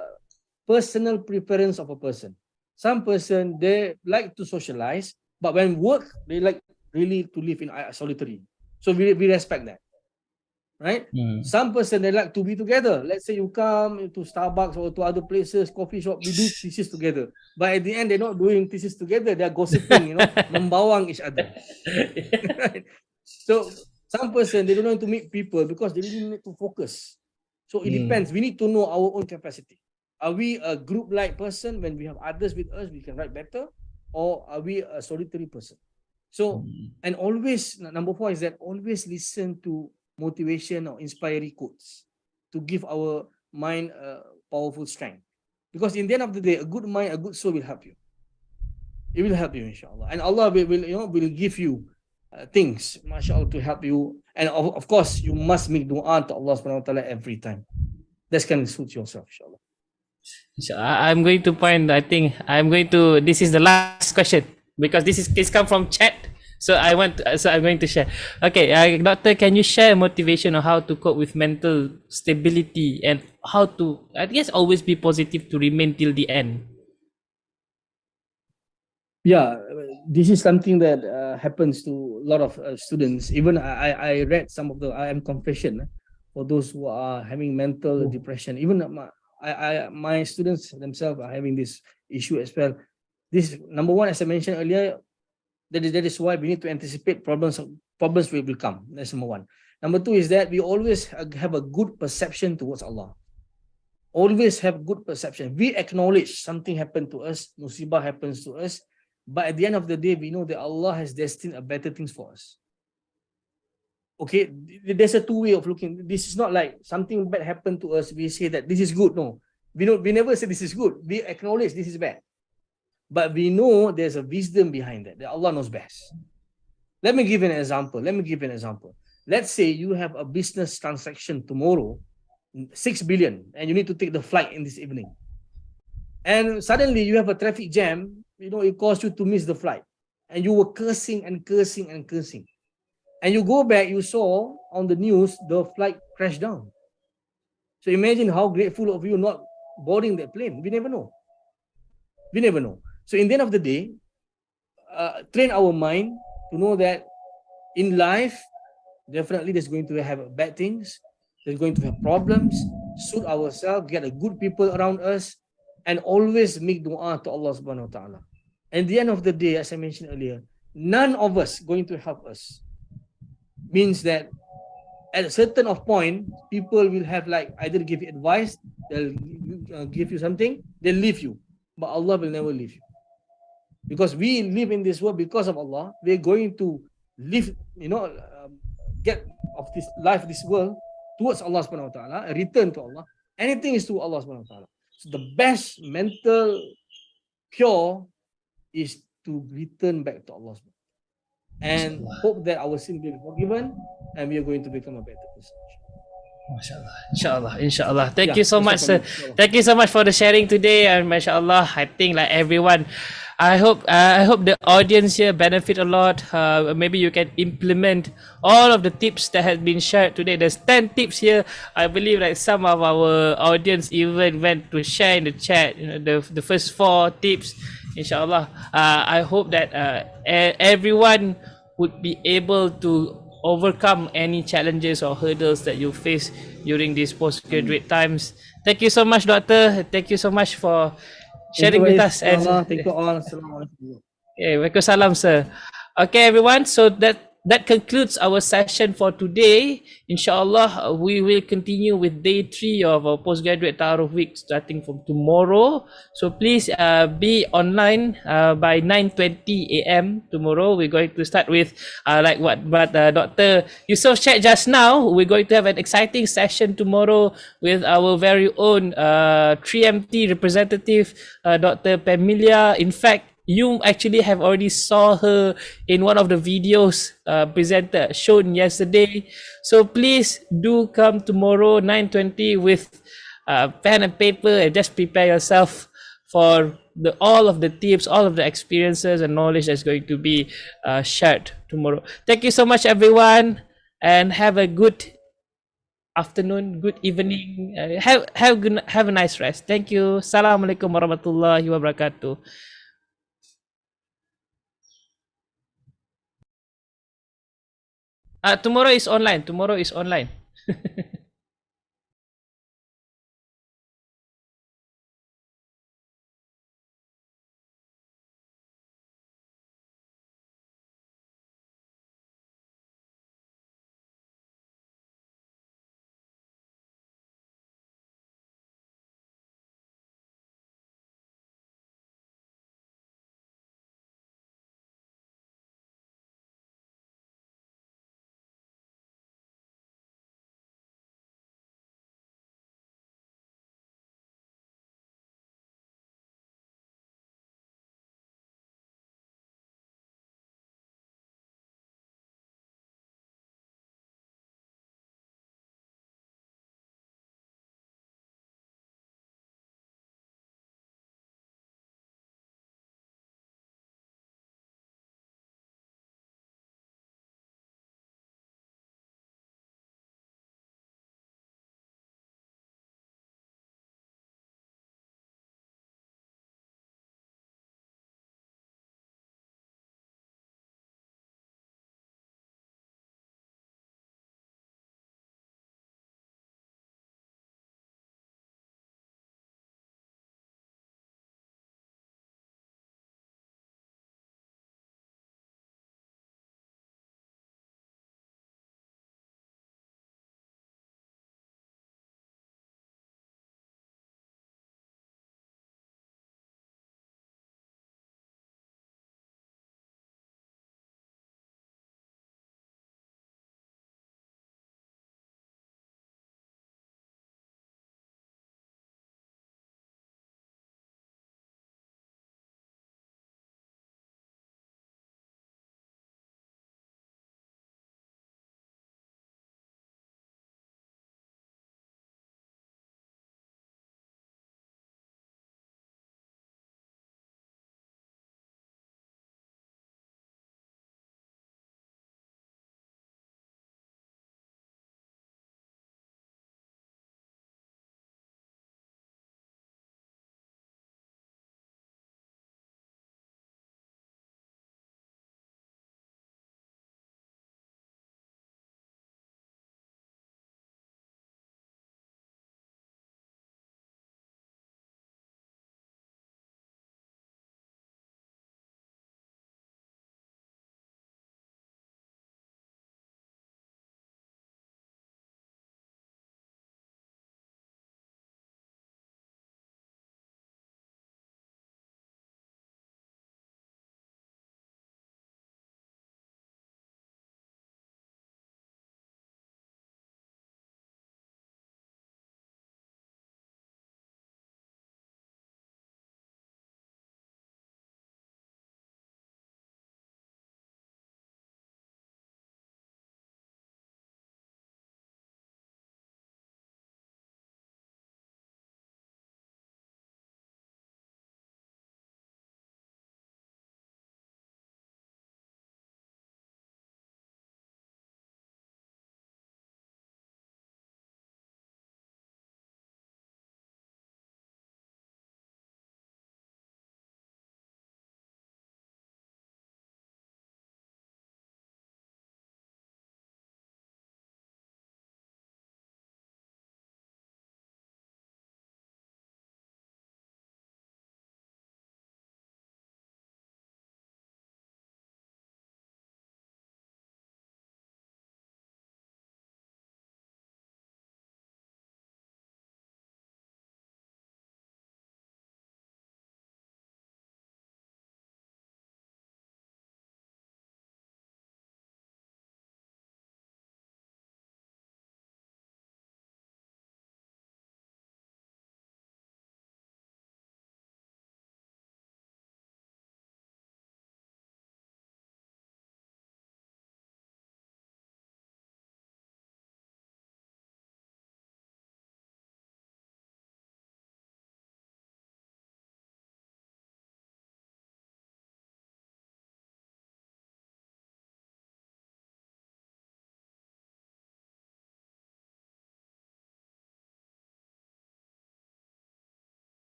personal preference of a person. Some person, they like to socialize, but when work, they like really to live in solitary. So we respect that. Right? Some person, they like to be together. Let's say you come to Starbucks or to other places, coffee shop, we do thesis together. But at the end, they're not doing thesis together. They're gossiping, membawang each other. Right? So some person, they don't know to meet people because they really need to focus. So it depends. We need to know our own capacity. Are we a group-like person? When we have others with us, we can write better? Or are we a solitary person? So, and always, number four is that always listen to motivation or inspiring quotes to give our mind a powerful strength. Because in the end of the day, a good mind, a good soul will help you. It will help you, inshallah. And Allah will give you things, mashallah, to help you. And of course, you must make dua to Allah subhanahu wa ta'ala every time. That's can suit yourself, inshallah. I'm going to point, this is the last question because this come from chat. So I'm going to share. Okay, doctor, can you share motivation on how to cope with mental stability and how to, I guess, always be positive to remain till the end? Yeah, this is something that happens to a lot of students. Even I read some of the IM confession for those who are having mental depression. Even my students themselves are having this issue as well. This number one, as I mentioned earlier, that is why we need to anticipate problems will come. That's number one. Number two is that we always have a good perception towards Allah. Always have good perception. We acknowledge something happened to us, musibah happens to us, but at the end of the day, we know that Allah has destined a better things for us. Okay, there's a two way of looking. This is not like something bad happened to us, we say that this is good. No, we never say this is good. We acknowledge this is bad. But we know there's a wisdom behind that Allah knows best. Let me give an example. Let's say you have a business transaction tomorrow, 6 billion, and you need to take the flight in this evening. And suddenly you have a traffic jam, it caused you to miss the flight. And you were cursing and cursing and cursing. And you go back, you saw on the news, the flight crashed down. So imagine how grateful of you not boarding that plane. We never know. So in the end of the day, train our mind to know that in life, definitely there's going to have bad things. There's going to have problems. Suit ourselves, get a good people around us, and always make dua to Allah subhanahu wa ta'ala. And at the end of the day, as I mentioned earlier, none of us going to help us. Means that at a certain of point, people will have like either give you advice, they'll give you something, they'll leave you. But Allah will never leave you. Because we live in this world because of Allah, we're going to live, get of this life, this world, towards Allah subhanahu wa ta'ala, return to Allah. Anything is through Allah subhanahu wa ta'ala. So the best mental cure is to return back to Allah subhanahu wa ta'ala and hope that our sin will be forgiven and we are going to become a better person. Inshallah. Thank you so that's much, all sir. from me. Inshallah. Thank you so much for the sharing today, and mashallah, I think like everyone, I hope the audience here benefit a lot. Maybe you can implement all of the tips that has been shared today. There's 10 tips here. I believe like some of our audience even went to share in the chat, the first 4 tips. Inshallah, I hope that everyone would be able to overcome any challenges or hurdles that you face during these postgraduate times. Thank you so much, Doctor. Thank you so much for sharing with us. And Thank you all. Assalamualaikum. okay, Waalaikumsalam, sir. Okay, everyone. So that concludes our session for today. Inshallah, we will continue with day 3 of our postgraduate Ta'aruf week starting from tomorrow. So please be online by 9:20 a.m. tomorrow. We're going to start with like what Dr. Yusof shared just now. We're going to have an exciting session tomorrow with our very own 3MT representative, Dr. Pamilia. In fact, you actually have already saw her in one of the videos presented shown yesterday. So please do come tomorrow 9:20 with pen and paper and just prepare yourself for all of the tips, all of the experiences and knowledge that's going to be shared tomorrow. Thank you so much, everyone, and have a good afternoon, good evening. Have a nice rest. Thank you. Assalamualaikum warahmatullahi wabarakatuh. Tomorrow is online.